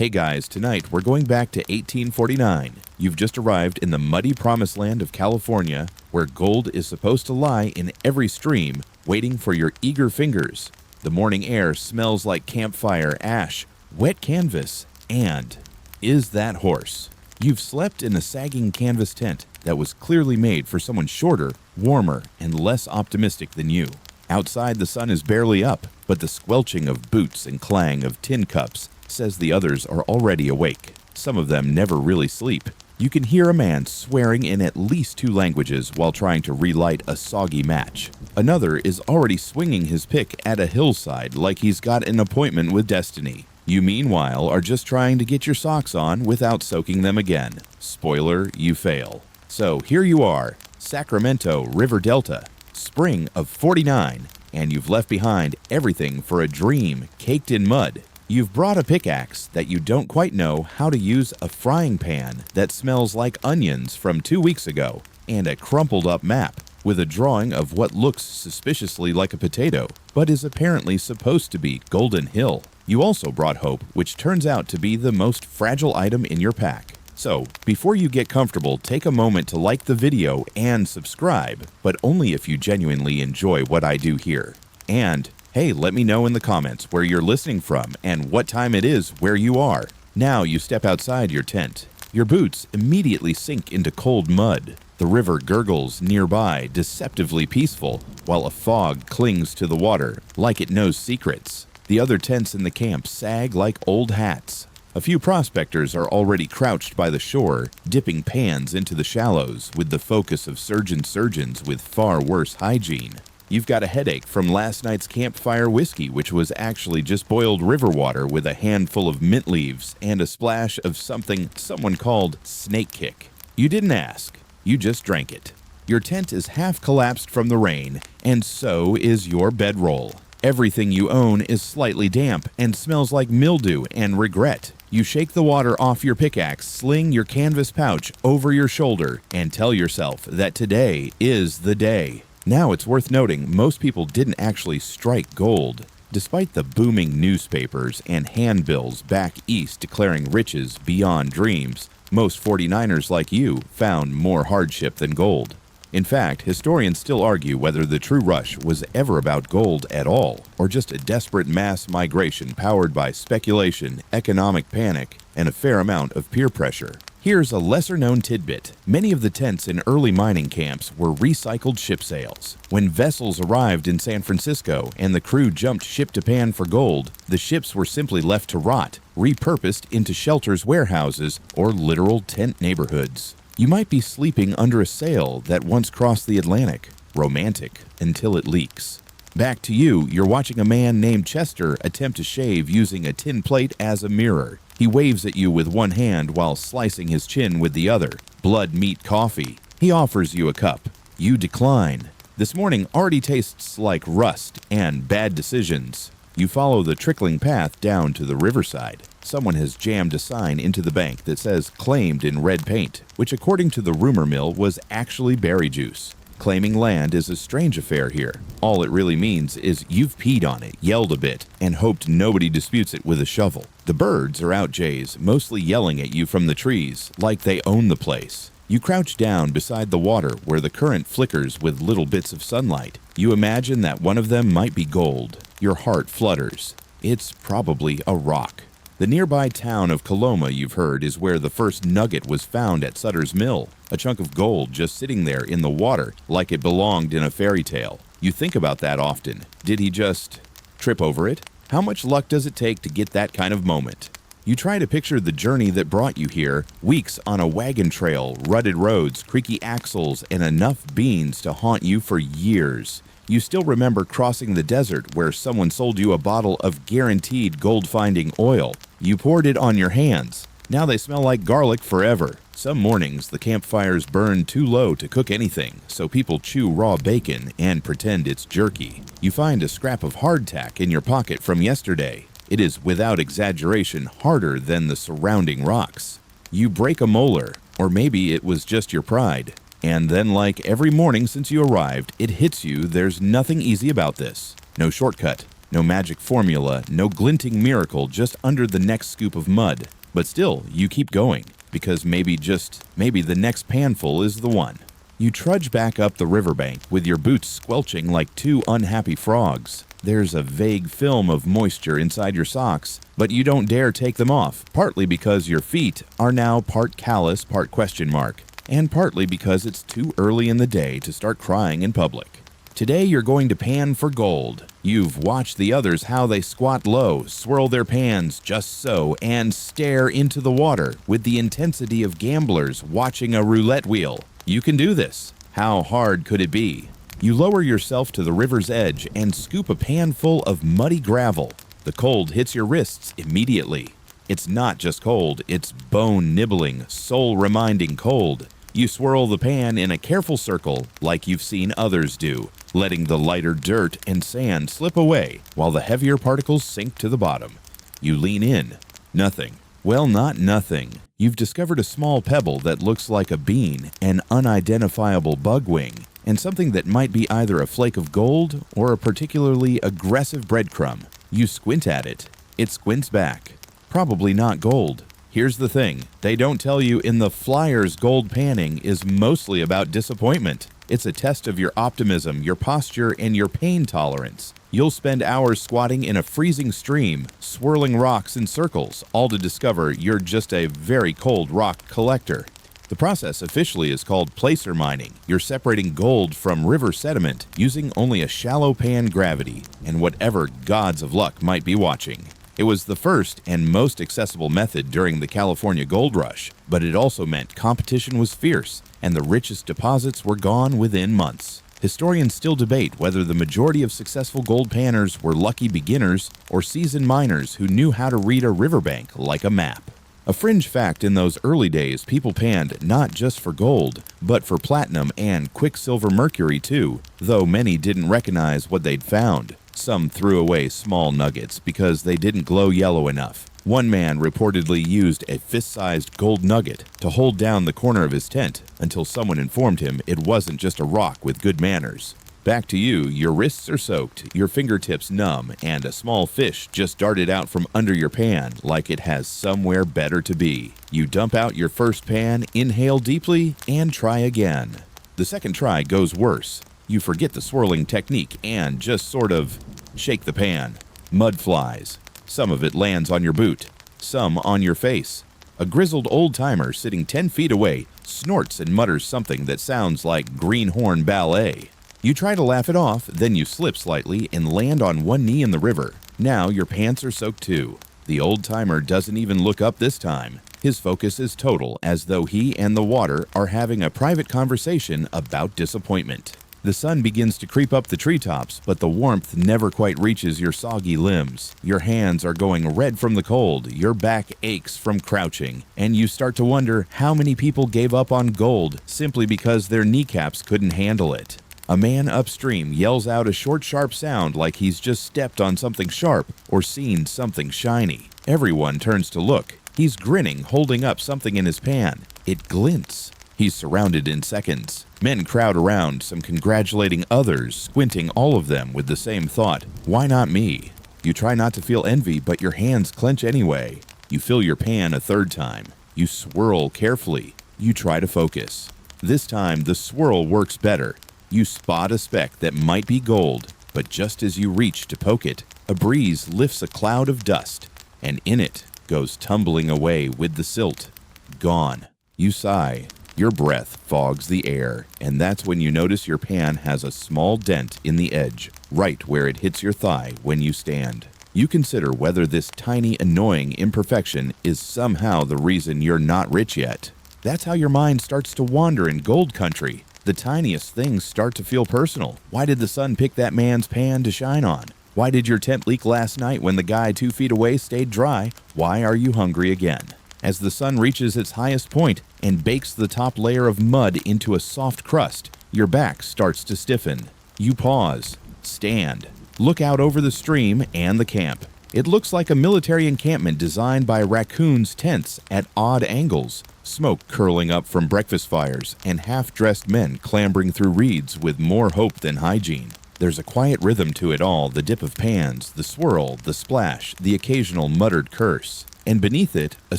Hey guys, tonight we're going back to 1849. You've just arrived in the muddy promised land of California, where gold is supposed to lie in every stream, waiting for your eager fingers. The morning air smells like campfire ash, wet canvas, and is that horse? You've slept in a sagging canvas tent that was clearly made for someone shorter, warmer, and less optimistic than you. Outside the sun is barely up, but the squelching of boots and clang of tin cups says the others are already awake. Some of them never really sleep. You can hear a man swearing in at least 2 languages while trying to relight a soggy match. Another is already swinging his pick at a hillside like he's got an appointment with destiny. You meanwhile are just trying to get your socks on without soaking them again. Spoiler, you fail. So here you are, Sacramento River Delta, spring of '49, and you've left behind everything for a dream caked in mud. You've brought a pickaxe that you don't quite know how to use, a frying pan that smells like onions from 2 weeks ago, and a crumpled up map with a drawing of what looks suspiciously like a potato, but is apparently supposed to be Golden Hill. You also brought hope, which turns out to be the most fragile item in your pack. So, before you get comfortable, take a moment to like the video and subscribe, but only if you genuinely enjoy what I do here. And hey, let me know in the comments where you're listening from and what time it is where you are. Now you step outside your tent. Your boots immediately sink into cold mud. The river gurgles nearby, deceptively peaceful, while a fog clings to the water like it knows secrets. The other tents in the camp sag like old hats. A few prospectors are already crouched by the shore, dipping pans into the shallows with the focus of surgeons with far worse hygiene. You've got a headache from last night's campfire whiskey, which was actually just boiled river water with a handful of mint leaves and a splash of something someone called snake kick. You didn't ask, you just drank it. Your tent is half collapsed from the rain, and so is your bedroll. Everything you own is slightly damp and smells like mildew and regret. You shake the water off your pickaxe, sling your canvas pouch over your shoulder, and tell yourself that today is the day. Now it's worth noting most people didn't actually strike gold. Despite the booming newspapers and handbills back east declaring riches beyond dreams, most 49ers like you found more hardship than gold. In fact, historians still argue whether the true rush was ever about gold at all, or just a desperate mass migration powered by speculation, economic panic, and a fair amount of peer pressure. Here's a lesser-known tidbit. Many of the tents in early mining camps were recycled ship sails. When vessels arrived in San Francisco and the crew jumped ship to pan for gold, the ships were simply left to rot, repurposed into shelters, warehouses, or literal tent neighborhoods. You might be sleeping under a sail that once crossed the Atlantic. Romantic until it leaks. Back to you, you're watching a man named Chester attempt to shave using a tin plate as a mirror. He waves at you with one hand while slicing his chin with the other. Blood meat coffee. He offers you a cup. You decline. This morning already tastes like rust and bad decisions. You follow the trickling path down to the riverside. Someone has jammed a sign into the bank that says claimed in red paint, which according to the rumor mill was actually berry juice. Claiming land is a strange affair here. All it really means is you've peed on it, yelled a bit, and hoped nobody disputes it with a shovel. The birds are out, Jays, mostly yelling at you from the trees, like they own the place. You crouch down beside the water where the current flickers with little bits of sunlight. You imagine that one of them might be gold. Your heart flutters. It's probably a rock. The nearby town of Coloma, you've heard, is where the first nugget was found at Sutter's Mill, a chunk of gold just sitting there in the water like it belonged in a fairy tale. You think about that often. Did he just trip over it? How much luck does it take to get that kind of moment? You try to picture the journey that brought you here, weeks on a wagon trail, rutted roads, creaky axles, and enough beans to haunt you for years. You still remember crossing the desert where someone sold you a bottle of guaranteed gold-finding oil. You poured it on your hands. Now they smell like garlic forever. Some mornings, the campfires burn too low to cook anything, so people chew raw bacon and pretend it's jerky. You find a scrap of hardtack in your pocket from yesterday. It is, without exaggeration, harder than the surrounding rocks. You break a molar, or maybe it was just your pride. And then, like every morning since you arrived, it hits you there's nothing easy about this. No shortcut. No magic formula, no glinting miracle just under the next scoop of mud. But still, you keep going, because maybe the next panful is the one. You trudge back up the riverbank with your boots squelching like two unhappy frogs. There's a vague film of moisture inside your socks, but you don't dare take them off, partly because your feet are now part callous, part question mark, and partly because it's too early in the day to start crying in public. Today you're going to pan for gold. You've watched the others how they squat low, swirl their pans just so, and stare into the water with the intensity of gamblers watching a roulette wheel. You can do this. How hard could it be? You lower yourself to the river's edge and scoop a pan full of muddy gravel. The cold hits your wrists immediately. It's not just cold, it's bone-nibbling, soul-reminding cold. You swirl the pan in a careful circle like you've seen others do, letting the lighter dirt and sand slip away while the heavier particles sink to the bottom. You lean in. Nothing. Well, not nothing. You've discovered a small pebble that looks like a bean, an unidentifiable bug wing, and something that might be either a flake of gold or a particularly aggressive breadcrumb. You squint at it. It squints back. Probably not gold. Here's the thing, they don't tell you in the Flyers gold panning is mostly about disappointment. It's a test of your optimism, your posture, and your pain tolerance. You'll spend hours squatting in a freezing stream, swirling rocks in circles, all to discover you're just a very cold rock collector. The process officially is called placer mining. You're separating gold from river sediment using only a shallow pan gravity and whatever gods of luck might be watching. It was the first and most accessible method during the California gold rush, but it also meant competition was fierce and the richest deposits were gone within months. Historians still debate whether the majority of successful gold panners were lucky beginners or seasoned miners who knew how to read a riverbank like a map. A fringe fact in those early days, people panned not just for gold, but for platinum and quicksilver mercury too, though many didn't recognize what they'd found. Some threw away small nuggets because they didn't glow yellow enough. One man reportedly used a fist-sized gold nugget to hold down the corner of his tent until someone informed him it wasn't just a rock with good manners. Back to you, your wrists are soaked, your fingertips numb, and a small fish just darted out from under your pan like it has somewhere better to be. You dump out your first pan, inhale deeply, and try again. The second try goes worse. You forget the swirling technique and just sort of shake the pan. Mud flies. Some of it lands on your boot, some on your face. A grizzled old-timer sitting 10 feet away snorts and mutters something that sounds like greenhorn ballet. You try to laugh it off, then you slip slightly and land on one knee in the river. Now your pants are soaked too. The old-timer doesn't even look up this time. His focus is total, as though he and the water are having a private conversation about disappointment. The sun begins to creep up the treetops, but the warmth never quite reaches your soggy limbs. Your hands are going red from the cold, your back aches from crouching, and you start to wonder how many people gave up on gold simply because their kneecaps couldn't handle it. A man upstream yells out a short, sharp sound like he's just stepped on something sharp or seen something shiny. Everyone turns to look. He's grinning, holding up something in his pan. It glints. He's surrounded in seconds. Men crowd around, some congratulating others, squinting all of them with the same thought, why not me? You try not to feel envy, but your hands clench anyway. You fill your pan a third time. You swirl carefully. You try to focus. This time, the swirl works better. You spot a speck that might be gold, but just as you reach to poke it, a breeze lifts a cloud of dust, and in it goes tumbling away with the silt. Gone. You sigh. Your breath fogs the air, and that's when you notice your pan has a small dent in the edge, right where it hits your thigh when you stand. You consider whether this tiny, annoying imperfection is somehow the reason you're not rich yet. That's how your mind starts to wander in gold country. The tiniest things start to feel personal. Why did the sun pick that man's pan to shine on? Why did your tent leak last night when the guy 2 feet away stayed dry? Why are you hungry again? As the sun reaches its highest point and bakes the top layer of mud into a soft crust, your back starts to stiffen. You pause, stand, look out over the stream and the camp. It looks like a military encampment designed by raccoons' tents at odd angles, smoke curling up from breakfast fires and half-dressed men clambering through reeds with more hope than hygiene. There's a quiet rhythm to it all, the dip of pans, the swirl, the splash, the occasional muttered curse. And beneath it, a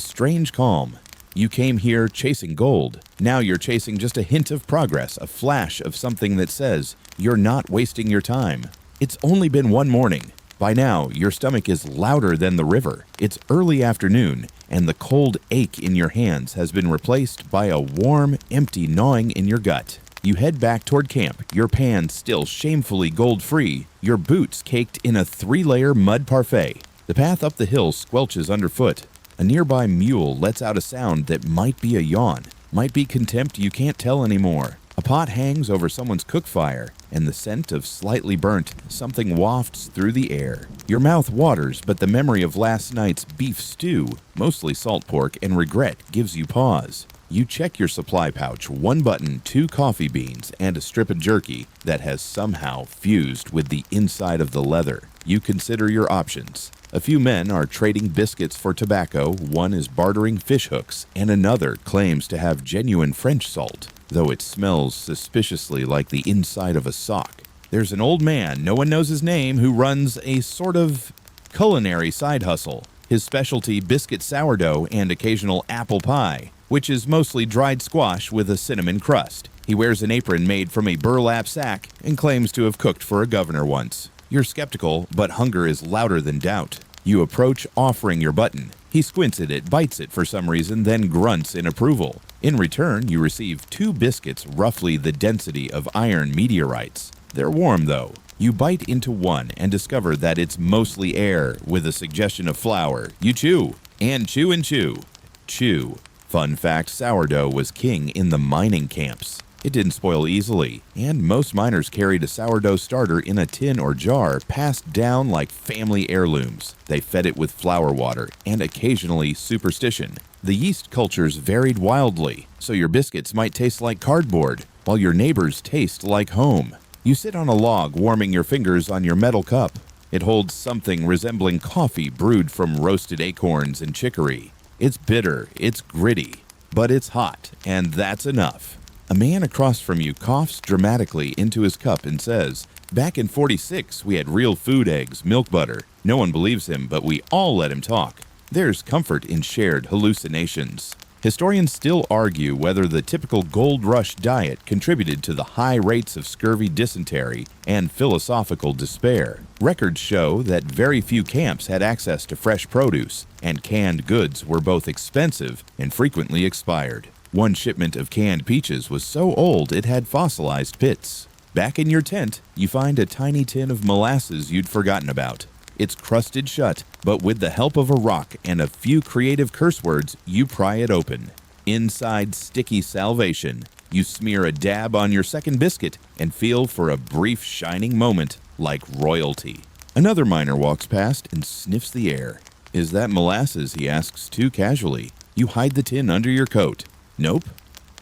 strange calm. You came here chasing gold. Now you're chasing just a hint of progress, a flash of something that says you're not wasting your time. It's only been one morning. By now, your stomach is louder than the river. It's early afternoon, and the cold ache in your hands has been replaced by a warm, empty gnawing in your gut. You head back toward camp, your pan still shamefully gold-free, your boots caked in a 3-layer mud parfait. The path up the hill squelches underfoot. A nearby mule lets out a sound that might be a yawn, might be contempt you can't tell anymore. A pot hangs over someone's cook fire, and the scent of slightly burnt something wafts through the air. Your mouth waters, but the memory of last night's beef stew, mostly salt pork, and regret gives you pause. You check your supply pouch, 1 button, 2 coffee beans, and a strip of jerky that has somehow fused with the inside of the leather. You consider your options. A few men are trading biscuits for tobacco, one is bartering fish hooks, and another claims to have genuine French salt, though it smells suspiciously like the inside of a sock. There's an old man, no one knows his name, who runs a sort of culinary side hustle. His specialty, biscuit sourdough and occasional apple pie, which is mostly dried squash with a cinnamon crust. He wears an apron made from a burlap sack and claims to have cooked for a governor once. You're skeptical, but hunger is louder than doubt. You approach, offering your button. He squints at it, bites it for some reason, then grunts in approval. In return, you receive 2 biscuits roughly the density of iron meteorites. They're warm, though. You bite into one and discover that it's mostly air, with a suggestion of flour. You chew, and chew and chew. Chew. Fun fact, sourdough was king in the mining camps. It didn't spoil easily, and most miners carried a sourdough starter in a tin or jar passed down like family heirlooms. They fed it with flour water and occasionally superstition. The yeast cultures varied wildly, so your biscuits might taste like cardboard, while your neighbors taste like home. You sit on a log, warming your fingers on your metal cup. It holds something resembling coffee brewed from roasted acorns and chicory. It's bitter, it's gritty, but it's hot, and that's enough. A man across from you coughs dramatically into his cup and says, "Back in '46, we had real food, eggs, milk butter." No one believes him, but we all let him talk. There's comfort in shared hallucinations. Historians still argue whether the typical gold rush diet contributed to the high rates of scurvy, dysentery, and philosophical despair. Records show that very few camps had access to fresh produce, and canned goods were both expensive and frequently expired. One shipment of canned peaches was so old it had fossilized pits. Back in your tent, you find a tiny tin of molasses you'd forgotten about. It's crusted shut, but with the help of a rock and a few creative curse words, you pry it open. Inside sticky salvation, you smear a dab on your second biscuit and feel for a brief shining moment like royalty. Another miner walks past and sniffs the air. "Is that molasses?" he asks too casually. You hide the tin under your coat. "Nope."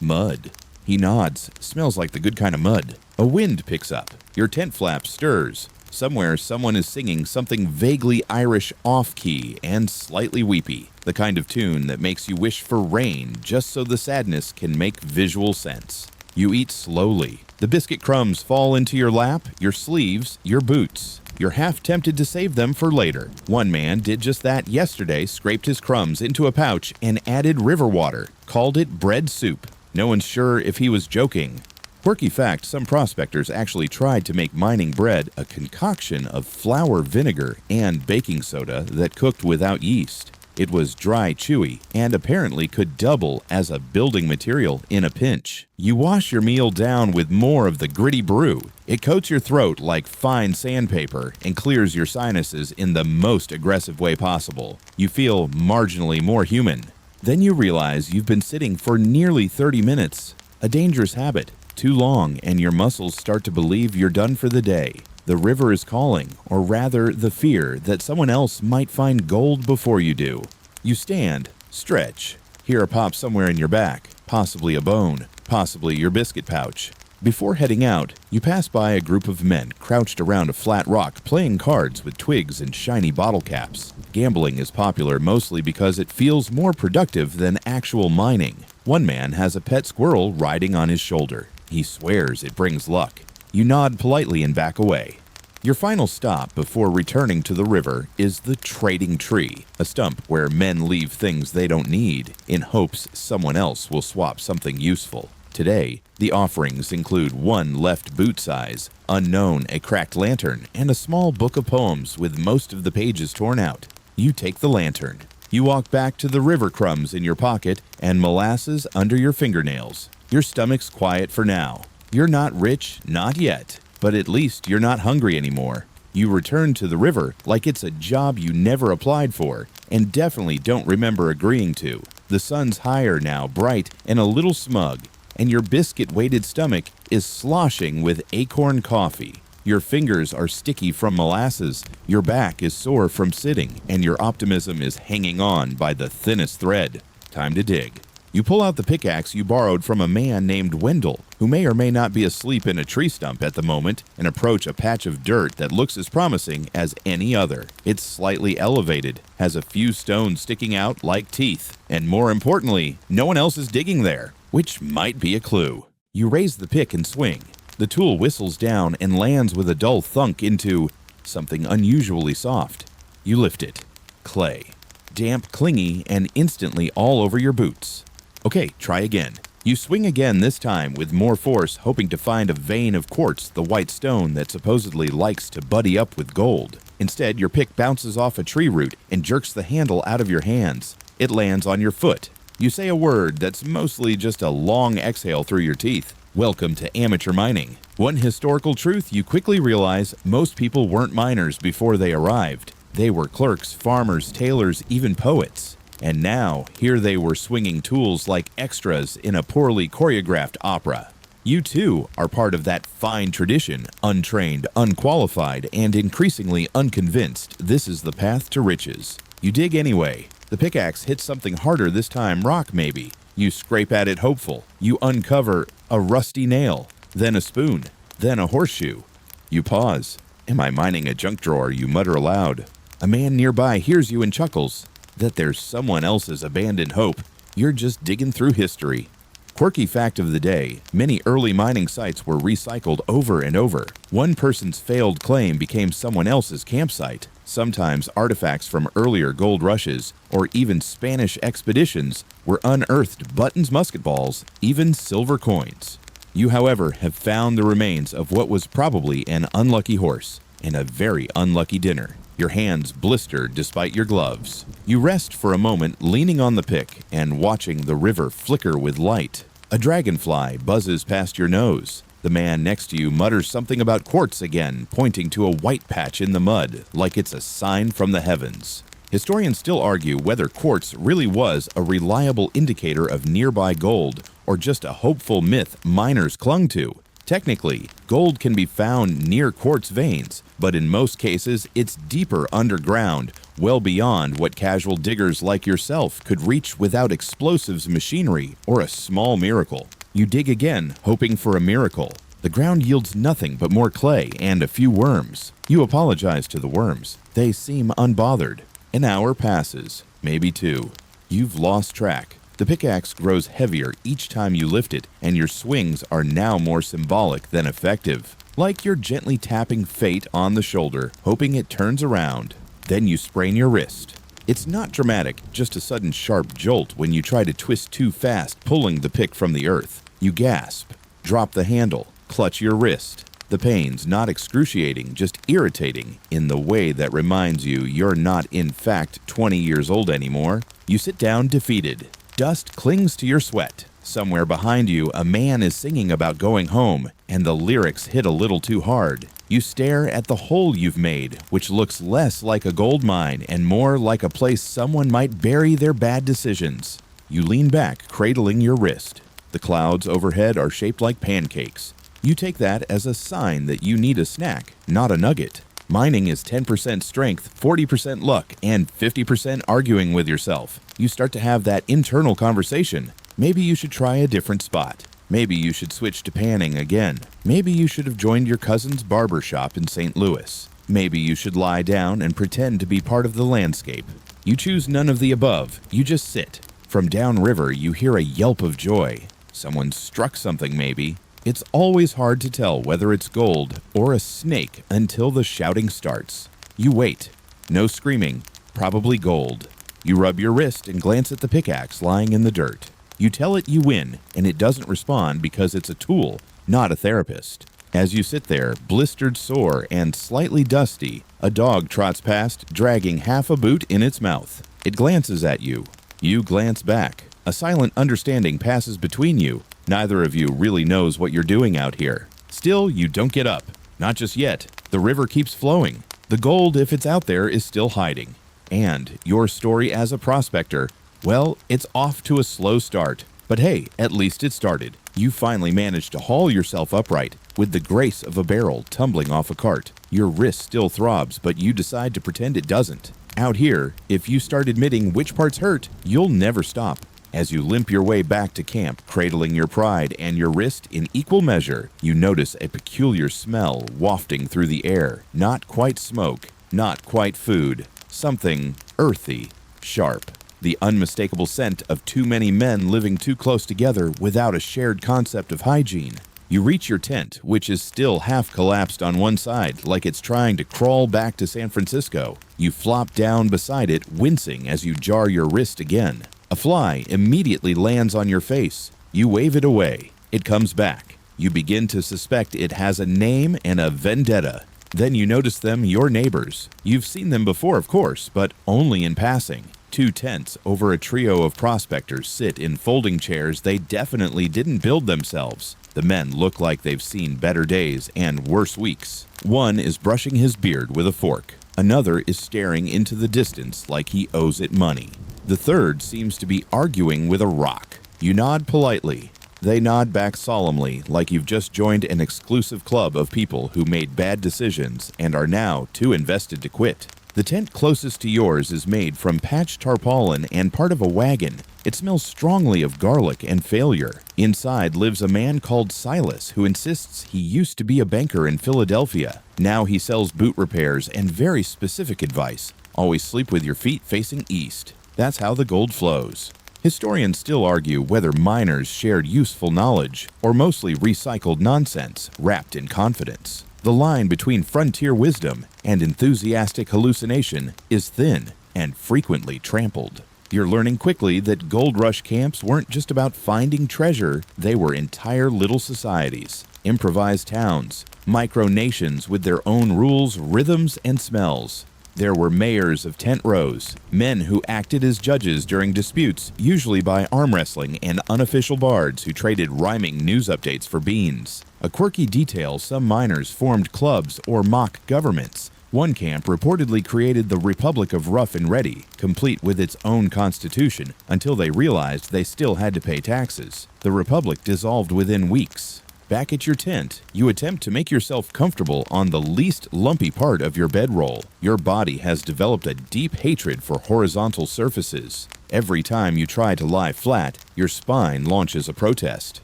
"Mud." He nods. "Smells like the good kind of mud." A wind picks up. Your tent flap stirs. Somewhere, someone is singing something vaguely Irish off-key and slightly weepy, the kind of tune that makes you wish for rain just so the sadness can make visual sense. You eat slowly. The biscuit crumbs fall into your lap, your sleeves, your boots. You're half tempted to save them for later. One man did just that yesterday, scraped his crumbs into a pouch and added river water, called it bread soup. No one's sure if he was joking. Quirky fact, some prospectors actually tried to make mining bread a concoction of flour, vinegar, and baking soda that cooked without yeast. It was dry, chewy, and apparently could double as a building material in a pinch. You wash your meal down with more of the gritty brew. It coats your throat like fine sandpaper and clears your sinuses in the most aggressive way possible. You feel marginally more human. Then you realize you've been sitting for nearly 30 minutes. A dangerous habit. Too long, and your muscles start to believe you're done for the day. The river is calling, or rather the fear that someone else might find gold before you do. You stand, stretch, hear a pop somewhere in your back, possibly a bone, possibly your biscuit pouch. Before heading out, you pass by a group of men crouched around a flat rock playing cards with twigs and shiny bottle caps. Gambling is popular mostly because it feels more productive than actual mining. One man has a pet squirrel riding on his shoulder. He swears it brings luck. You nod politely and back away. Your final stop before returning to the river is the trading tree, a stump where men leave things they don't need in hopes someone else will swap something useful. Today, the offerings include one left boot size, unknown a cracked lantern, and a small book of poems with most of the pages torn out. You take the lantern. You walk back to the river crumbs in your pocket and molasses under your fingernails. Your stomach's quiet for now. You're not rich, not yet. But at least you're not hungry anymore. You return to the river like it's a job you never applied for and definitely don't remember agreeing to. The sun's higher now, bright and a little smug, and your biscuit-weighted stomach is sloshing with acorn coffee. Your fingers are sticky from molasses, your back is sore from sitting, and your optimism is hanging on by the thinnest thread. Time to dig. You pull out the pickaxe you borrowed from a man named Wendell, who may or may not be asleep in a tree stump at the moment, and approach a patch of dirt that looks as promising as any other. It's slightly elevated, has a few stones sticking out like teeth, and more importantly, no one else is digging there, which might be a clue. You raise the pick and swing. The tool whistles down and lands with a dull thunk into something unusually soft. You lift it. Clay. Damp, clingy, and instantly all over your boots. Okay, try again. You swing again, this time with more force, hoping to find a vein of quartz, the white stone that supposedly likes to buddy up with gold. Instead, your pick bounces off a tree root and jerks the handle out of your hands. It lands on your foot. You say a word that's mostly just a long exhale through your teeth. Welcome to amateur mining. One historical truth you quickly realize: most people weren't miners before they arrived. They were clerks, farmers, tailors, even poets. And now, here they were swinging tools like extras in a poorly choreographed opera. You too are part of that fine tradition, untrained, unqualified, and increasingly unconvinced this is the path to riches. You dig anyway. The pickaxe hits something harder this time, rock maybe. You scrape at it hopeful. You uncover a rusty nail, then a spoon, then a horseshoe. You pause. Am I mining a junk drawer? You mutter aloud. A man nearby hears you and chuckles. That there's someone else's abandoned hope. You're just digging through history. Quirky fact of the day: many early mining sites were recycled over and over. One person's failed claim became someone else's campsite. Sometimes artifacts from earlier gold rushes or even Spanish expeditions were unearthed: buttons, musket balls, even silver coins. You, however, have found the remains of what was probably an unlucky horse and a very unlucky dinner. Your hands blister despite your gloves. You rest for a moment, leaning on the pick and watching the river flicker with light. A dragonfly buzzes past your nose. The man next to you mutters something about quartz again, pointing to a white patch in the mud, like it's a sign from the heavens. Historians still argue whether quartz really was a reliable indicator of nearby gold or just a hopeful myth miners clung to. Technically, gold can be found near quartz veins, but in most cases, it's deeper underground, well beyond what casual diggers like yourself could reach without explosives machinery or a small miracle. You dig again, hoping for a miracle. The ground yields nothing but more clay and a few worms. You apologize to the worms. They seem unbothered. An hour passes, maybe two. You've lost track. The pickaxe grows heavier each time you lift it, and your swings are now more symbolic than effective. Like you're gently tapping fate on the shoulder, hoping it turns around. Then you sprain your wrist. It's not dramatic, just a sudden sharp jolt when you try to twist too fast, pulling the pick from the earth. You gasp, drop the handle, clutch your wrist. The pain's not excruciating, just irritating in the way that reminds you you're not in fact 20 years old anymore. You sit down defeated. Dust clings to your sweat. Somewhere behind you, a man is singing about going home, and the lyrics hit a little too hard. You stare at the hole you've made, which looks less like a gold mine and more like a place someone might bury their bad decisions. You lean back, cradling your wrist. The clouds overhead are shaped like pancakes. You take that as a sign that you need a snack, not a nugget. Mining is 10% strength, 40% luck, and 50% arguing with yourself. You start to have that internal conversation. Maybe you should try a different spot. Maybe you should switch to panning again. Maybe you should have joined your cousin's barber shop in St. Louis. Maybe you should lie down and pretend to be part of the landscape. You choose none of the above. You just sit. From downriver, you hear a yelp of joy. Someone struck something, maybe. It's always hard to tell whether it's gold or a snake until the shouting starts. You wait. No screaming. Probably gold. You rub your wrist and glance at the pickaxe lying in the dirt. You tell it you win, and it doesn't respond because it's a tool, not a therapist. As you sit there, blistered sore and slightly dusty, a dog trots past, dragging half a boot in its mouth. It glances at you. You glance back. A silent understanding passes between you. Neither of you really knows what you're doing out here. Still, you don't get up. Not just yet. The river keeps flowing. The gold, if it's out there, is still hiding. And your story as a prospector, well, it's off to a slow start. But hey, at least it started. You finally managed to haul yourself upright, with the grace of a barrel tumbling off a cart. Your wrist still throbs, but you decide to pretend it doesn't. Out here, if you start admitting which parts hurt, you'll never stop. As you limp your way back to camp, cradling your pride and your wrist in equal measure, you notice a peculiar smell wafting through the air. Not quite smoke, not quite food. Something earthy, sharp. The unmistakable scent of too many men living too close together without a shared concept of hygiene. You reach your tent, which is still half collapsed on one side, like it's trying to crawl back to San Francisco. You flop down beside it, wincing as you jar your wrist again. A fly immediately lands on your face. You wave it away. It comes back. You begin to suspect it has a name and a vendetta. Then you notice them your neighbors. You've seen them before, of course, but only in passing. Two tents over a trio of prospectors sit in folding chairs they definitely didn't build themselves. The men look like they've seen better days and worse weeks. One is brushing his beard with a fork. Another is staring into the distance like he owes it money. The third seems to be arguing with a rock. You nod politely. They nod back solemnly, like you've just joined an exclusive club of people who made bad decisions and are now too invested to quit. The tent closest to yours is made from patched tarpaulin and part of a wagon. It smells strongly of garlic and failure. Inside lives a man called Silas who insists he used to be a banker in Philadelphia. Now he sells boot repairs and very specific advice. Always sleep with your feet facing east. That's how the gold flows. Historians still argue whether miners shared useful knowledge or mostly recycled nonsense wrapped in confidence. The line between frontier wisdom and enthusiastic hallucination is thin and frequently trampled. You're learning quickly that gold rush camps weren't just about finding treasure, they were entire little societies, improvised towns, micro-nations with their own rules, rhythms, and smells. There were mayors of tent rows, men who acted as judges during disputes, usually by arm wrestling, and unofficial bards who traded rhyming news updates for beans. A quirky detail, some miners formed clubs or mock governments. One camp reportedly created the Republic of Rough and Ready, complete with its own constitution, until they realized they still had to pay taxes. The Republic dissolved within weeks. Back at your tent, you attempt to make yourself comfortable on the least lumpy part of your bedroll. Your body has developed a deep hatred for horizontal surfaces. Every time you try to lie flat, your spine launches a protest.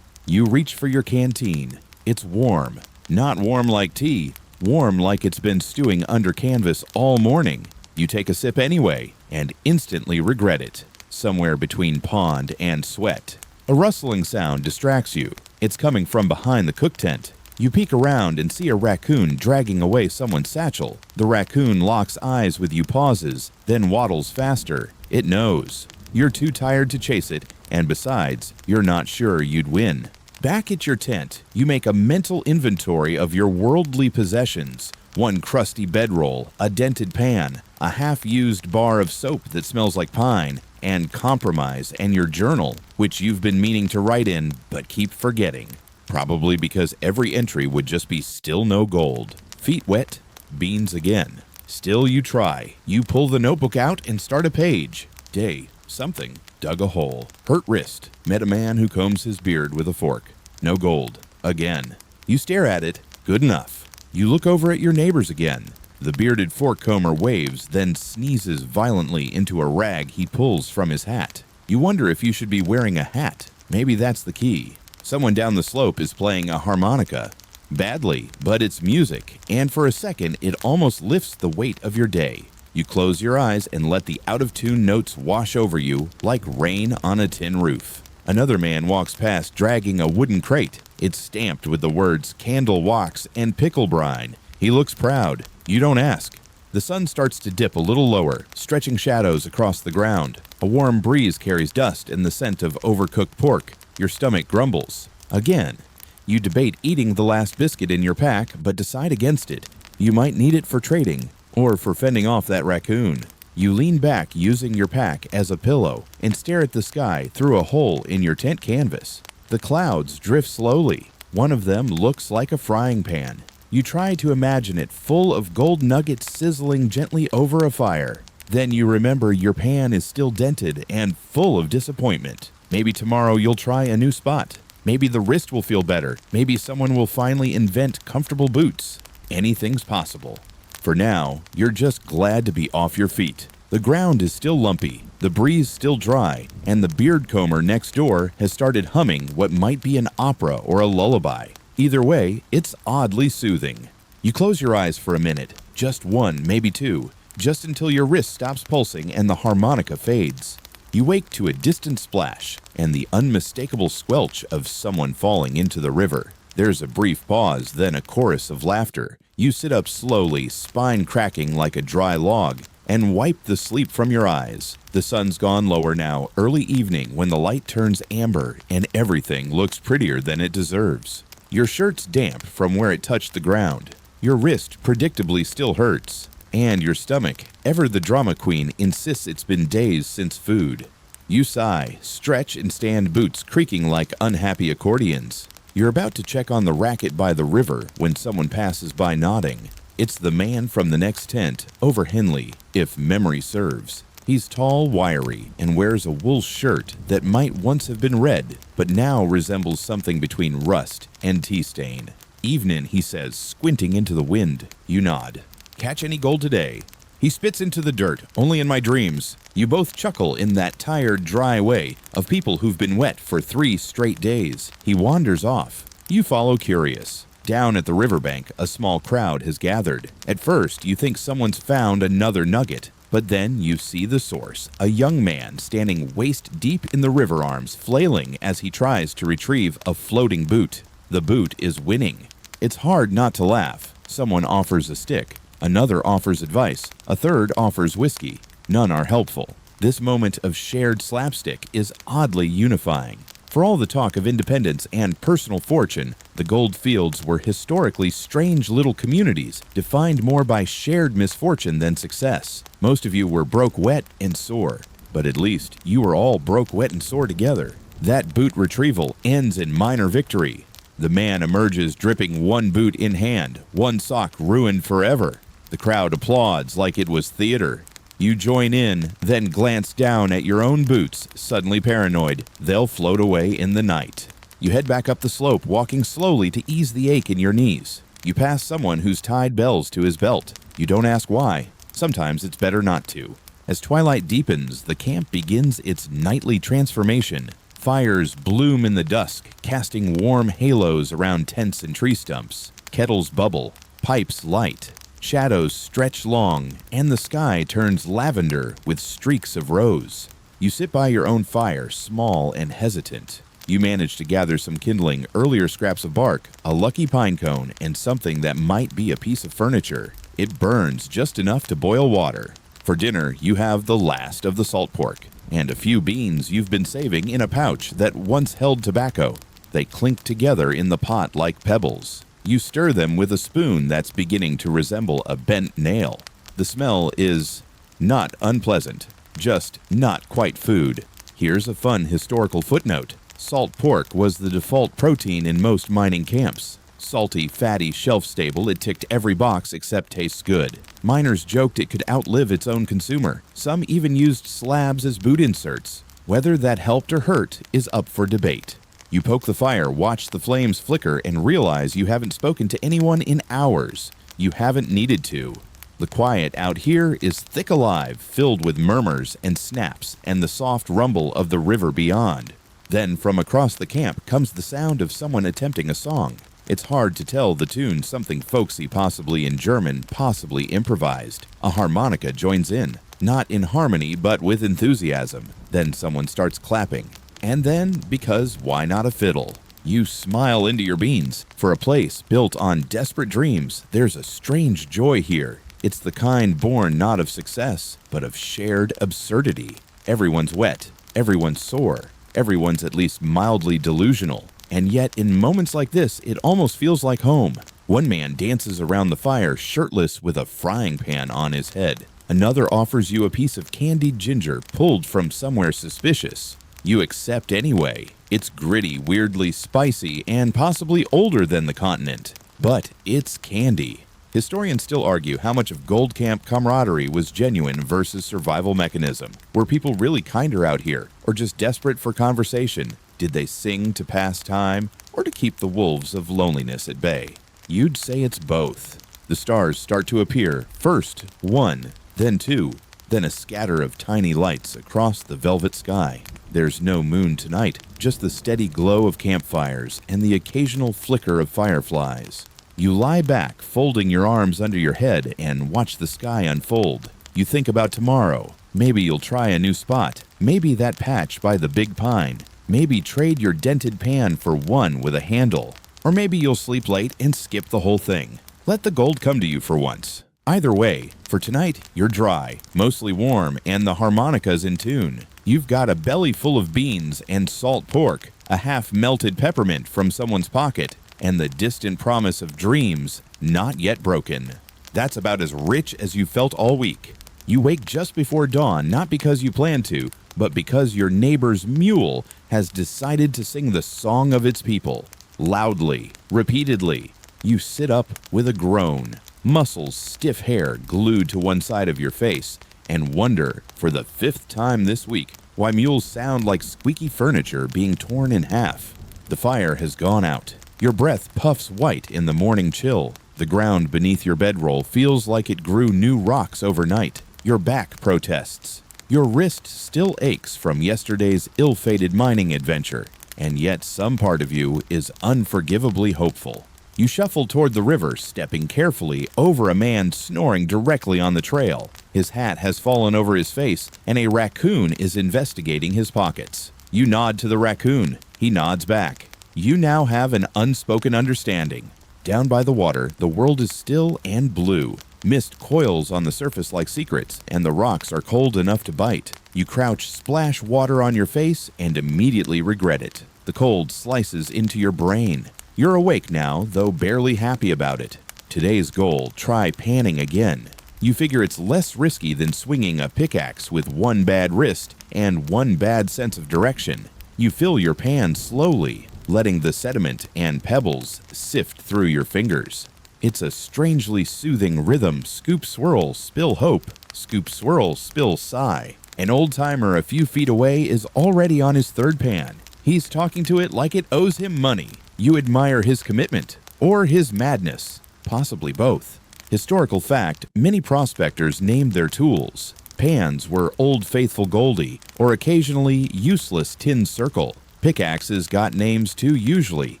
You reach for your canteen. It's warm. Not warm like tea, warm like it's been stewing under canvas all morning. You take a sip anyway, and instantly regret it. Somewhere between pond and sweat. A rustling sound distracts you. It's coming from behind the cook tent. You peek around and see a raccoon dragging away someone's satchel. The raccoon locks eyes with you, pauses, then waddles faster. It knows. You're too tired to chase it, and besides, you're not sure you'd win. Back at your tent, you make a mental inventory of your worldly possessions. One crusty bedroll, a dented pan, a half-used bar of soap that smells like pine, and compromise, and your journal, which you've been meaning to write in but keep forgetting. Probably because every entry would just be still no gold. Feet wet, beans again. Still you try. You pull the notebook out and start a page. Day, something, dug a hole. Hurt wrist, met a man who combs his beard with a fork. No gold. Again. You stare at it. Good enough. You look over at your neighbors again. The bearded fork comber waves, then sneezes violently into a rag he pulls from his hat. You wonder if you should be wearing a hat. Maybe that's the key. Someone down the slope is playing a harmonica. Badly, but it's music, and for a second it almost lifts the weight of your day. You close your eyes and let the out-of-tune notes wash over you like rain on a tin roof. Another man walks past dragging a wooden crate. It's stamped with the words candle wax and pickle brine. He looks proud. You don't ask. The sun starts to dip a little lower, stretching shadows across the ground. A warm breeze carries dust and the scent of overcooked pork. Your stomach grumbles. Again. You debate eating the last biscuit in your pack, but decide against it. You might need it for trading, or for fending off that raccoon. You lean back using your pack as a pillow and stare at the sky through a hole in your tent canvas. The clouds drift slowly. One of them looks like a frying pan. You try to imagine it full of gold nuggets sizzling gently over a fire. Then you remember your pan is still dented and full of disappointment. Maybe tomorrow you'll try a new spot. Maybe the wrist will feel better. Maybe someone will finally invent comfortable boots. Anything's possible. For now, you're just glad to be off your feet. The ground is still lumpy, the breeze still dry, and the beard comber next door has started humming what might be an opera or a lullaby. Either way, it's oddly soothing. You close your eyes for a minute, just one, maybe two, just until your wrist stops pulsing and the harmonica fades. You wake to a distant splash and the unmistakable squelch of someone falling into the river. There's a brief pause, then a chorus of laughter. You sit up slowly, spine cracking like a dry log, and wipe the sleep from your eyes. The sun's gone lower now, early evening, when the light turns amber and everything looks prettier than it deserves. Your shirt's damp from where it touched the ground. Your wrist predictably still hurts. And your stomach, ever the drama queen, insists it's been days since food. You sigh, stretch, and stand boots creaking like unhappy accordions. You're about to check on the racket by the river when someone passes by nodding. It's the man from the next tent, over Henley, if memory serves. He's tall, wiry, and wears a wool shirt that might once have been red, but now resembles something between rust and tea stain. Evenin', he says, squinting into the wind. You nod. Catch any gold today? He spits into the dirt, only in my dreams. You both chuckle in that tired, dry way of people who've been wet for 3 straight days. He wanders off. You follow curious. Down at the riverbank, a small crowd has gathered. At first, you think someone's found another nugget, but then you see the source, a young man standing waist deep in the river arms, flailing as he tries to retrieve a floating boot. The boot is winning. It's hard not to laugh. Someone offers a stick. Another offers advice. A third offers whiskey. None are helpful. This moment of shared slapstick is oddly unifying. For all the talk of independence and personal fortune, the gold fields were historically strange little communities, defined more by shared misfortune than success. Most of you were broke, wet, and sore, but at least you were all broke, wet, and sore together. That boot retrieval ends in minor victory. The man emerges dripping one boot in hand, one sock ruined forever. The crowd applauds like it was theater. You join in, then glance down at your own boots, suddenly paranoid. They'll float away in the night. You head back up the slope, walking slowly to ease the ache in your knees. You pass someone who's tied bells to his belt. You don't ask why. Sometimes it's better not to. As twilight deepens, the camp begins its nightly transformation. Fires bloom in the dusk, casting warm halos around tents and tree stumps. Kettles bubble, pipes light. Shadows stretch long, and the sky turns lavender with streaks of rose. You sit by your own fire, small and hesitant. You manage to gather some kindling, earlier scraps of bark, a lucky pine cone, and something that might be a piece of furniture. It burns just enough to boil water. For dinner, you have the last of the salt pork, and a few beans you've been saving in a pouch that once held tobacco. They clink together in the pot like pebbles. You stir them with a spoon that's beginning to resemble a bent nail. The smell is not unpleasant, just not quite food. Here's a fun historical footnote. Salt pork was the default protein in most mining camps. Salty, fatty, shelf-stable, it ticked every box except tastes good. Miners joked it could outlive its own consumer. Some even used slabs as boot inserts. Whether that helped or hurt is up for debate. You poke the fire, watch the flames flicker, and realize you haven't spoken to anyone in hours. You haven't needed to. The quiet out here is thick alive, filled with murmurs and snaps and the soft rumble of the river beyond. Then from across the camp comes the sound of someone attempting a song. It's hard to tell the tune, something folksy, possibly in German, possibly improvised. A harmonica joins in, not in harmony but with enthusiasm. Then someone starts clapping. And then, because why not a fiddle? You smile into your beans. For a place built on desperate dreams, there's a strange joy here. It's the kind born not of success, but of shared absurdity. Everyone's wet, everyone's sore, everyone's at least mildly delusional. And yet, in moments like this, it almost feels like home. One man dances around the fire shirtless with a frying pan on his head. Another offers you a piece of candied ginger pulled from somewhere suspicious. You accept anyway. It's gritty, weirdly spicy, and possibly older than the continent. But it's candy. Historians still argue how much of Gold Camp camaraderie was genuine versus survival mechanism. Were people really kinder out here, or just desperate for conversation? Did they sing to pass time, or to keep the wolves of loneliness at bay? You'd say it's both. The stars start to appear, first one, then two, then a scatter of tiny lights across the velvet sky. There's no moon tonight, just the steady glow of campfires and the occasional flicker of fireflies. You lie back, folding your arms under your head, and watch the sky unfold. You think about tomorrow. Maybe you'll try a new spot. Maybe that patch by the big pine. Maybe trade your dented pan for one with a handle. Or maybe you'll sleep late and skip the whole thing. Let the gold come to you for once. Either way, for tonight, you're dry, mostly warm, and the harmonica's in tune. You've got a belly full of beans and salt pork, a half-melted peppermint from someone's pocket, and the distant promise of dreams not yet broken. That's about as rich as you felt all week. You wake just before dawn, not because you plan to, but because your neighbor's mule has decided to sing the song of its people. Loudly, repeatedly. You sit up with a groan, muscles, stiff hair glued to one side of your face, and wonder, for the 5th time this week, why mules sound like squeaky furniture being torn in half. The fire has gone out. Your breath puffs white in the morning chill. The ground beneath your bedroll feels like it grew new rocks overnight. Your back protests. Your wrist still aches from yesterday's ill-fated mining adventure, and yet some part of you is unforgivably hopeful. You shuffle toward the river, stepping carefully over a man snoring directly on the trail. His hat has fallen over his face, and a raccoon is investigating his pockets. You nod to the raccoon. He nods back. You now have an unspoken understanding. Down by the water, the world is still and blue. Mist coils on the surface like secrets, and the rocks are cold enough to bite. You crouch, splash water on your face, and immediately regret it. The cold slices into your brain. You're awake now, though barely happy about it. Today's goal, try panning again. You figure it's less risky than swinging a pickaxe with one bad wrist and one bad sense of direction. You fill your pan slowly, letting the sediment and pebbles sift through your fingers. It's a strangely soothing rhythm, scoop, swirl, spill hope, scoop, swirl, spill sigh. An old-timer a few feet away is already on his 3rd pan. He's talking to it like it owes him money. You admire his commitment, or his madness, possibly both. Historical fact, many prospectors named their tools. Pans were Old Faithful Goldie, or occasionally Useless Tin Circle. Pickaxes got names too, usually,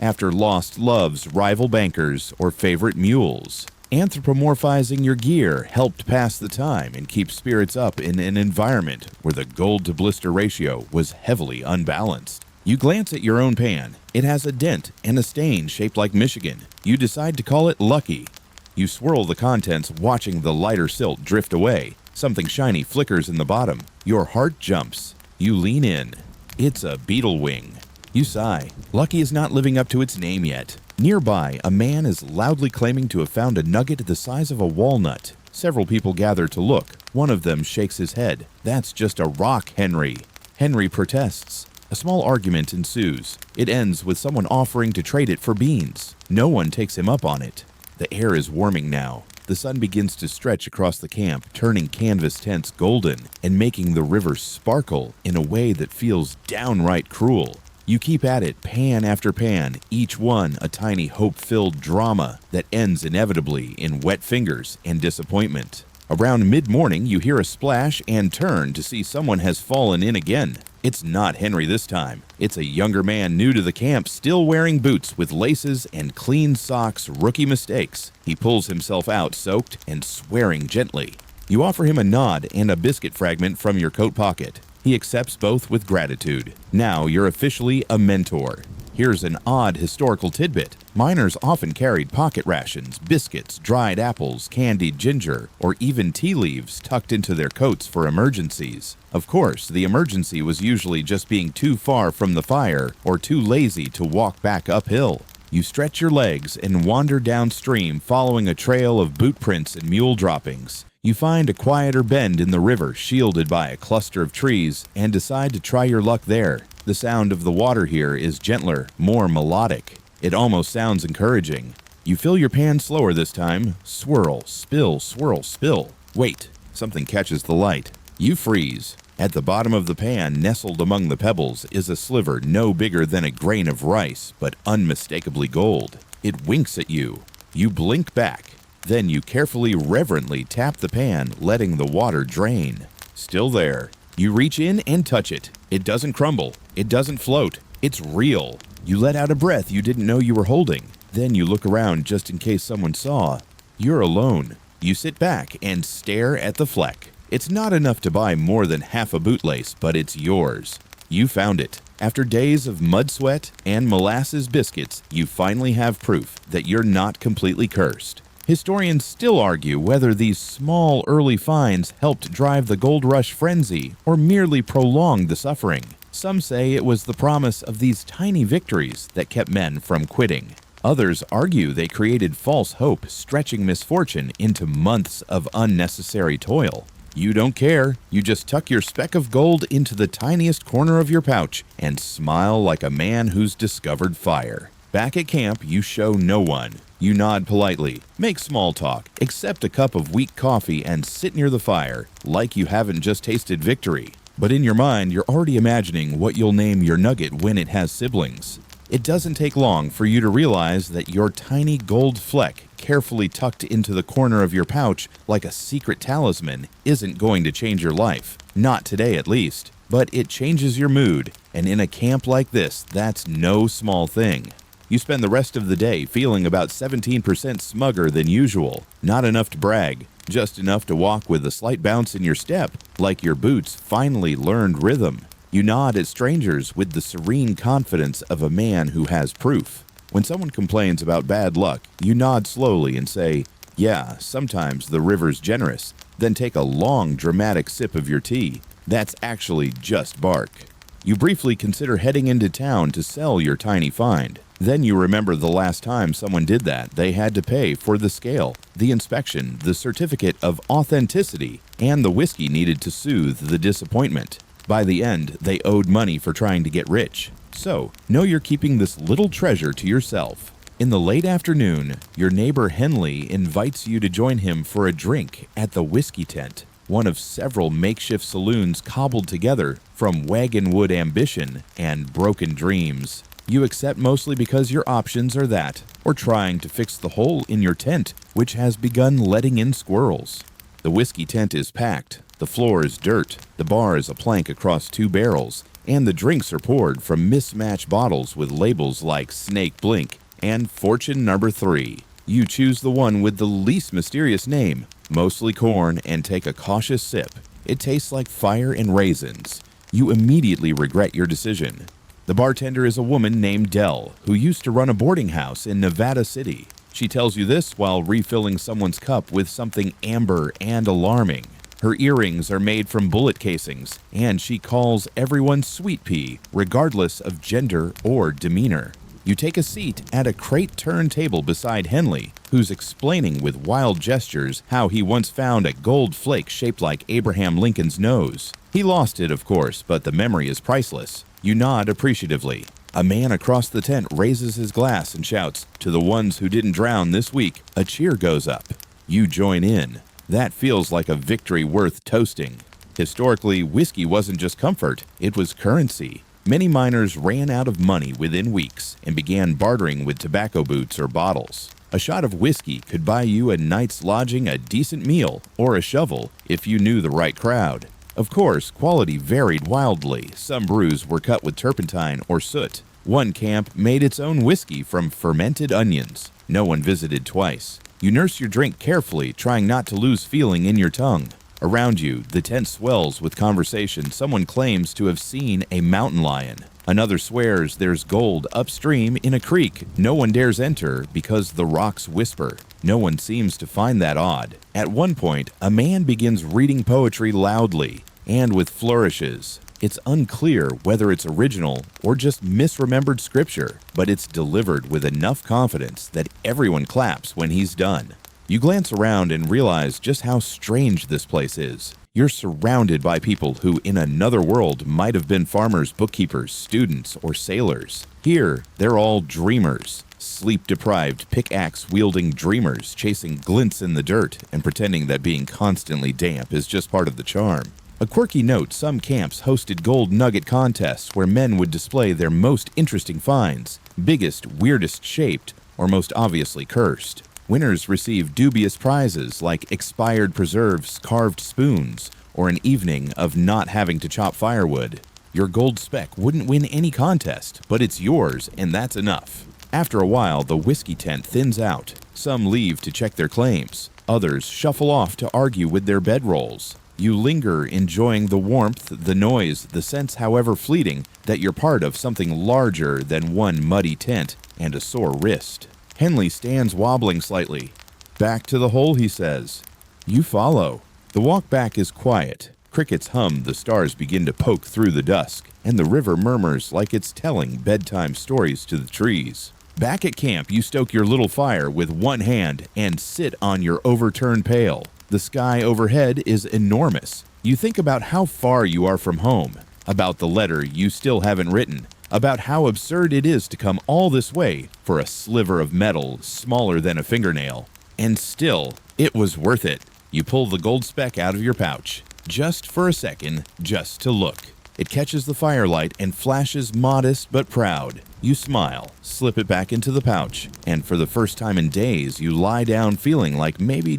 after lost loves, rival bankers, or favorite mules. Anthropomorphizing your gear helped pass the time and keep spirits up in an environment where the gold-to-blister ratio was heavily unbalanced. You glance at your own pan. It has a dent and a stain shaped like Michigan. You decide to call it Lucky. You swirl the contents, watching the lighter silt drift away. Something shiny flickers in the bottom. Your heart jumps. You lean in. It's a beetle wing. You sigh. Lucky is not living up to its name yet. Nearby, a man is loudly claiming to have found a nugget the size of a walnut. Several people gather to look. One of them shakes his head. That's just a rock, Henry. Henry protests. A small argument ensues. It ends with someone offering to trade it for beans. No one takes him up on it. The air is warming now. The sun begins to stretch across the camp, turning canvas tents golden and making the river sparkle in a way that feels downright cruel. You keep at it, pan after pan, each one a tiny hope-filled drama that ends inevitably in wet fingers and disappointment. Around mid-morning, you hear a splash and turn to see someone has fallen in again. It's not Henry this time. It's a younger man new to the camp, still wearing boots with laces and clean socks, rookie mistakes. He pulls himself out, soaked and swearing gently. You offer him a nod and a biscuit fragment from your coat pocket. He accepts both with gratitude. Now you're officially a mentor. Here's an odd historical tidbit. Miners often carried pocket rations, biscuits, dried apples, candied ginger, or even tea leaves tucked into their coats for emergencies. Of course, the emergency was usually just being too far from the fire or too lazy to walk back uphill. You stretch your legs and wander downstream following a trail of boot prints and mule droppings. You find a quieter bend in the river shielded by a cluster of trees and decide to try your luck there. The sound of the water here is gentler, more melodic. It almost sounds encouraging. You fill your pan slower this time. Swirl, spill, swirl, spill. Wait, something catches the light. You freeze. At the bottom of the pan, nestled among the pebbles, is a sliver no bigger than a grain of rice, but unmistakably gold. It winks at you. You blink back. Then you carefully, reverently tap the pan, letting the water drain. Still there. You reach in and touch it. It doesn't crumble. It doesn't float. It's real. You let out a breath you didn't know you were holding. Then you look around just in case someone saw. You're alone. You sit back and stare at the fleck. It's not enough to buy more than half a bootlace, but it's yours. You found it. After days of mud sweat and molasses biscuits, you finally have proof that you're not completely cursed. Historians still argue whether these small early finds helped drive the gold rush frenzy or merely prolonged the suffering. Some say it was the promise of these tiny victories that kept men from quitting. Others argue they created false hope, stretching misfortune into months of unnecessary toil. You don't care. You just tuck your speck of gold into the tiniest corner of your pouch and smile like a man who's discovered fire. Back at camp, you show no one. You nod politely, make small talk, accept a cup of weak coffee, and sit near the fire, like you haven't just tasted victory. But in your mind, you're already imagining what you'll name your nugget when it has siblings. It doesn't take long for you to realize that your tiny gold fleck, carefully tucked into the corner of your pouch like a secret talisman, isn't going to change your life. Not today, at least. But it changes your mood, and in a camp like this, that's no small thing. You spend the rest of the day feeling about 17% smugger than usual. Not enough to brag, just enough to walk with a slight bounce in your step, like your boots finally learned rhythm. You nod at strangers with the serene confidence of a man who has proof. When someone complains about bad luck, you nod slowly and say, "Yeah, sometimes the river's generous." Then take a long, dramatic sip of your tea. That's actually just bark. You briefly consider heading into town to sell your tiny find. Then you remember the last time someone did that, they had to pay for the scale, the inspection, the certificate of authenticity, and the whiskey needed to soothe the disappointment. By the end, they owed money for trying to get rich. So, know you're keeping this little treasure to yourself. In the late afternoon, your neighbor Henley invites you to join him for a drink at the Whiskey Tent, one of several makeshift saloons cobbled together from wagon-wood ambition and broken dreams. You accept mostly because your options are that, or trying to fix the hole in your tent, which has begun letting in squirrels. The whiskey tent is packed, the floor is dirt, the bar is a plank across two barrels, and the drinks are poured from mismatched bottles with labels like Snake Blink and Fortune Number 3. You choose the one with the least mysterious name, mostly corn, and take a cautious sip. It tastes like fire and raisins. You immediately regret your decision. The bartender is a woman named Dell, who used to run a boarding house in Nevada City. She tells you this while refilling someone's cup with something amber and alarming. Her earrings are made from bullet casings, and she calls everyone Sweet Pea, regardless of gender or demeanor. You take a seat at a crate-turned table beside Henley, who's explaining with wild gestures how he once found a gold flake shaped like Abraham Lincoln's nose. He lost it, of course, but the memory is priceless. You nod appreciatively. A man across the tent raises his glass and shouts, "To the ones who didn't drown this week." A cheer goes up. You join in. That feels like a victory worth toasting. Historically, whiskey wasn't just comfort, it was currency. Many miners ran out of money within weeks and began bartering with tobacco boots or bottles. A shot of whiskey could buy you a night's lodging, a decent meal, or a shovel if you knew the right crowd. Of course, quality varied wildly. Some brews were cut with turpentine or soot. One camp made its own whiskey from fermented onions. No one visited twice. You nurse your drink carefully, trying not to lose feeling in your tongue. Around you, the tent swells with conversation. Someone claims to have seen a mountain lion. Another swears there's gold upstream in a creek no one dares enter because the rocks whisper. No one seems to find that odd. At one point, a man begins reading poetry loudly and with flourishes. It's unclear whether it's original or just misremembered scripture, but it's delivered with enough confidence that everyone claps when he's done. You glance around and realize just how strange this place is. You're surrounded by people who in another world might have been farmers, bookkeepers, students, or sailors. Here, they're all dreamers. Sleep-deprived, pickaxe-wielding dreamers chasing glints in the dirt and pretending that being constantly damp is just part of the charm. A quirky note, some camps hosted gold nugget contests where men would display their most interesting finds, biggest, weirdest shaped, or most obviously cursed. Winners receive dubious prizes like expired preserves, carved spoons, or an evening of not having to chop firewood. Your gold speck wouldn't win any contest, but it's yours, and that's enough. After a while, the whiskey tent thins out. Some leave to check their claims. Others shuffle off to argue with their bedrolls. You linger, enjoying the warmth, the noise, the sense, however fleeting, that you're part of something larger than one muddy tent and a sore wrist. Henley stands wobbling slightly. "Back to the hole," he says. You follow. The walk back is quiet. Crickets hum, the stars begin to poke through the dusk, and the river murmurs like it's telling bedtime stories to the trees. Back at camp, you stoke your little fire with one hand and sit on your overturned pail. The sky overhead is enormous. You think about how far you are from home, about the letter you still haven't written, about how absurd it is to come all this way for a sliver of metal smaller than a fingernail. And still, it was worth it. You pull the gold speck out of your pouch, just for a second, just to look. It catches the firelight and flashes modest but proud. You smile, slip it back into the pouch, and for the first time in days, you lie down feeling like maybe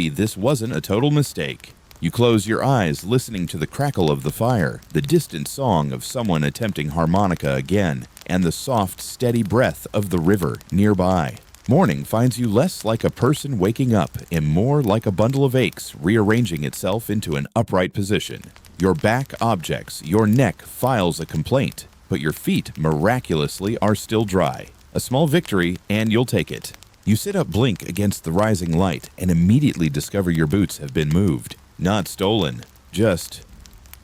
this wasn't a total mistake. You close your eyes, listening to the crackle of the fire, the distant song of someone attempting harmonica again, and the soft, steady breath of the river nearby. Morning finds you less like a person waking up and more like a bundle of aches rearranging itself into an upright position. Your back objects, your neck files a complaint, but your feet miraculously are still dry. A small victory, and you'll take it. You sit up, blink against the rising light, and immediately discover your boots have been moved. Not stolen, just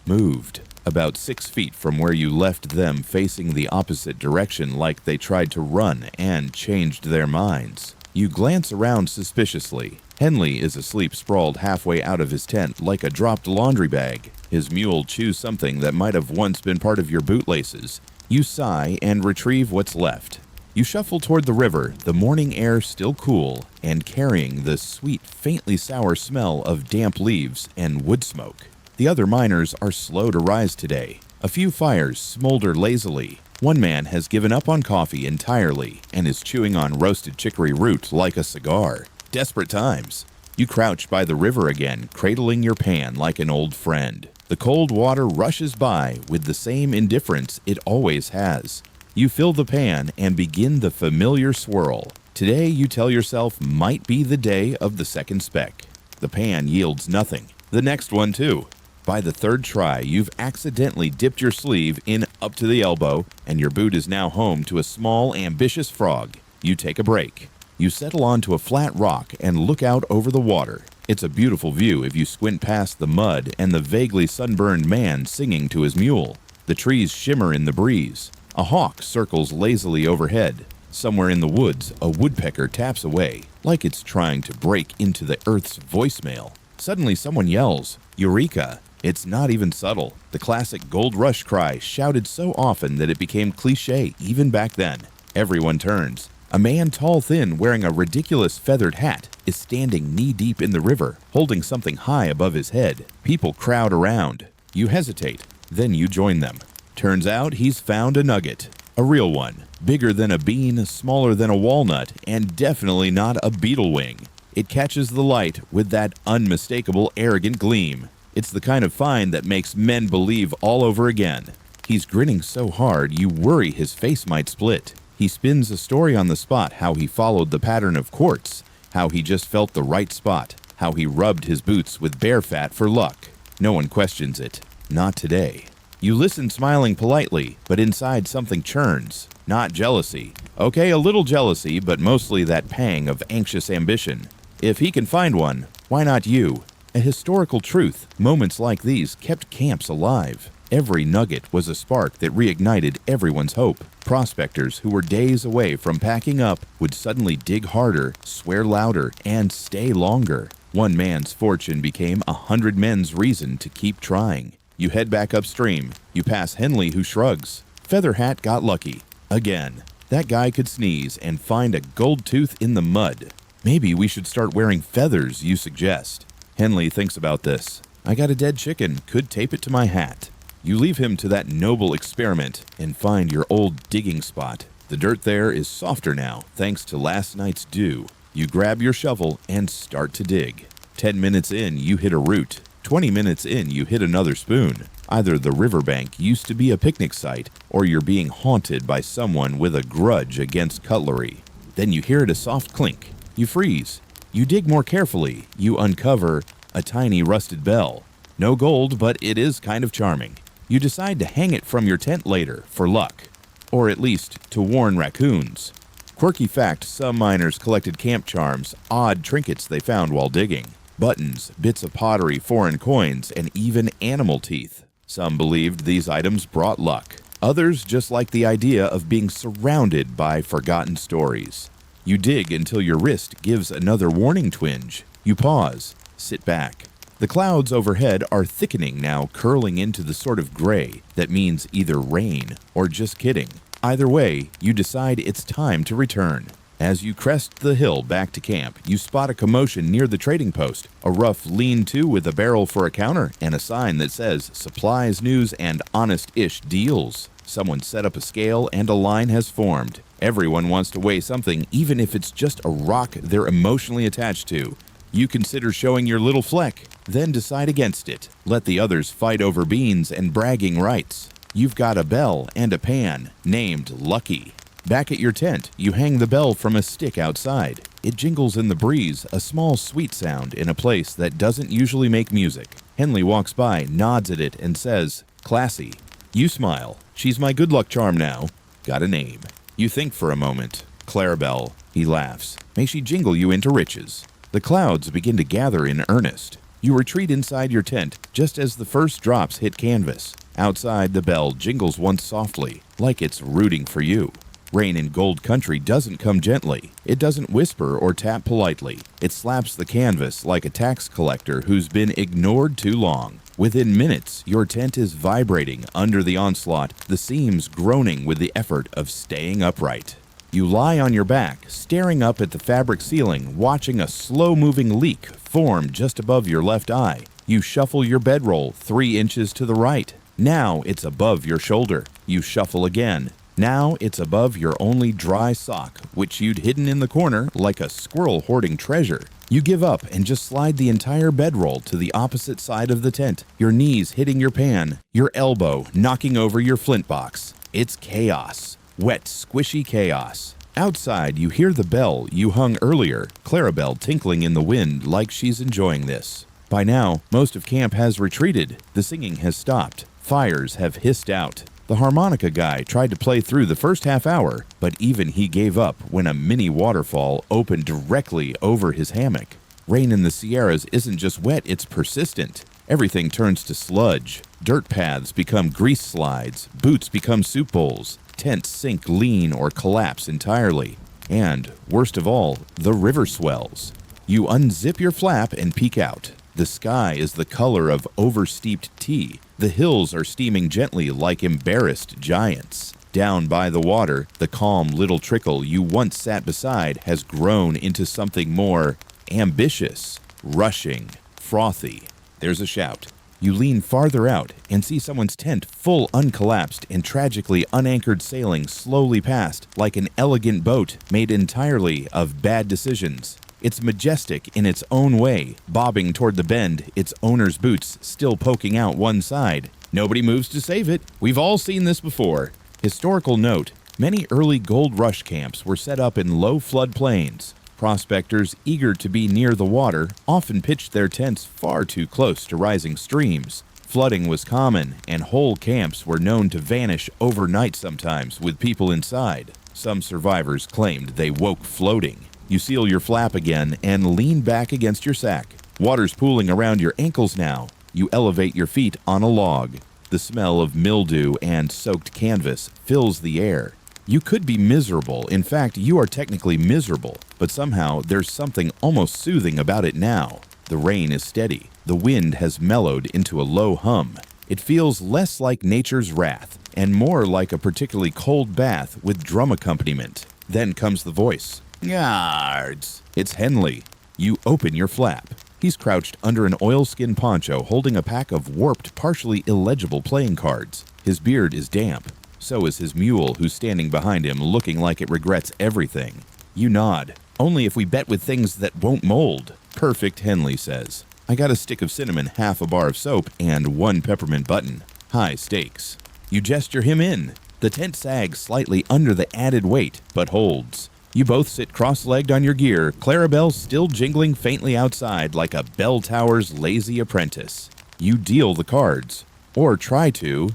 moved. About 6 feet from where you left them, facing the opposite direction like they tried to run and changed their minds. You glance around suspiciously. Henley is asleep, sprawled halfway out of his tent like a dropped laundry bag. His mule chews something that might have once been part of your bootlaces. You sigh and retrieve what's left. You shuffle toward the river, the morning air still cool, and carrying the sweet, faintly sour smell of damp leaves and wood smoke. The other miners are slow to rise today. A few fires smolder lazily. One man has given up on coffee entirely and is chewing on roasted chicory root like a cigar. Desperate times. You crouch by the river again, cradling your pan like an old friend. The cold water rushes by with the same indifference it always has. You fill the pan and begin the familiar swirl. Today, you tell yourself, might be the day of the second speck. The pan yields nothing. The next one, too. By the third try, you've accidentally dipped your sleeve in up to the elbow, and your boot is now home to a small, ambitious frog. You take a break. You settle onto a flat rock and look out over the water. It's a beautiful view if you squint past the mud and the vaguely sunburned man singing to his mule. The trees shimmer in the breeze. A hawk circles lazily overhead. Somewhere in the woods, a woodpecker taps away, like it's trying to break into the earth's voicemail. Suddenly someone yells, "Eureka!" It's not even subtle. The classic Gold Rush cry, shouted so often that it became cliché even back then. Everyone turns. A man, tall, thin, wearing a ridiculous feathered hat, is standing knee-deep in the river, holding something high above his head. People crowd around. You hesitate. Then you join them. Turns out he's found a nugget. A real one. Bigger than a bean, smaller than a walnut, and definitely not a beetle wing. It catches the light with that unmistakable arrogant gleam. It's the kind of find that makes men believe all over again. He's grinning so hard you worry his face might split. He spins a story on the spot how he followed the pattern of quartz, how he just felt the right spot, how he rubbed his boots with bear fat for luck. No one questions it. Not today. You listen smiling politely, but inside something churns. Not jealousy. Okay, a little jealousy, but mostly that pang of anxious ambition. If he can find one, why not you? A historical truth, moments like these kept camps alive. Every nugget was a spark that reignited everyone's hope. Prospectors who were days away from packing up would suddenly dig harder, swear louder, and stay longer. One man's fortune became 100 men's reason to keep trying. You head back upstream. You pass Henley, who shrugs. Featherhat got lucky. Again. That guy could sneeze and find a gold tooth in the mud. Maybe we should start wearing feathers, you suggest. Henley thinks about this. I got a dead chicken, could tape it to my hat. You leave him to that noble experiment and find your old digging spot. The dirt there is softer now, thanks to last night's dew. You grab your shovel and start to dig. 10 minutes in, you hit a root. 20 minutes in, you hit another spoon. Either the riverbank used to be a picnic site, or you're being haunted by someone with a grudge against cutlery. Then you hear a soft clink. You freeze. You dig more carefully. You uncover a tiny rusted bell. No gold, but it is kind of charming. You decide to hang it from your tent later, for luck. Or at least to warn raccoons. Quirky fact, some miners collected camp charms, odd trinkets they found while digging. Buttons, bits of pottery, foreign coins, and even animal teeth. Some believed these items brought luck. Others just liked the idea of being surrounded by forgotten stories. You dig until your wrist gives another warning twinge. You pause, sit back. The clouds overhead are thickening now, curling into the sort of gray that means either rain or just kidding. Either way, you decide it's time to return. As you crest the hill back to camp, you spot a commotion near the trading post, a rough lean-to with a barrel for a counter and a sign that says supplies, news, and honest-ish deals. Someone set up a scale and a line has formed. Everyone wants to weigh something, even if it's just a rock they're emotionally attached to. You consider showing your little fleck, then decide against it. Let the others fight over beans and bragging rights. You've got a bell and a pan, named Lucky. Back at your tent, you hang the bell from a stick outside. It jingles in the breeze, a small sweet sound in a place that doesn't usually make music. Henley walks by, nods at it, and says, "Classy." You smile. She's my good luck charm now. Got a name. You think for a moment. Clarabelle. He laughs. May she jingle you into riches. The clouds begin to gather in earnest. You retreat inside your tent just as the first drops hit canvas. Outside, the bell jingles once softly, like it's rooting for you. Rain in Gold Country doesn't come gently. It doesn't whisper or tap politely. It slaps the canvas like a tax collector who's been ignored too long. Within minutes, your tent is vibrating under the onslaught, the seams groaning with the effort of staying upright. You lie on your back, staring up at the fabric ceiling, watching a slow-moving leak form just above your left eye. You shuffle your bedroll 3 inches to the right. Now it's above your shoulder. You shuffle again. Now it's above your only dry sock, which you'd hidden in the corner like a squirrel hoarding treasure. You give up and just slide the entire bedroll to the opposite side of the tent, your knees hitting your pan, your elbow knocking over your flint box. It's chaos. Wet, squishy chaos. Outside, you hear the bell you hung earlier, Clarabelle tinkling in the wind like she's enjoying this. By now, most of camp has retreated. The singing has stopped. Fires have hissed out. The harmonica guy tried to play through the first half hour, but even he gave up when a mini waterfall opened directly over his hammock. Rain in the Sierras isn't just wet, it's persistent. Everything turns to sludge. Dirt paths become grease slides. Boots become soup bowls. Tents sink lean or collapse entirely. And, worst of all, the river swells. You unzip your flap and peek out. The sky is the color of oversteeped tea. The hills are steaming gently like embarrassed giants. Down by the water, the calm little trickle you once sat beside has grown into something more ambitious, rushing, frothy. There's a shout. You lean farther out and see someone's tent full uncollapsed and tragically unanchored sailing slowly past like an elegant boat made entirely of bad decisions. It's majestic in its own way, bobbing toward the bend, its owner's boots still poking out one side. Nobody moves to save it. We've all seen this before. Historical note, many early gold rush camps were set up in low flood plains. prospectors eager to be near the water often pitched their tents far too close to rising streams. Flooding was common, and whole camps were known to vanish overnight sometimes with people inside. Some survivors claimed they woke floating. You seal your flap again and lean back against your sack. Water's pooling around your ankles now. You elevate your feet on a log. The smell of mildew and soaked canvas fills the air. You could be miserable. In fact, you are technically miserable, but somehow there's something almost soothing about it now. The rain is steady. The wind has mellowed into a low hum. It feels less like nature's wrath and more like a particularly cold bath with drum accompaniment. Then comes the voice. Yards! It's Henley. You open your flap. He's crouched under an oilskin poncho holding a pack of warped, partially illegible playing cards. His beard is damp. So is his mule, who's standing behind him looking like it regrets everything. You nod. Only if we bet with things that won't mold. Perfect, Henley says. I got a stick of cinnamon, half a bar of soap, and 1 peppermint button. High stakes. You gesture him in. The tent sags slightly under the added weight, but holds. You both sit cross-legged on your gear, Clarabelle still jingling faintly outside like a bell tower's lazy apprentice. You deal the cards. Or try to.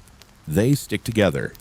They stick together.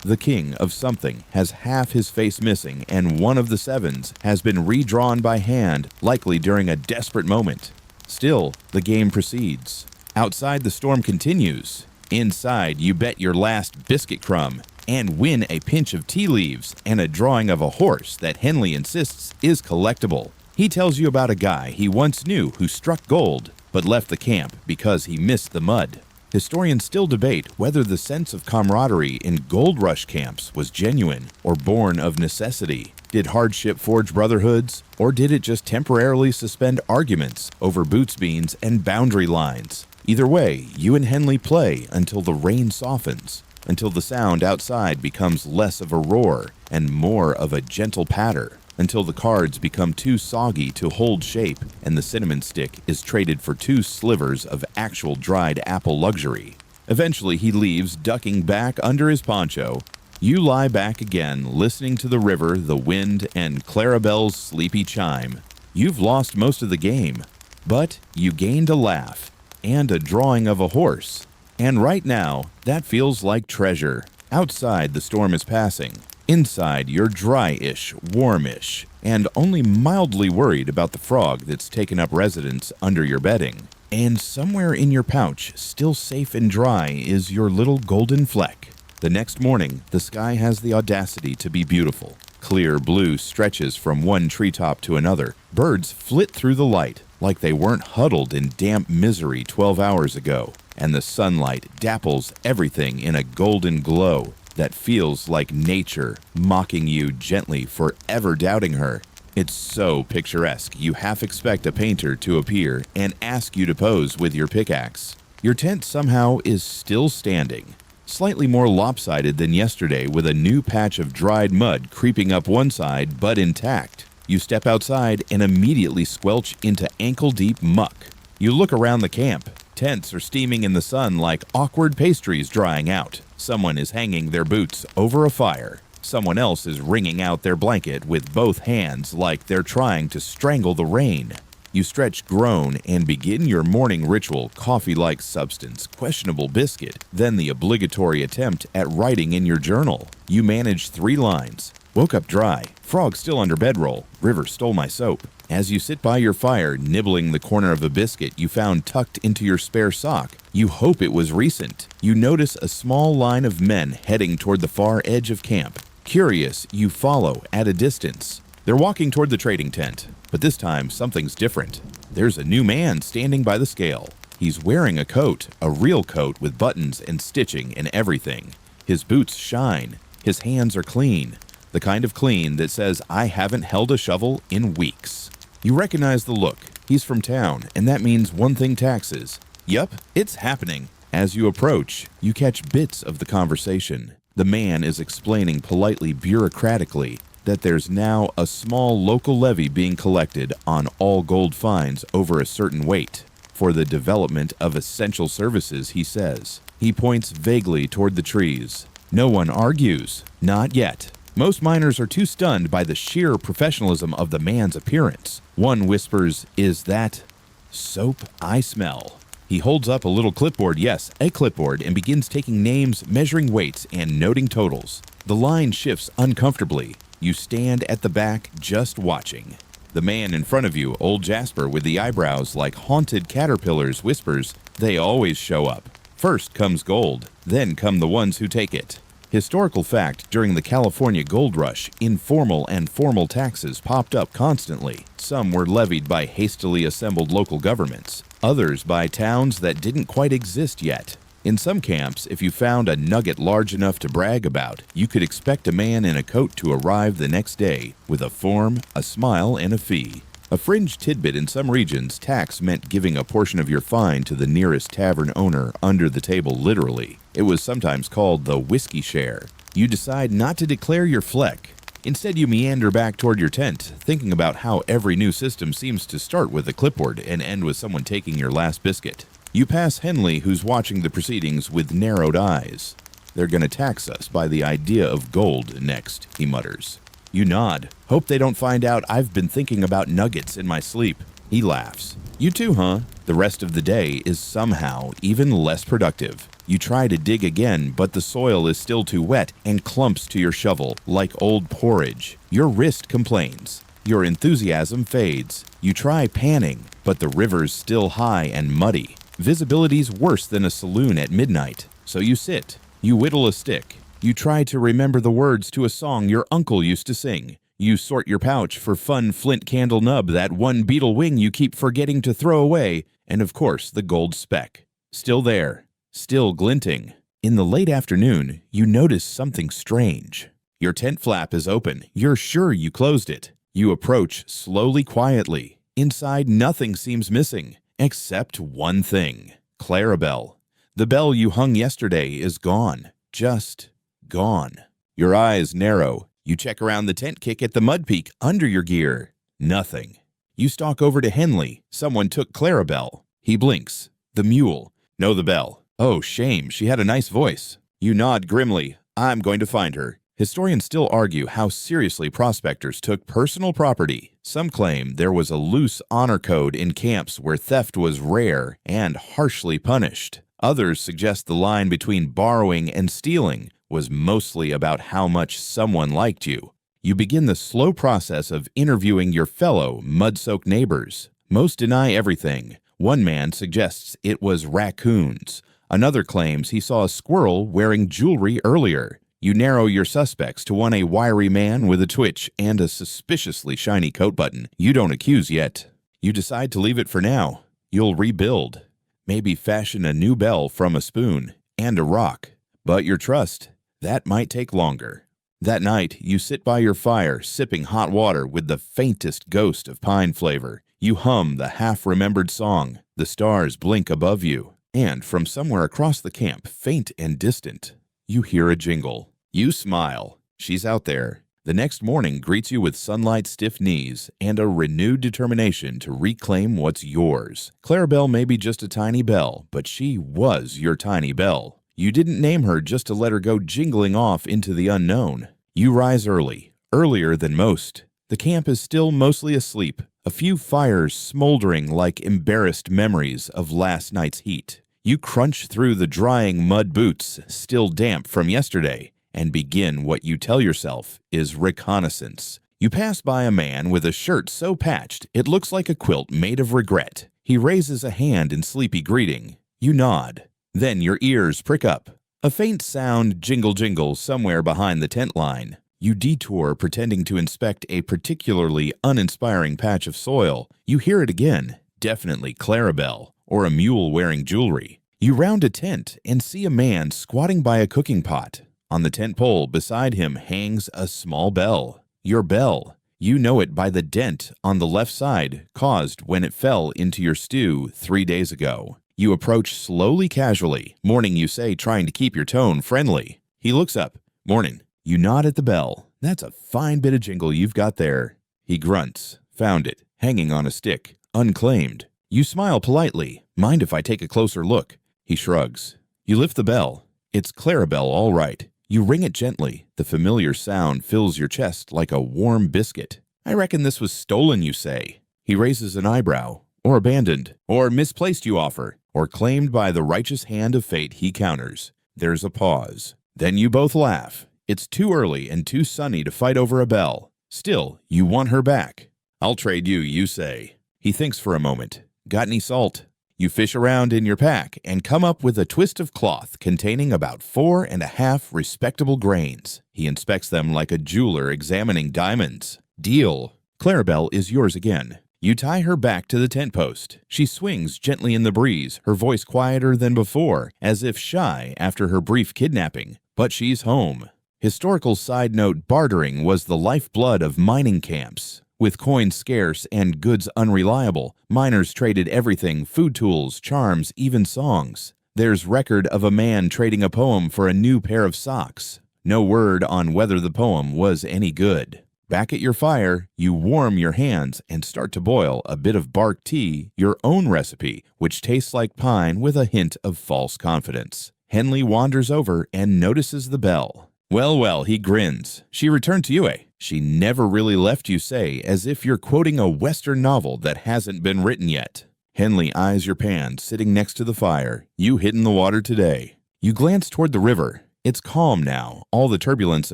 The king of something has half his face missing, and one of the sevens has been redrawn by hand, likely during a desperate moment. Still, the game proceeds. Outside, the storm continues. Inside, you bet your last biscuit crumb and win a pinch of tea leaves and a drawing of a horse that Henley insists is collectible. He tells you about a guy he once knew who struck gold but left the camp because he missed the mud. Historians still debate whether the sense of camaraderie in gold rush camps was genuine or born of necessity. Did hardship forge brotherhoods, or did it just temporarily suspend arguments over boots beans and boundary lines? Either way, you and Henley play until the rain softens, until the sound outside becomes less of a roar and more of a gentle patter, until the cards become too soggy to hold shape and the cinnamon stick is traded for 2 slivers of actual dried apple luxury. Eventually he leaves, ducking back under his poncho. You lie back again, listening to the river, the wind, and Clarabelle's sleepy chime. You've lost most of the game, but you gained a laugh and a drawing of a horse. And right now, that feels like treasure. Outside, the storm is passing. Inside, you're dry-ish, warmish, and only mildly worried about the frog that's taken up residence under your bedding. And somewhere in your pouch, still safe and dry, is your little golden fleck. The next morning, the sky has the audacity to be beautiful. Clear blue stretches from one treetop to another. Birds flit through the light like they weren't huddled in damp misery 12 hours ago. And the sunlight dapples everything in a golden glow that feels like nature mocking you gently for ever doubting her. It's so picturesque you half expect a painter to appear and ask you to pose with your pickaxe. Your tent somehow is still standing, slightly more lopsided than yesterday, with a new patch of dried mud creeping up one side but intact. You step outside and immediately squelch into ankle-deep muck. You look around the camp. Tents are steaming in the sun like awkward pastries drying out. Someone is hanging their boots over a fire. Someone else is wringing out their blanket with both hands like they're trying to strangle the rain. You stretch, groan, and begin your morning ritual, coffee-like substance, questionable biscuit, then the obligatory attempt at writing in your journal. You manage 3 lines. Woke up dry. Frog still under bedroll. River stole my soap. As you sit by your fire, nibbling the corner of a biscuit you found tucked into your spare sock, you hope it was recent. You notice a small line of men heading toward the far edge of camp. Curious, you follow at a distance. They're walking toward the trading tent, but this time something's different. There's a new man standing by the scale. He's wearing a coat, a real coat with buttons and stitching and everything. His boots shine. His hands are clean. The kind of clean that says, I haven't held a shovel in weeks. You recognize the look. He's from town, and that means one thing: taxes. Yup, it's happening. As you approach, you catch bits of the conversation. The man is explaining politely, bureaucratically, that there's now a small local levy being collected on all gold finds over a certain weight for the development of essential services, he says. He points vaguely toward the trees. No one argues. Not yet. Most miners are too stunned by the sheer professionalism of the man's appearance. One whispers, "Is that soap I smell?" He holds up a little clipboard, yes, a clipboard, and begins taking names, measuring weights, and noting totals. The line shifts uncomfortably. You stand at the back just watching. The man in front of you, old Jasper with the eyebrows like haunted caterpillars, whispers, "They always show up. First comes gold, then come the ones who take it." Historical fact, during the California gold rush, informal and formal taxes popped up constantly. Some were levied by hastily assembled local governments, others by towns that didn't quite exist yet. In some camps, if you found a nugget large enough to brag about, you could expect a man in a coat to arrive the next day with a form, a smile, and a fee. A fringe tidbit in some regions, tax meant giving a portion of your find to the nearest tavern owner under the table literally. It was sometimes called the whiskey share. You decide not to declare your fleck. Instead, you meander back toward your tent, thinking about how every new system seems to start with a clipboard and end with someone taking your last biscuit. You pass Henley, who's watching the proceedings with narrowed eyes. "They're gonna tax us by the idea of gold next," he mutters. You nod. "Hope they don't find out I've been thinking about nuggets in my sleep." He laughs. "You too, huh?" The rest of the day is somehow even less productive. You try to dig again, but the soil is still too wet and clumps to your shovel like old porridge. Your wrist complains. Your enthusiasm fades. You try panning, but the river's still high and muddy. Visibility's worse than a saloon at midnight. So you sit. You whittle a stick. You try to remember the words to a song your uncle used to sing. You sort your pouch for fun flint candle nub, that one beetle wing you keep forgetting to throw away, and of course the gold speck. Still there. Still glinting. In the late afternoon, you notice something strange. Your tent flap is open. You're sure you closed it. You approach slowly, quietly. Inside, nothing seems missing, except one thing. Clarabelle. The bell you hung yesterday is gone. Just gone. Your eyes narrow. You check around the tent kick at the mud peak under your gear. Nothing. You stalk over to Henley. Someone took Clarabelle. He blinks. The mule. Know the bell. Oh, shame. She had a nice voice. You nod grimly. I'm going to find her. Historians still argue how seriously prospectors took personal property. Some claim there was a loose honor code in camps where theft was rare and harshly punished. Others suggest the line between borrowing and stealing was mostly about how much someone liked you. You begin the slow process of interviewing your fellow mud-soaked neighbors. Most deny everything. One man suggests it was raccoons. Another claims he saw a squirrel wearing jewelry earlier. You narrow your suspects to a wiry man with a twitch and a suspiciously shiny coat button. You don't accuse yet. You decide to leave it for now. You'll rebuild. Maybe fashion a new bell from a spoon and a rock. But your trust, that might take longer. That night, you sit by your fire, sipping hot water with the faintest ghost of pine flavor. You hum the half-remembered song. The stars blink above you. And from somewhere across the camp, faint and distant, you hear a jingle. You smile. She's out there. The next morning greets you with sunlight-stiff knees and a renewed determination to reclaim what's yours. Clarabelle may be just a tiny bell, but she was your tiny bell. You didn't name her just to let her go jingling off into the unknown. You rise early, earlier than most. The camp is still mostly asleep, a few fires smoldering like embarrassed memories of last night's heat. You crunch through the drying mud boots, still damp from yesterday, and begin what you tell yourself is reconnaissance. You pass by a man with a shirt so patched it looks like a quilt made of regret. He raises a hand in sleepy greeting. You nod. Then your ears prick up. A faint sound jingle somewhere behind the tent line. You detour, pretending to inspect a particularly uninspiring patch of soil. You hear it again. Definitely Clarabelle, or a mule wearing jewelry. You round a tent and see a man squatting by a cooking pot. On the tent pole beside him hangs a small bell. Your bell. You know it by the dent on the left side caused when it fell into your stew 3 days ago. You approach slowly, casually. Morning, you say, trying to keep your tone friendly. He looks up. Morning. You nod at the bell. That's a fine bit of jingle you've got there. He grunts. Found it. Hanging on a stick. Unclaimed. You smile politely. Mind if I take a closer look? He shrugs. You lift the bell. It's Clarabelle, all right. You ring it gently. The familiar sound fills your chest like a warm biscuit. I reckon this was stolen, you say. He raises an eyebrow. Or abandoned. Or misplaced, you offer. Or claimed by the righteous hand of fate, he counters. There's a pause. Then you both laugh. It's too early and too sunny to fight over a bell. Still, you want her back. I'll trade you, you say. He thinks for a moment. Got any salt? You fish around in your pack and come up with a twist of cloth containing about 4.5 respectable grains. He inspects them like a jeweler examining diamonds. Deal. Clarabelle is yours again. You tie her back to the tent post. She swings gently in the breeze, her voice quieter than before, as if shy after her brief kidnapping. But she's home. Historical side note: bartering was the lifeblood of mining camps. With coins scarce and goods unreliable, miners traded everything: food tools, charms, even songs. There's record of a man trading a poem for a new pair of socks. No word on whether the poem was any good. Back at your fire, you warm your hands and start to boil a bit of bark tea, your own recipe, which tastes like pine with a hint of false confidence. Henley wanders over and notices the bell. Well, well, he grins. She returned to you, eh? She never really left, you say, as if you're quoting a Western novel that hasn't been written yet. Henley eyes your pan sitting next to the fire. You hid in the water today. You glance toward the river. It's calm now, all the turbulence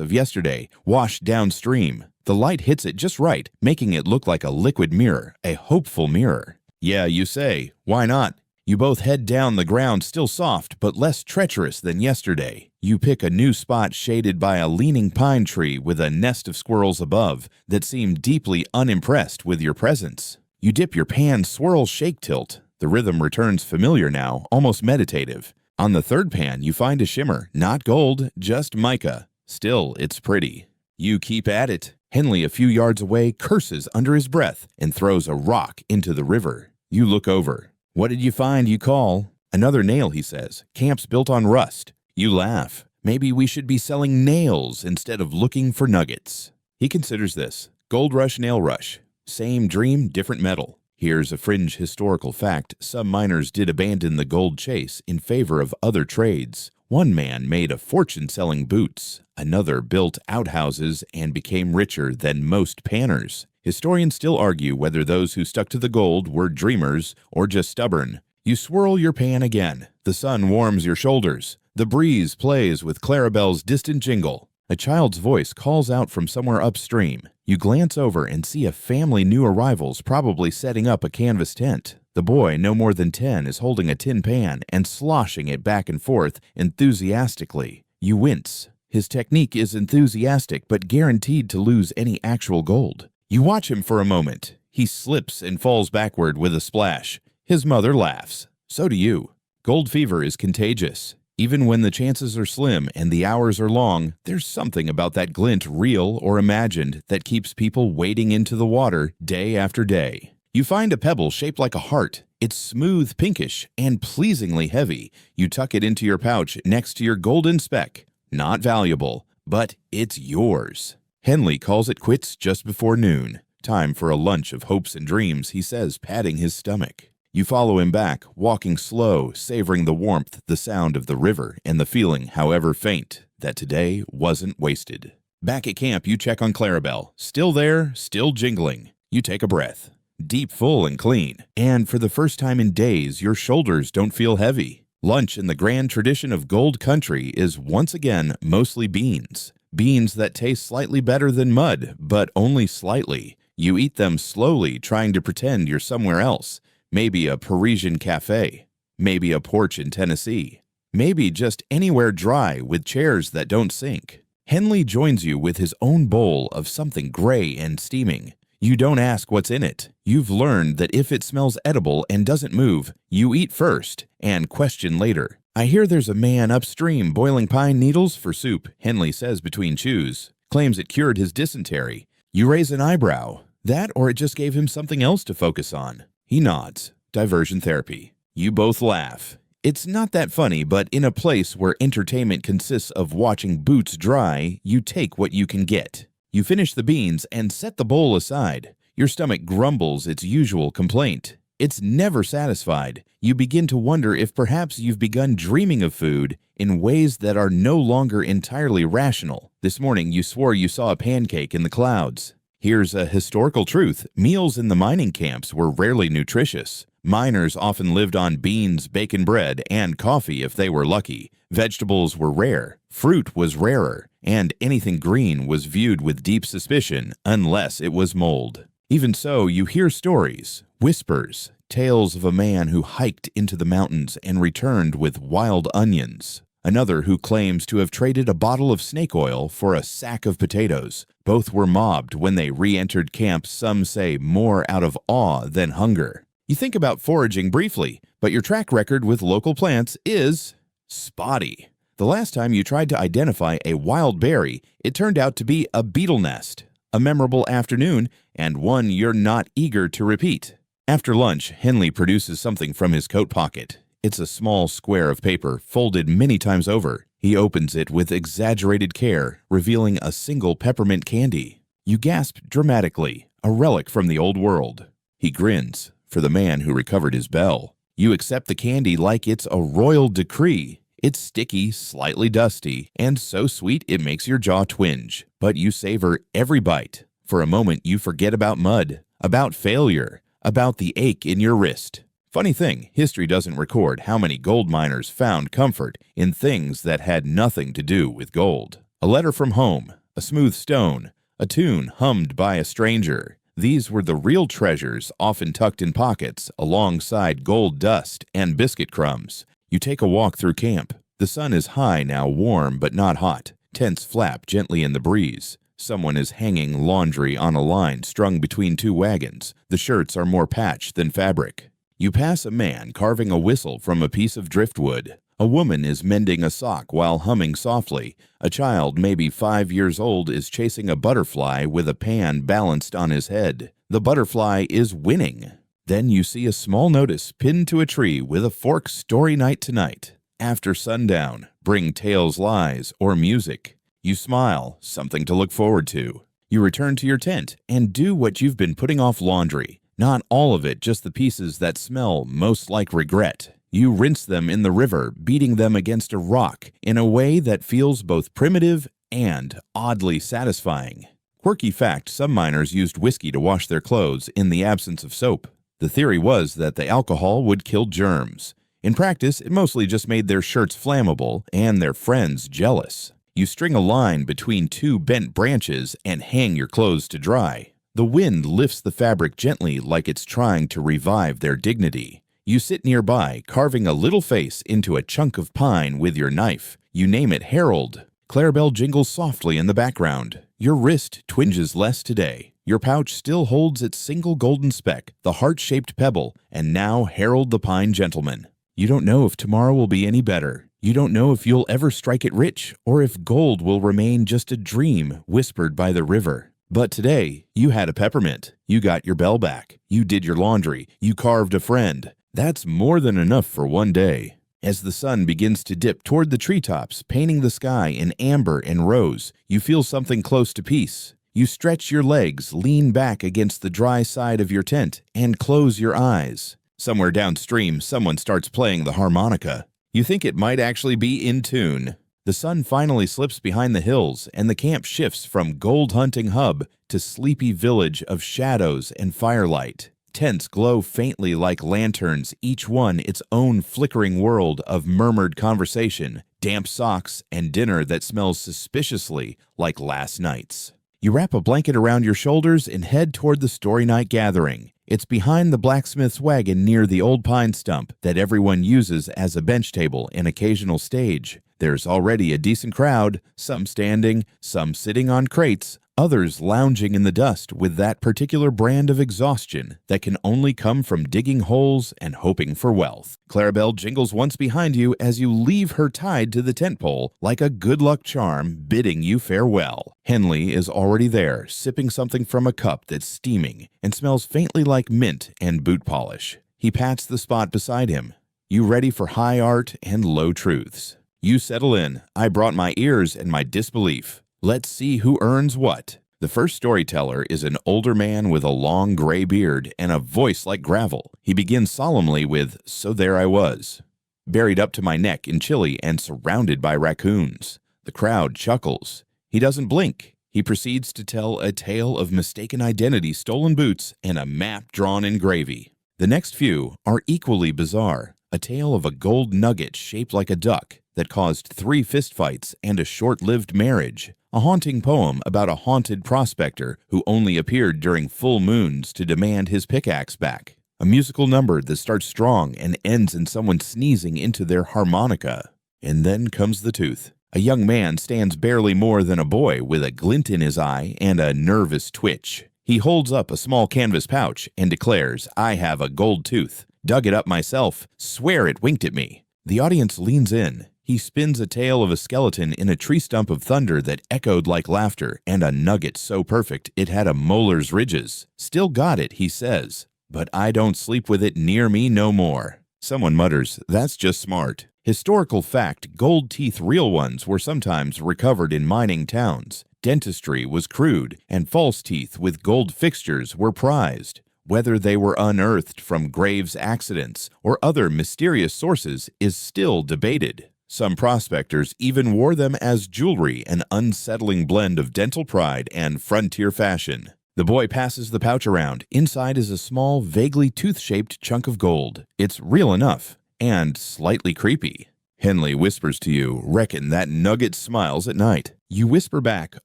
of yesterday washed downstream. The light hits it just right, making it look like a liquid mirror, a hopeful mirror. Yeah, you say. Why not? You both head down the ground, still soft, but less treacherous than yesterday. You pick a new spot shaded by a leaning pine tree with a nest of squirrels above that seem deeply unimpressed with your presence. You dip your pan, swirl, shake, tilt. The rhythm returns familiar now, almost meditative. On the third pan, you find a shimmer, not gold, just mica. Still, it's pretty. You keep at it. Henley, a few yards away, curses under his breath and throws a rock into the river. You look over. What did you find, you call? Another nail, he says. Camp's built on rust. You laugh. Maybe we should be selling nails instead of looking for nuggets. He considers this. Gold rush, nail rush. Same dream, different metal. Here's a fringe historical fact. Some miners did abandon the gold chase in favor of other trades. One man made a fortune selling boots. Another built outhouses and became richer than most panners. Historians still argue whether those who stuck to the gold were dreamers or just stubborn. You swirl your pan again. The sun warms your shoulders. The breeze plays with Clarabelle's distant jingle. A child's voice calls out from somewhere upstream. You glance over and see a family new arrivals probably setting up a canvas tent. The boy, no more than 10, is holding a tin pan and sloshing it back and forth enthusiastically. You wince. His technique is enthusiastic but guaranteed to lose any actual gold. You watch him for a moment. He slips and falls backward with a splash. His mother laughs. So do you. Gold fever is contagious. Even when the chances are slim and the hours are long, there's something about that glint, real or imagined, that keeps people wading into the water day after day. You find a pebble shaped like a heart. It's smooth, pinkish, and pleasingly heavy. You tuck it into your pouch next to your golden speck. Not valuable, but it's yours. Henley calls it quits just before noon. Time for a lunch of hopes and dreams, he says, patting his stomach. You follow him back, walking slow, savoring the warmth, the sound of the river, and the feeling, however faint, that today wasn't wasted. Back at camp, you check on Clarabelle. Still there, still jingling. You take a breath. Deep, full, and clean. And for the first time in days, your shoulders don't feel heavy. Lunch in the grand tradition of Gold Country is once again mostly beans. Beans that taste slightly better than mud, but only slightly. You eat them slowly, trying to pretend you're somewhere else. Maybe a Parisian cafe. Maybe a porch in Tennessee. Maybe just anywhere dry with chairs that don't sink. Henley joins you with his own bowl of something gray and steaming. You don't ask what's in it. You've learned that if it smells edible and doesn't move, you eat first and question later. I hear there's a man upstream boiling pine needles for soup, Henley says between chews. Claims it cured his dysentery. You raise an eyebrow. That or it just gave him something else to focus on. He nods. Diversion therapy. You both laugh. It's not that funny, but in a place where entertainment consists of watching boots dry, you take what you can get. You finish the beans and set the bowl aside. Your stomach grumbles its usual complaint. It's never satisfied. You begin to wonder if perhaps you've begun dreaming of food in ways that are no longer entirely rational. This morning you swore you saw a pancake in the clouds. Here's a historical truth. Meals in the mining camps were rarely nutritious. Miners often lived on beans, bacon bread, and coffee if they were lucky. Vegetables were rare, fruit was rarer, and anything green was viewed with deep suspicion unless it was mold. Even so, you hear stories, whispers, tales of a man who hiked into the mountains and returned with wild onions. Another who claims to have traded a bottle of snake oil for a sack of potatoes. Both were mobbed when they re-entered camp, some say more out of awe than hunger. You think about foraging briefly, but your track record with local plants is spotty. The last time you tried to identify a wild berry, it turned out to be a beetle nest. A memorable afternoon, and one you're not eager to repeat. After lunch, Henley produces something from his coat pocket. It's a small square of paper, folded many times over. He opens it with exaggerated care, revealing a single peppermint candy. You gasp dramatically, a relic from the old world. He grins, for the man who recovered his bell. You accept the candy like it's a royal decree. It's sticky, slightly dusty, and so sweet it makes your jaw twinge. But you savor every bite. For a moment, you forget about mud, about failure, about the ache in your wrist. Funny thing, history doesn't record how many gold miners found comfort in things that had nothing to do with gold. A letter from home, a smooth stone, a tune hummed by a stranger. These were the real treasures, often tucked in pockets, alongside gold dust and biscuit crumbs. You take a walk through camp. The sun is high now, warm but not hot. Tents flap gently in the breeze. Someone is hanging laundry on a line strung between two wagons. The shirts are more patch than fabric. You pass a man carving a whistle from a piece of driftwood. A woman is mending a sock while humming softly. A child, maybe 5 years old, is chasing a butterfly with a pan balanced on his head. The butterfly is winning. Then you see a small notice pinned to a tree with a fork story night tonight. After sundown, bring tales, lies, or music. You smile, something to look forward to. You return to your tent and do what you've been putting off: laundry. Not all of it, just the pieces that smell most like regret. You rinse them in the river, beating them against a rock in a way that feels both primitive and oddly satisfying. Quirky fact, some miners used whiskey to wash their clothes in the absence of soap. The theory was that the alcohol would kill germs. In practice, it mostly just made their shirts flammable and their friends jealous. You string a line between two bent branches and hang your clothes to dry. The wind lifts the fabric gently like it's trying to revive their dignity. You sit nearby, carving a little face into a chunk of pine with your knife. You name it Harold. Clarabelle jingles softly in the background. Your wrist twinges less today. Your pouch still holds its single golden speck, the heart-shaped pebble, and now Harold the Pine Gentleman. You don't know if tomorrow will be any better. You don't know if you'll ever strike it rich, or if gold will remain just a dream whispered by the river. But today, you had a peppermint. You got your bell back. You did your laundry. You carved a friend. That's more than enough for one day. As the sun begins to dip toward the treetops, painting the sky in amber and rose, you feel something close to peace. You stretch your legs, lean back against the dry side of your tent, and close your eyes. Somewhere downstream, someone starts playing the harmonica. You think it might actually be in tune. The sun finally slips behind the hills, and the camp shifts from gold-hunting hub to sleepy village of shadows and firelight. Tents glow faintly like lanterns, each one its own flickering world of murmured conversation, damp socks, and dinner that smells suspiciously like last night's. You wrap a blanket around your shoulders and head toward the story night gathering. It's behind the blacksmith's wagon near the old pine stump that everyone uses as a bench table and occasional stage. There's already a decent crowd, some standing, some sitting on crates, others lounging in the dust with that particular brand of exhaustion that can only come from digging holes and hoping for wealth. Clarabelle jingles once behind you as you leave her tied to the tent pole like a good luck charm bidding you farewell. Henley is already there, sipping something from a cup that's steaming and smells faintly like mint and boot polish. He pats the spot beside him. You ready for high art and low truths. You settle in. I brought my ears and my disbelief. Let's see who earns what. The first storyteller is an older man with a long gray beard and a voice like gravel. He begins solemnly with, "So there I was." buried up to my neck in chili and surrounded by raccoons. The crowd chuckles. He doesn't blink. He proceeds to tell a tale of mistaken identity, stolen boots, and a map drawn in gravy. The next few are equally bizarre. A tale of a gold nugget shaped like a duck that caused 3 fistfights and a short-lived marriage. A haunting poem about a haunted prospector who only appeared during full moons to demand his pickaxe back. A musical number that starts strong and ends in someone sneezing into their harmonica. And then comes the tooth. A young man stands barely more than a boy with a glint in his eye and a nervous twitch. He holds up a small canvas pouch and declares, "I have a gold tooth. Dug it up myself. Swear it winked at me." The audience leans in. He spins a tale of a skeleton in a tree stump of thunder that echoed like laughter, and a nugget so perfect it had a molar's ridges. "Still got it," he says, "but I don't sleep with it near me no more." Someone mutters, "That's just smart." Historical fact, gold teeth, real ones, were sometimes recovered in mining towns. Dentistry was crude, and false teeth with gold fixtures were prized. Whether they were unearthed from graves accidents or other mysterious sources is still debated. Some prospectors even wore them as jewelry, an unsettling blend of dental pride and frontier fashion. The boy passes the pouch around. Inside is a small, vaguely tooth-shaped chunk of gold. It's real enough, and slightly creepy. Henley whispers to you, "Reckon that nugget smiles at night." You whisper back,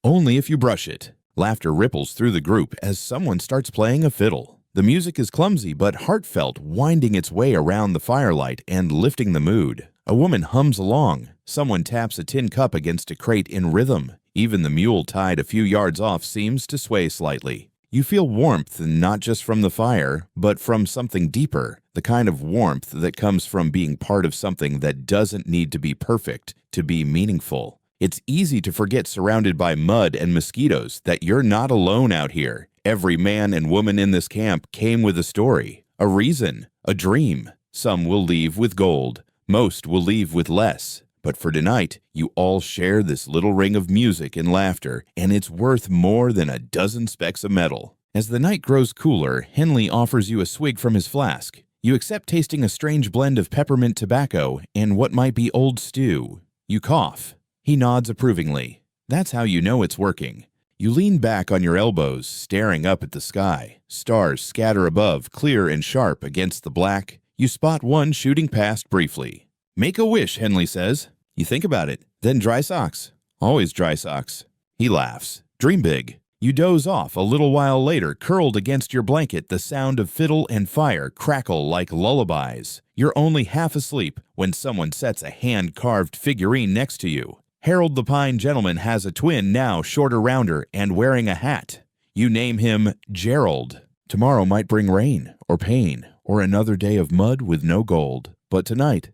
"Only if you brush it." Laughter ripples through the group as someone starts playing a fiddle. The music is clumsy but heartfelt, winding its way around the firelight and lifting the mood. A woman hums along. Someone taps a tin cup against a crate in rhythm. Even the mule tied a few yards off seems to sway slightly. You feel warmth not just from the fire, but from something deeper, the kind of warmth that comes from being part of something that doesn't need to be perfect to be meaningful. It's easy to forget, surrounded by mud and mosquitoes, that you're not alone out here. Every man and woman in this camp came with a story, a reason, a dream. Some will leave with gold. Most will leave with less. But for tonight, you all share this little ring of music and laughter, and it's worth more than a dozen specks of metal. As the night grows cooler, Henley offers you a swig from his flask. You accept, tasting a strange blend of peppermint tobacco and what might be old stew. You cough. He nods approvingly. That's how you know it's working. You lean back on your elbows, staring up at the sky. Stars scatter above, clear and sharp against the black. You spot one shooting past briefly. "Make a wish," Henley says. You think about it. Then dry socks. Always dry socks. He laughs. Dream big. You doze off. A little while later, curled against your blanket, the sound of fiddle and fire crackle like lullabies. You're only half asleep when someone sets a hand-carved figurine next to you. Harold the Pine Gentleman has a twin, now shorter, rounder, and wearing a hat. You name him Gerald. Tomorrow might bring rain, or pain, or another day of mud with no gold. But tonight,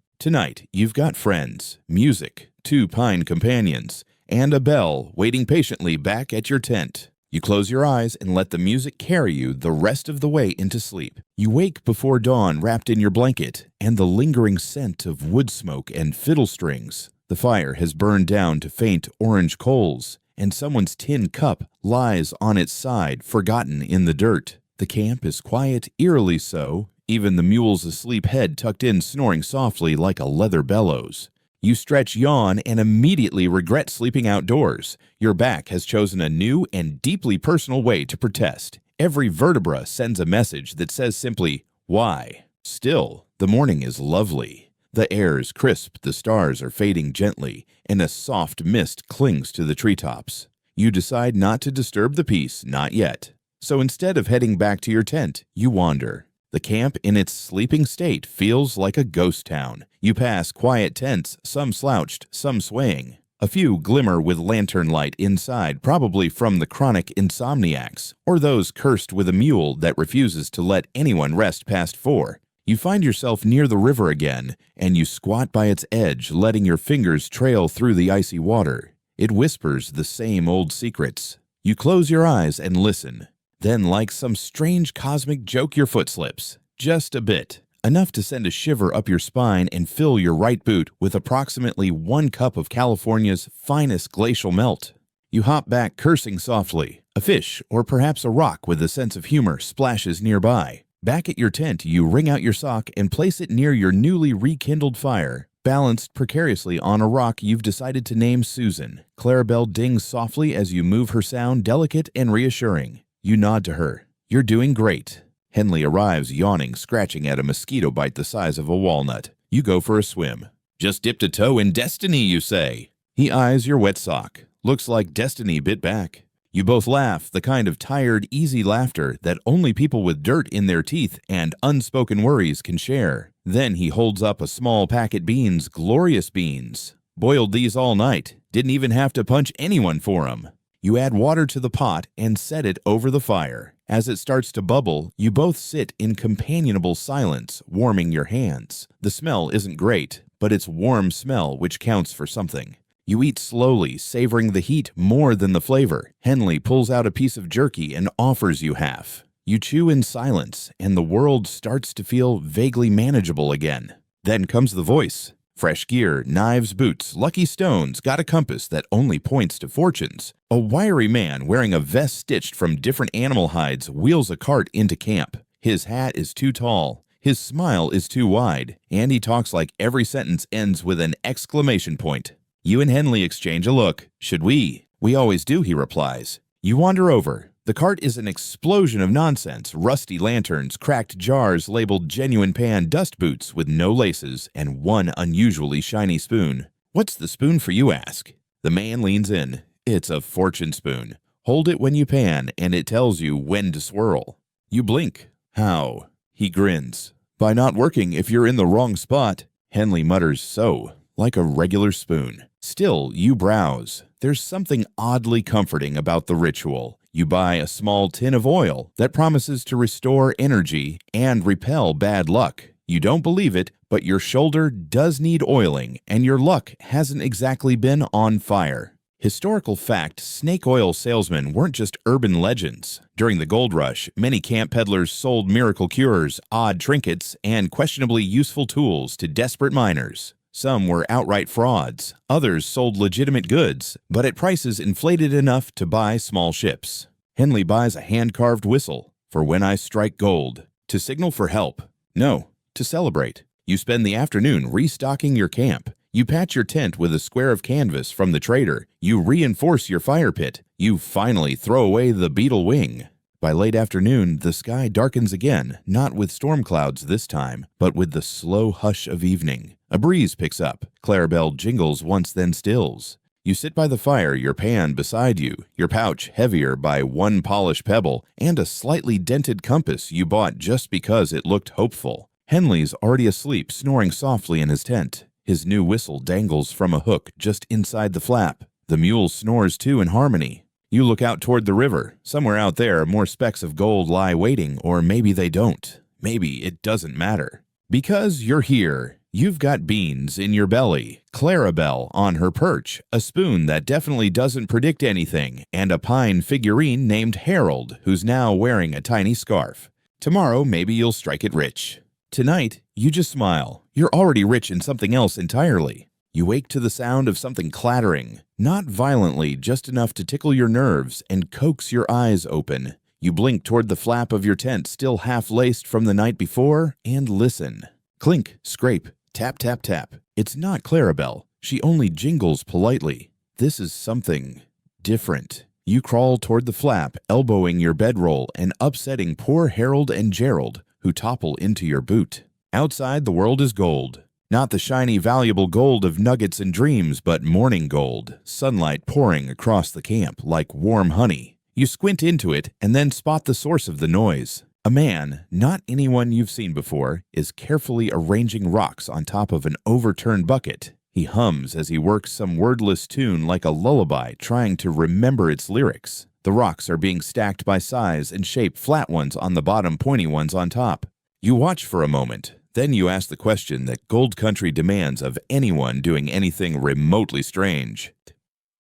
you've got friends, music, 2 pine companions, and a bell waiting patiently back at your tent. You close your eyes and let the music carry you the rest of the way into sleep. You wake before dawn wrapped in your blanket, and the lingering scent of wood smoke and fiddle strings. The fire has burned down to faint orange coals, and someone's tin cup lies on its side, forgotten in the dirt. The camp is quiet, eerily so, even the mule's asleep head tucked in, snoring softly like a leather bellows. You stretch, yawn, and immediately regret sleeping outdoors. Your back has chosen a new and deeply personal way to protest. Every vertebra sends a message that says simply, "Why?" Still, the morning is lovely. The air is crisp, the stars are fading gently, and a soft mist clings to the treetops. You decide not to disturb the peace, not yet. So instead of heading back to your tent, you wander. The camp in its sleeping state feels like a ghost town. You pass quiet tents, some slouched, some swaying. A few glimmer with lantern light inside, probably from the chronic insomniacs, or those cursed with a mule that refuses to let anyone rest past 4. You find yourself near the river again, and you squat by its edge, letting your fingers trail through the icy water. It whispers the same old secrets. You close your eyes and listen. Then, like some strange cosmic joke, your foot slips. Just a bit. Enough to send a shiver up your spine and fill your right boot with approximately 1 cup of California's finest glacial melt. You hop back, cursing softly. A fish, or perhaps a rock with a sense of humor, splashes nearby. Back at your tent, you wring out your sock and place it near your newly rekindled fire, balanced precariously on a rock you've decided to name Susan. Clarabelle dings softly as you move her sound delicate and reassuring. You nod to her. You're doing great. Henley arrives yawning, scratching at a mosquito bite the size of a walnut. You go for a swim. Just dipped a toe in destiny, you say. He eyes your wet sock. Looks like destiny bit back. You both laugh, the kind of tired, easy laughter that only people with dirt in their teeth and unspoken worries can share. Then he holds up a small packet beans, glorious beans. Boiled these all night. Didn't even have to punch anyone for 'em. You add water to the pot and set it over the fire. As it starts to bubble, you both sit in companionable silence, warming your hands. The smell isn't great, but it's warm smell which counts for something. You eat slowly, savoring the heat more than the flavor. Henley pulls out a piece of jerky and offers you half. You chew in silence, and the world starts to feel vaguely manageable again. Then comes the voice. Fresh gear, knives, boots, lucky stones, got a compass that only points to fortunes. A wiry man wearing a vest stitched from different animal hides wheels a cart into camp. His hat is too tall, his smile is too wide, and he talks like every sentence ends with an exclamation point. You and Henley exchange a look. Should we? We always do, he replies. You wander over. The cart is an explosion of nonsense, rusty lanterns, cracked jars labeled genuine pan, dust boots with no laces, and one unusually shiny spoon. What's the spoon for, you ask? The man leans in. It's a fortune spoon. Hold it when you pan, and it tells you when to swirl. You blink. How? He grins. By not working if you're in the wrong spot. Henley mutters so, like a regular spoon. Still, you browse. There's something oddly comforting about the ritual. You buy a small tin of oil that promises to restore energy and repel bad luck. You don't believe it, but your shoulder does need oiling, and your luck hasn't exactly been on fire. Historical fact, snake oil salesmen weren't just urban legends. During the gold rush, many camp peddlers sold miracle cures, odd trinkets, and questionably useful tools to desperate miners. Some were outright frauds. Others sold legitimate goods, but at prices inflated enough to buy small ships. Henley buys a hand-carved whistle for when I strike gold. To signal for help. No, to celebrate. You spend the afternoon restocking your camp. You patch your tent with a square of canvas from the trader. You reinforce your fire pit. You finally throw away the beetle wing. By late afternoon, the sky darkens again, not with storm clouds this time, but with the slow hush of evening. A breeze picks up. Clarabelle jingles once then stills. You sit by the fire, your pan beside you, your pouch heavier by one polished pebble, and a slightly dented compass you bought just because it looked hopeful. Henley's already asleep, snoring softly in his tent. His new whistle dangles from a hook just inside the flap. The mule snores too in harmony. You look out toward the river. Somewhere out there, more specks of gold lie waiting, or maybe they don't. Maybe it doesn't matter. Because you're here, you've got beans in your belly, Clarabelle on her perch, a spoon that definitely doesn't predict anything, and a pine figurine named Harold, who's now wearing a tiny scarf. Tomorrow, maybe you'll strike it rich. Tonight, you just smile. You're already rich in something else entirely. You wake to the sound of something clattering, not violently, just enough to tickle your nerves and coax your eyes open. You blink toward the flap of your tent still half-laced from the night before and listen. Clink, scrape, tap, tap, tap. It's not Clarabelle. She only jingles politely. This is something different. You crawl toward the flap, elbowing your bedroll and upsetting poor Harold and Gerald, who topple into your boot. Outside, the world is gold. Not the shiny, valuable gold of nuggets and dreams, but morning gold, sunlight pouring across the camp like warm honey. You squint into it and then spot the source of the noise. A man, not anyone you've seen before, is carefully arranging rocks on top of an overturned bucket. He hums as he works some wordless tune like a lullaby, trying to remember its lyrics. The rocks are being stacked by size and shape, flat ones on the bottom, pointy ones on top. You watch for a moment. Then you ask the question that Gold Country demands of anyone doing anything remotely strange.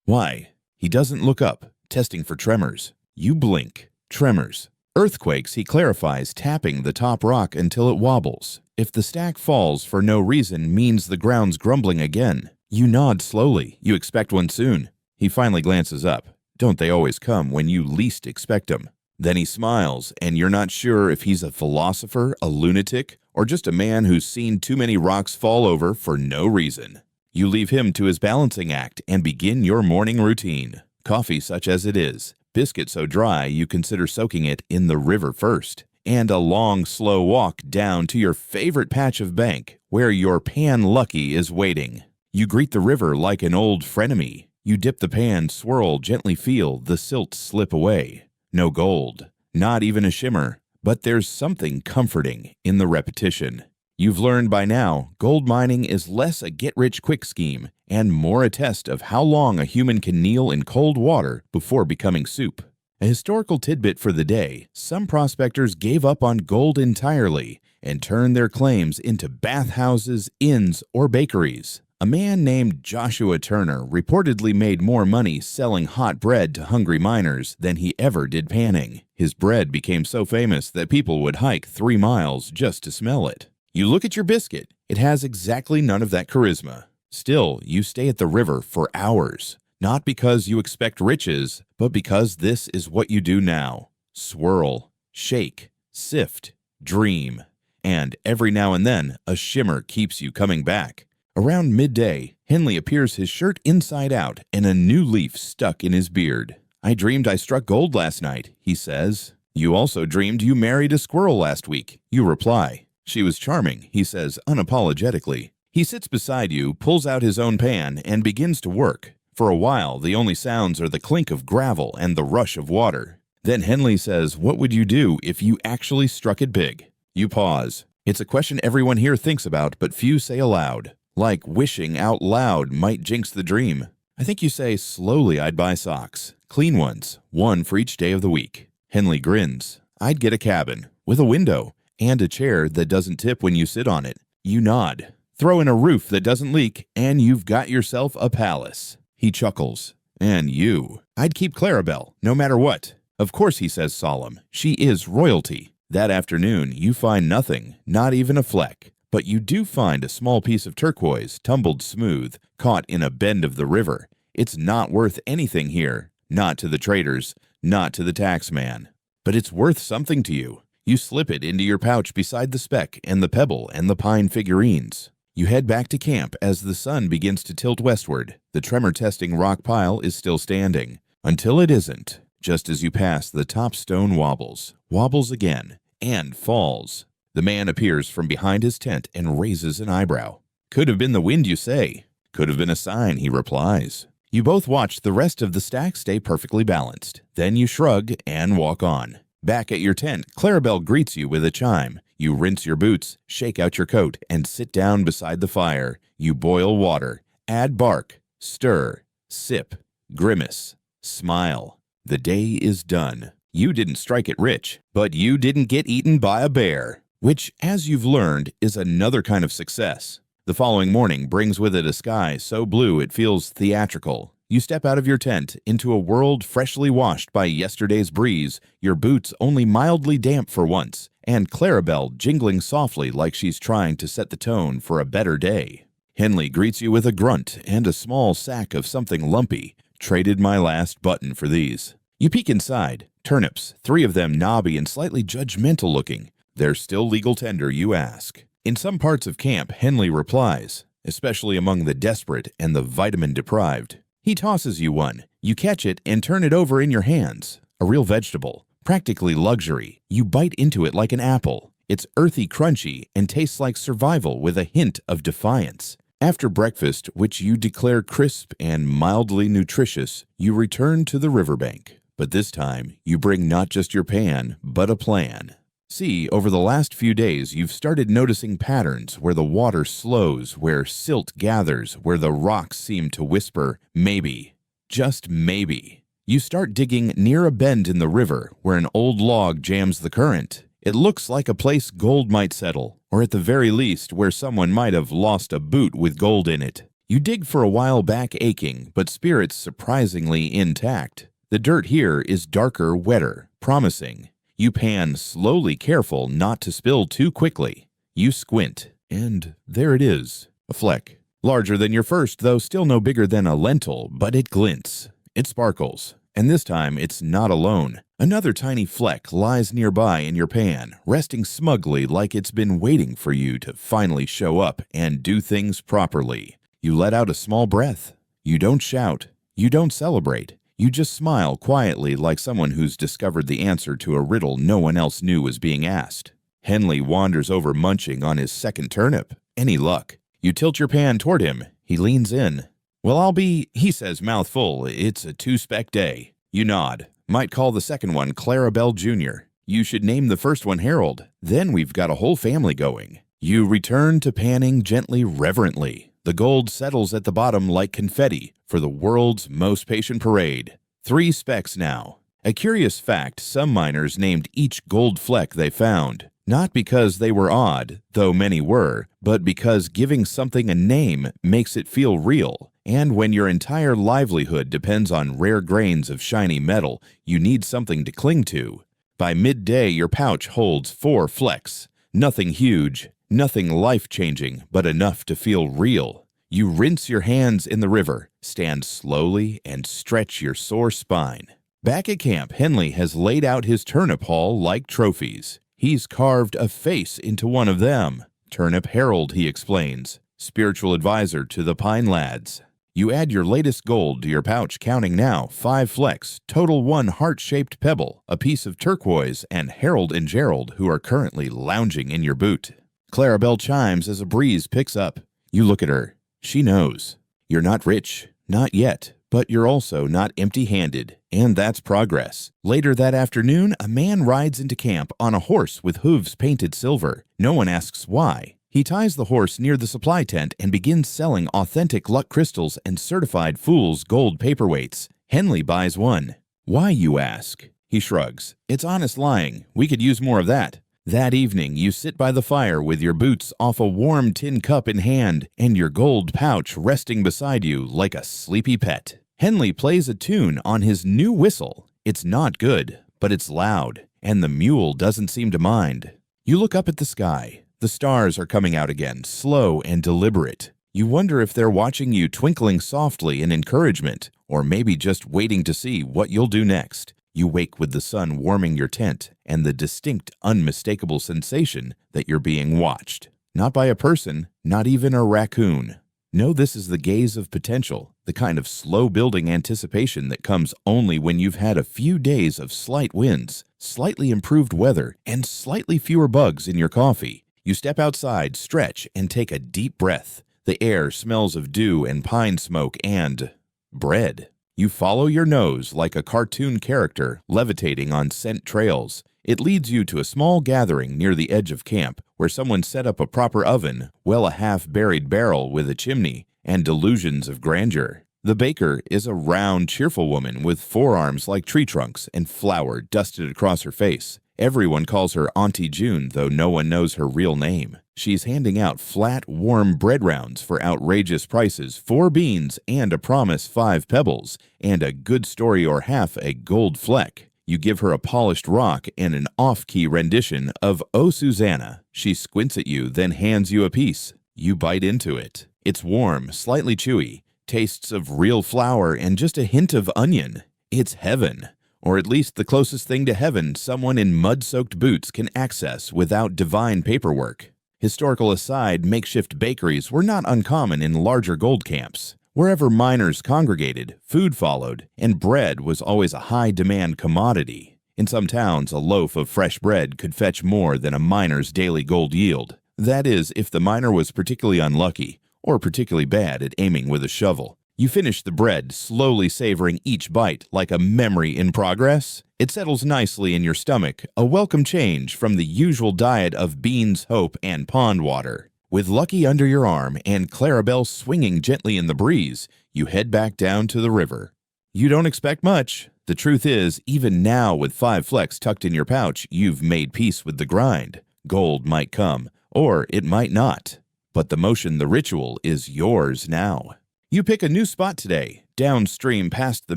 Why? He doesn't look up, testing for tremors. You blink. Tremors. Earthquakes, he clarifies, tapping the top rock until it wobbles. If the stack falls for no reason means the ground's grumbling again. You nod slowly. You expect one soon. He finally glances up. Don't they always come when you least expect them? Then he smiles, and you're not sure if he's a philosopher, a lunatic, or just a man who's seen too many rocks fall over for no reason. You leave him to his balancing act and begin your morning routine. Coffee such as it is, biscuit so dry you consider soaking it in the river first, and a long, slow walk down to your favorite patch of bank where your pan lucky is waiting. You greet the river like an old frenemy. You dip the pan, swirl, gently feel the silt slip away. No gold, not even a shimmer, but there's something comforting in the repetition. You've learned by now, gold mining is less a get-rich-quick scheme and more a test of how long a human can kneel in cold water before becoming soup. A historical tidbit for the day: some prospectors gave up on gold entirely and turned their claims into bathhouses, inns, or bakeries. A man named Joshua Turner reportedly made more money selling hot bread to hungry miners than he ever did panning. His bread became so famous that people would hike 3 miles just to smell it. You look at your biscuit. It has exactly none of that charisma. Still, you stay at the river for hours, not because you expect riches, but because this is what you do now. Swirl, shake, sift, dream. And every now and then, a shimmer keeps you coming back. Around midday, Henley appears, his shirt inside out and a new leaf stuck in his beard. "I dreamed I struck gold last night," he says. "You also dreamed you married a squirrel last week," you reply. "She was charming," he says unapologetically. He sits beside you, pulls out his own pan, and begins to work. For a while, the only sounds are the clink of gravel and the rush of water. Then Henley says, "What would you do if you actually struck it big?" You pause. It's a question everyone here thinks about, but few say aloud. Like wishing out loud might jinx the dream. I think you say, "Slowly I'd buy socks. Clean ones, one for each day of the week." Henley grins. "I'd get a cabin, with a window, and a chair that doesn't tip when you sit on it." You nod. "Throw in a roof that doesn't leak, and you've got yourself a palace." He chuckles. "And you?" "I'd keep Clarabelle, no matter what." "Of course," he says solemn. "She is royalty." That afternoon, you find nothing, not even a fleck. But you do find a small piece of turquoise, tumbled smooth, caught in a bend of the river. It's not worth anything here, not to the traders, not to the taxman. But it's worth something to you. You slip it into your pouch beside the speck and the pebble and the pine figurines. You head back to camp as the sun begins to tilt westward. The tremor-testing rock pile is still standing, until it isn't. Just as you pass, the top stone wobbles again, and falls. The man appears from behind his tent and raises an eyebrow. "Could have been the wind, you say." "Could have been a sign," he replies. You both watch the rest of the stack stay perfectly balanced. Then you shrug and walk on. Back at your tent, Clarabelle greets you with a chime. You rinse your boots, shake out your coat, and sit down beside the fire. You boil water, add bark, stir, sip, grimace, smile. The day is done. You didn't strike it rich, but you didn't get eaten by a bear. Which, as you've learned, is another kind of success. The following morning brings with it a sky so blue it feels theatrical. You step out of your tent into a world freshly washed by yesterday's breeze, your boots only mildly damp for once, and Clarabelle jingling softly like she's trying to set the tone for a better day. Henley greets you with a grunt and a small sack of something lumpy. "Traded my last button for these." You peek inside. Turnips, 3 of them knobby and slightly judgmental looking. "They're still legal tender, you ask?" In some parts of camp, Henley replies, especially among the desperate and the vitamin-deprived. He tosses you one. You catch it and turn it over in your hands. A real vegetable, practically luxury. You bite into it like an apple. It's earthy, crunchy, and tastes like survival with a hint of defiance. After breakfast, which you declare crisp and mildly nutritious, you return to the riverbank. But this time, you bring not just your pan, but a plan. See, over the last few days, you've started noticing patterns where the water slows, where silt gathers, where the rocks seem to whisper, maybe, just maybe. You start digging near a bend in the river where an old log jams the current. It looks like a place gold might settle, or at the very least where someone might have lost a boot with gold in it. You dig for a while, back aching, but spirits surprisingly intact. The dirt here is darker, wetter, promising. You pan slowly, careful not to spill too quickly. You squint, and there it is, a fleck. Larger than your first, though still no bigger than a lentil, but it glints. It sparkles. And this time, it's not alone. Another tiny fleck lies nearby in your pan, resting smugly like it's been waiting for you to finally show up and do things properly. You let out a small breath. You don't shout. You don't celebrate. You just smile quietly like someone who's discovered the answer to a riddle no one else knew was being asked. Henley wanders over munching on his second turnip. Any luck? You tilt your pan toward him. He leans in. "Well, he says, mouth full. It's a two-spec day." You nod. "Might call the second one Clarabelle Jr. You should name the first one Harold. Then we've got a whole family going." You return to panning gently, reverently. The gold settles at the bottom like confetti for the world's most patient parade. 3 specks now. A curious fact, some miners named each gold fleck they found. Not because they were odd, though many were, but because giving something a name makes it feel real. And when your entire livelihood depends on rare grains of shiny metal, you need something to cling to. By midday, your pouch holds 4 flecks. Nothing huge, nothing life-changing, but enough to feel real. You rinse your hands in the river, stand slowly, and stretch your sore spine. Back at camp, Henley has laid out his turnip haul like trophies. He's carved a face into one of them. Turnip Harold, he explains, spiritual advisor to the Pine Lads. You add your latest gold to your pouch, counting now 5 flecks, total 1 heart-shaped pebble, a piece of turquoise, and Harold and Gerald, who are currently lounging in your boot. Clarabelle chimes as a breeze picks up. You look at her. She knows. You're not rich, not yet, but you're also not empty-handed, and that's progress. Later that afternoon, a man rides into camp on a horse with hooves painted silver. No one asks why. He ties the horse near the supply tent and begins selling authentic luck crystals and certified fool's gold paperweights. Henley buys one. "Why, you ask?" He shrugs. "It's honest lying. We could use more of that." That evening, you sit by the fire with your boots off a warm tin cup in hand and your gold pouch resting beside you like a sleepy pet. Henley plays a tune on his new whistle. It's not good, but it's loud, and the mule doesn't seem to mind. You look up at the sky. The stars are coming out again, slow and deliberate. You wonder if they're watching you twinkling softly in encouragement, or maybe just waiting to see what you'll do next. You wake with the sun warming your tent and the distinct, unmistakable sensation that you're being watched. Not by a person, not even a raccoon. No, this is the gaze of potential, the kind of slow-building anticipation that comes only when you've had a few days of slight winds, slightly improved weather, and slightly fewer bugs in your coffee. You step outside, stretch, and take a deep breath. The air smells of dew and pine smoke and bread. You follow your nose like a cartoon character levitating on scent trails. It leads you to a small gathering near the edge of camp where someone set up a proper oven, well a half-buried barrel with a chimney, and delusions of grandeur. The baker is a round, cheerful woman with forearms like tree trunks and flour dusted across her face. Everyone calls her Auntie June, though no one knows her real name. She's handing out flat, warm bread rounds for outrageous prices, 4 beans and a promise 5 pebbles, and a good story or half a gold fleck. You give her a polished rock and an off-key rendition of "Oh, Susanna." She squints at you, then hands you a piece. You bite into it. It's warm, slightly chewy, tastes of real flour and just a hint of onion. It's heaven. Or at least the closest thing to heaven someone in mud-soaked boots can access without divine paperwork. Historical aside, makeshift bakeries were not uncommon in larger gold camps. Wherever miners congregated, food followed, and bread was always a high-demand commodity. In some towns, a loaf of fresh bread could fetch more than a miner's daily gold yield. That is, if the miner was particularly unlucky, or particularly bad at aiming with a shovel. You finish the bread, slowly savoring each bite like a memory in progress. It settles nicely in your stomach, a welcome change from the usual diet of beans, hope, and pond water. With Lucky under your arm and Clarabelle swinging gently in the breeze, you head back down to the river. You don't expect much. The truth is, even now with 5 flecks tucked in your pouch, you've made peace with the grind. Gold might come, or it might not. But the motion, the ritual, is yours now. You pick a new spot today, downstream past the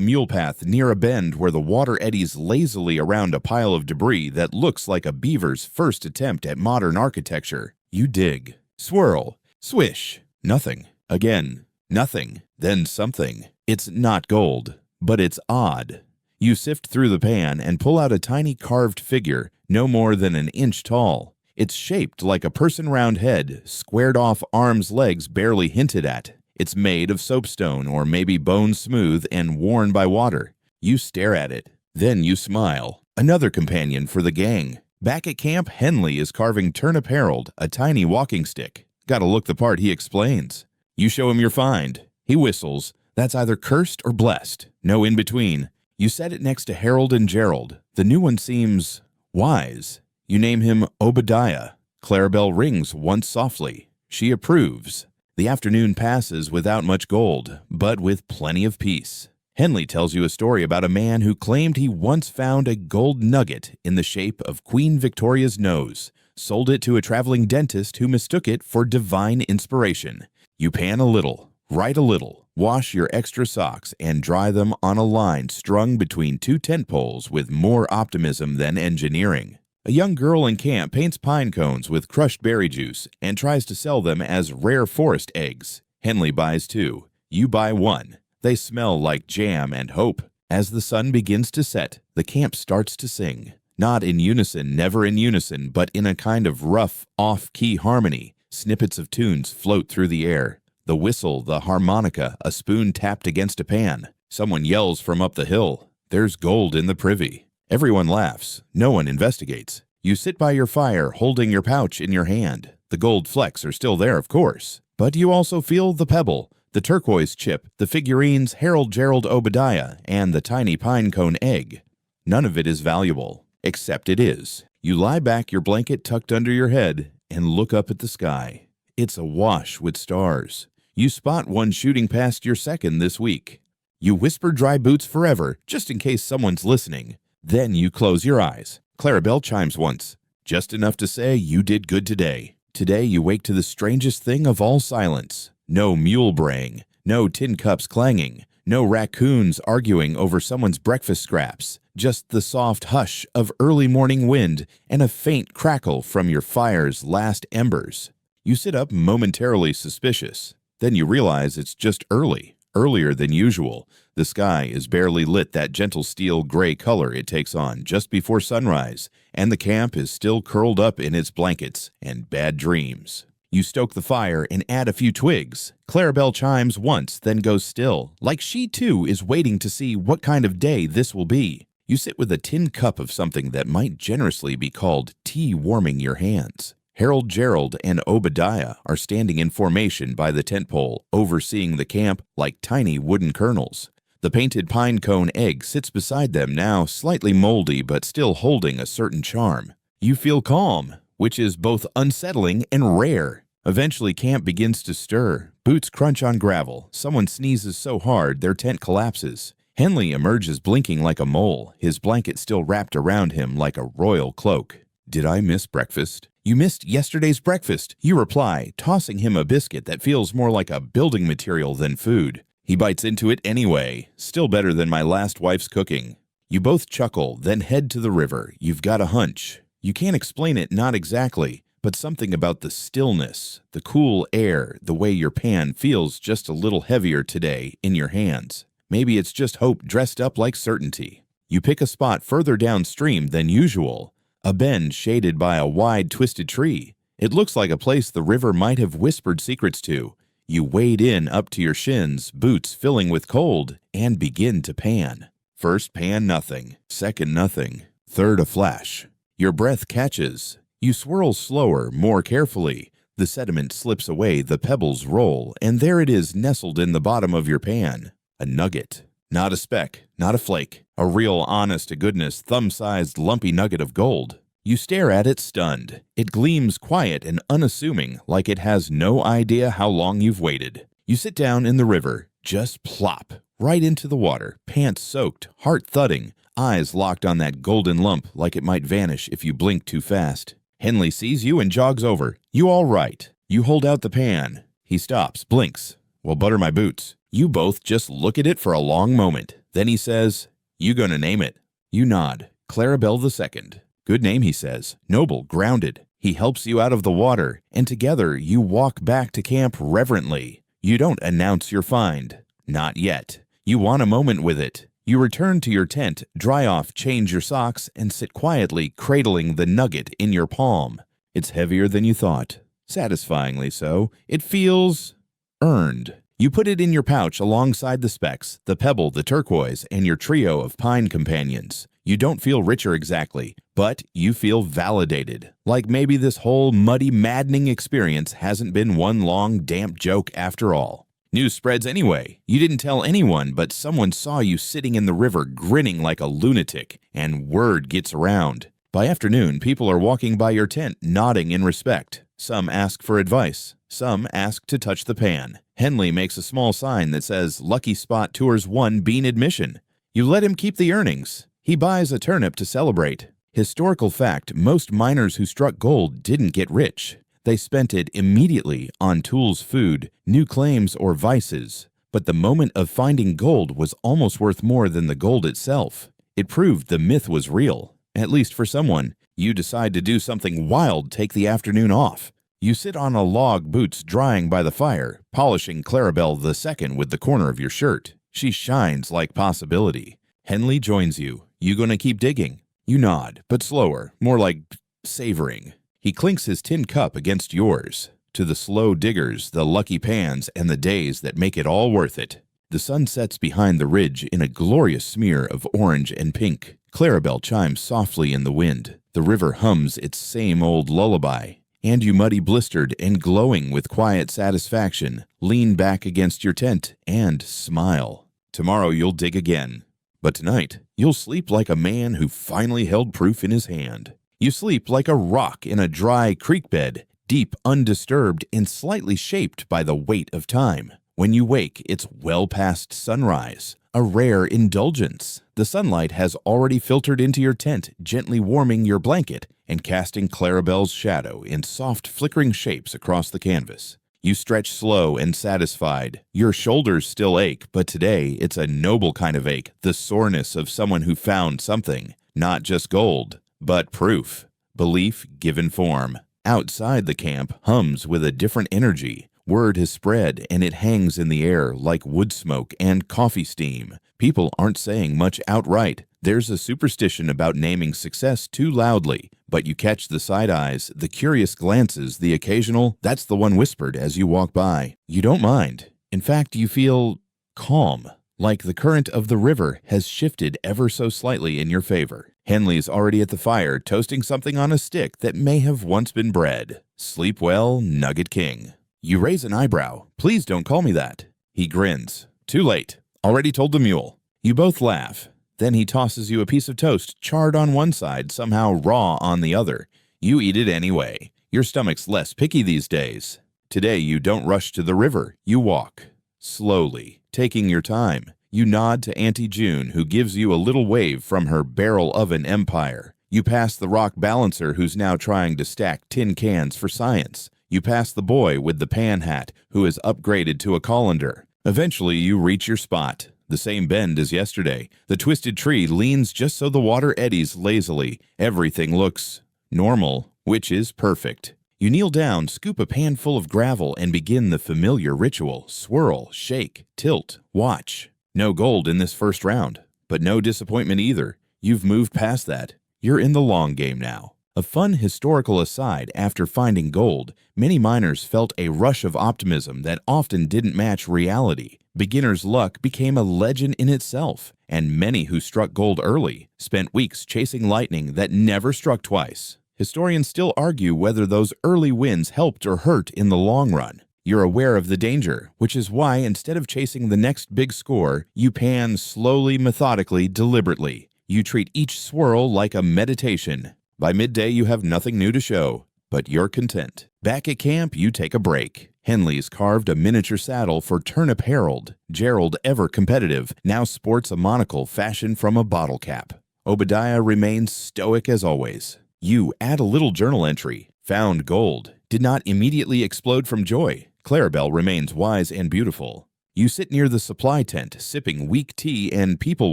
mule path near a bend where the water eddies lazily around a pile of debris that looks like a beaver's first attempt at modern architecture. You dig. Swirl. Swish. Nothing. Again. Nothing. Then something. It's not gold, but it's odd. You sift through the pan and pull out a tiny carved figure, no more than an inch tall. It's shaped like a person-round head, squared off arms, legs barely hinted at. It's made of soapstone or maybe bone smooth and worn by water. You stare at it. Then you smile. Another companion for the gang. Back at camp, Henley is carving Turnip Harold, a tiny walking stick. Gotta look the part, he explains. You show him your find. He whistles. That's either cursed or blessed. No in between. You set it next to Harold and Gerald. The new one seems wise. You name him Obadiah. Clarabelle rings once softly. She approves. The afternoon passes without much gold, but with plenty of peace. Henley tells you a story about a man who claimed he once found a gold nugget in the shape of Queen Victoria's nose, sold it to a traveling dentist who mistook it for divine inspiration. You pan a little, write a little, wash your extra socks, and dry them on a line strung between two tent poles with more optimism than engineering. A young girl in camp paints pine cones with crushed berry juice and tries to sell them as rare forest eggs. Henley buys two. You buy one. They smell like jam and hope. As the sun begins to set, the camp starts to sing. Not in unison, never in unison, but in a kind of rough, off-key harmony. Snippets of tunes float through the air. The whistle, the harmonica, a spoon tapped against a pan. Someone yells from up the hill. There's gold in the privy. Everyone laughs. No one investigates. You sit by your fire, holding your pouch in your hand. The gold flecks are still there, of course. But you also feel the pebble, the turquoise chip, the figurines Harold, Gerald, Obadiah, and the tiny pine cone egg. None of it is valuable, except it is. You lie back, your blanket tucked under your head, and look up at the sky. It's awash with stars. You spot one shooting past your second this week. You whisper dry boots forever, just in case someone's listening. Then you close your eyes. Clarabelle chimes once, just enough to say you did good today. Today you wake to the strangest thing of all silence. No mule braying, no tin cups clanging, no raccoons arguing over someone's breakfast scraps, just the soft hush of early morning wind and a faint crackle from your fire's last embers. You sit up momentarily suspicious. Then you realize it's just earlier than usual. The sky is barely lit that gentle steel gray color it takes on just before sunrise, and the camp is still curled up in its blankets and bad dreams. You stoke the fire and add a few twigs. Clarabelle chimes once, then goes still, like she too is waiting to see what kind of day this will be. You sit with a tin cup of something that might generously be called tea warming your hands. Harold, Gerald, and Obadiah are standing in formation by the tent pole, overseeing the camp like tiny wooden colonels. The painted pine cone egg sits beside them now, slightly moldy but still holding a certain charm. You feel calm, which is both unsettling and rare. Eventually, camp begins to stir. Boots crunch on gravel. Someone sneezes so hard their tent collapses. Henley emerges blinking like a mole, his blanket still wrapped around him like a royal cloak. Did I miss breakfast? You missed yesterday's breakfast, you reply, tossing him a biscuit that feels more like a building material than food. He bites into it anyway, still better than my last wife's cooking. You both chuckle, then head to the river. You've got a hunch. You can't explain it, not exactly, but something about the stillness, the cool air, the way your pan feels just a little heavier today in your hands. Maybe it's just hope dressed up like certainty. You pick a spot further downstream than usual. A bend shaded by a wide, twisted tree. It looks like a place the river might have whispered secrets to. You wade in up to your shins, boots filling with cold, and begin to pan. First pan nothing, second nothing, third a flash. Your breath catches. You swirl slower, more carefully. The sediment slips away, the pebbles roll, and there it is nestled in the bottom of your pan. A nugget. Not a speck, not a flake. A real honest-to-goodness, thumb-sized lumpy nugget of gold. You stare at it stunned. It gleams quiet and unassuming, like it has no idea how long you've waited. You sit down in the river, just plop, right into the water, pants soaked, heart thudding, eyes locked on that golden lump like it might vanish if you blink too fast. Henley sees you and jogs over. You all right. You hold out the pan. He stops, blinks. Well, butter my boots. You both just look at it for a long moment. Then he says, "You gonna name it?" You nod. Clarabelle II. Good name, he says. Noble, grounded. He helps you out of the water, and together you walk back to camp reverently. You don't announce your find. Not yet. You want a moment with it. You return to your tent, dry off, change your socks, and sit quietly cradling the nugget in your palm. It's heavier than you thought. Satisfyingly so. It feels earned. You put it in your pouch alongside the specks, the pebble, the turquoise, and your trio of pine companions. You don't feel richer exactly, but you feel validated. Like maybe this whole muddy, maddening experience hasn't been one long, damp joke after all. News spreads anyway. You didn't tell anyone, but someone saw you sitting in the river grinning like a lunatic, and word gets around. By afternoon, people are walking by your tent, nodding in respect. Some ask for advice. Some ask to touch the pan. Henley makes a small sign that says Lucky Spot Tours 1 Bean Admission. You let him keep the earnings. He buys a turnip to celebrate. Historical fact, most miners who struck gold didn't get rich. They spent it immediately on tools, food, new claims, or vices. But the moment of finding gold was almost worth more than the gold itself. It proved the myth was real, at least for someone. You decide to do something wild, take the afternoon off. You sit on a log, boots drying by the fire, polishing Clarabelle II with the corner of your shirt. She shines like possibility. Henley joins you. You gonna keep digging? You nod, but slower, more like savoring. He clinks his tin cup against yours. To the slow diggers, the lucky pans, and the days that make it all worth it. The sun sets behind the ridge in a glorious smear of orange and pink. Clarabelle chimes softly in the wind. The river hums its same old lullaby. And you, muddy, blistered, and glowing with quiet satisfaction, lean back against your tent and smile. Tomorrow you'll dig again. But tonight, you'll sleep like a man who finally held proof in his hand. You sleep like a rock in a dry creek bed, deep, undisturbed, and slightly shaped by the weight of time. When you wake, it's well past sunrise, a rare indulgence. The sunlight has already filtered into your tent, gently warming your blanket and casting Clarabelle's shadow in soft, flickering shapes across the canvas. You stretch slow and satisfied. Your shoulders still ache, but today it's a noble kind of ache, the soreness of someone who found something, not just gold, but proof. Belief given form. Outside the camp hums with a different energy. Word has spread, and it hangs in the air like wood smoke and coffee steam. People aren't saying much outright. There's a superstition about naming success too loudly, but you catch the side eyes, the curious glances, the occasional, "That's the one," whispered as you walk by. You don't mind. In fact, you feel calm, like the current of the river has shifted ever so slightly in your favor. Henley's already at the fire, toasting something on a stick that may have once been bread. Sleep well, Nugget King. You raise an eyebrow. "Please don't call me that." He grins. "Too late. Already told the mule." You both laugh. Then he tosses you a piece of toast, charred on one side, somehow raw on the other. You eat it anyway. Your stomach's less picky these days. Today you don't rush to the river. You walk. Slowly, taking your time. You nod to Auntie June, who gives you a little wave from her barrel oven empire. You pass the rock balancer, who's now trying to stack tin cans for science. You pass the boy with the pan hat, who has upgraded to a colander. Eventually, you reach your spot. The same bend as yesterday. The twisted tree leans just so the water eddies lazily. Everything looks normal, which is perfect. You kneel down, scoop a pan full of gravel, and begin the familiar ritual. Swirl, shake, tilt, watch. No gold in this first round, but no disappointment either. You've moved past that. You're in the long game now. A fun historical aside, after finding gold, many miners felt a rush of optimism that often didn't match reality. Beginner's luck became a legend in itself, and many who struck gold early spent weeks chasing lightning that never struck twice. Historians still argue whether those early wins helped or hurt in the long run. You're aware of the danger, which is why instead of chasing the next big score, you pan slowly, methodically, deliberately. You treat each swirl like a meditation. By midday, you have nothing new to show, but you're content. Back at camp, you take a break. Henley's carved a miniature saddle for Turnip Harold. Gerald, ever competitive, now sports a monocle fashioned from a bottle cap. Obadiah remains stoic as always. You add a little journal entry. Found gold. Did not immediately explode from joy. Clarabelle remains wise and beautiful. You sit near the supply tent, sipping weak tea and people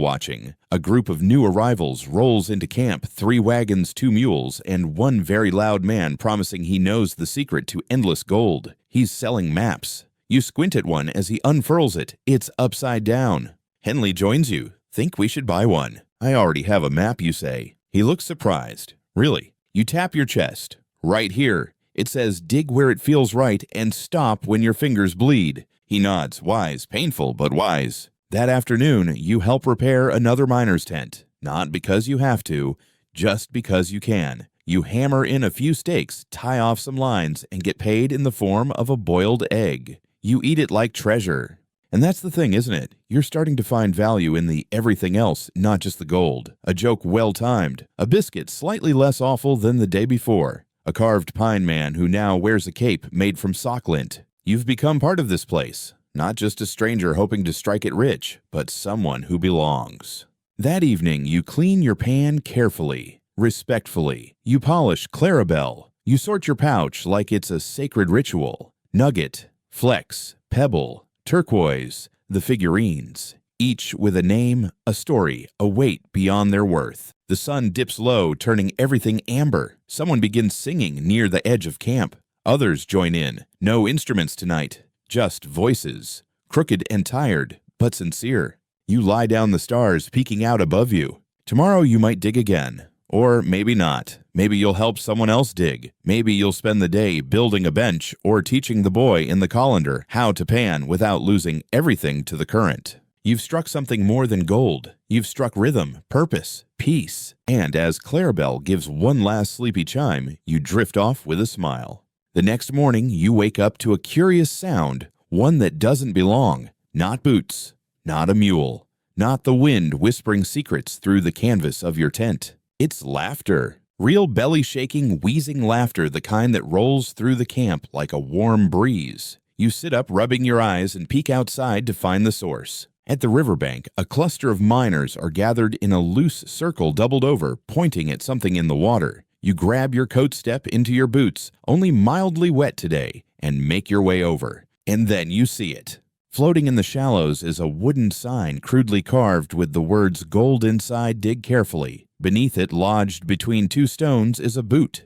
watching. A group of new arrivals rolls into camp, 3 wagons, 2 mules, and one very loud man promising he knows the secret to endless gold. He's selling maps. You squint at one as he unfurls it. It's upside down. Henley joins you. Think we should buy one? I already have a map, you say. He looks surprised. Really? You tap your chest. Right here. It says dig where it feels right and stop when your fingers bleed. He nods, wise, painful, but wise. That afternoon, you help repair another miner's tent. Not because you have to, just because you can. You hammer in a few stakes, tie off some lines, and get paid in the form of a boiled egg. You eat it like treasure. And that's the thing, isn't it? You're starting to find value in the everything else, not just the gold. A joke well-timed. A biscuit slightly less awful than the day before. A carved pine man who now wears a cape made from sock lint. You've become part of this place. Not just a stranger hoping to strike it rich, but someone who belongs. That evening, you clean your pan carefully, respectfully. You polish Clarabelle. You sort your pouch like it's a sacred ritual. Nugget, flex, pebble, turquoise, the figurines, each with a name, a story, a weight beyond their worth. The sun dips low, turning everything amber. Someone begins singing near the edge of camp. Others join in. No instruments tonight, just voices. Crooked and tired, but sincere. You lie down the stars peeking out above you. Tomorrow you might dig again. Or maybe not. Maybe you'll help someone else dig. Maybe you'll spend the day building a bench or teaching the boy in the colander how to pan without losing everything to the current. You've struck something more than gold. You've struck rhythm, purpose, peace. And as Clarabelle gives one last sleepy chime, you drift off with a smile. The next morning, you wake up to a curious sound, one that doesn't belong. Not boots, not a mule, not the wind whispering secrets through the canvas of your tent. It's laughter. Real belly-shaking, wheezing laughter, the kind that rolls through the camp like a warm breeze. You sit up, rubbing your eyes, and peek outside to find the source. At the riverbank, a cluster of miners are gathered in a loose circle doubled over, pointing at something in the water. You grab your coat step into your boots, only mildly wet today, and make your way over. And then you see it. Floating in the shallows is a wooden sign crudely carved with the words "Gold inside, dig carefully." Beneath it, lodged between two stones, is a boot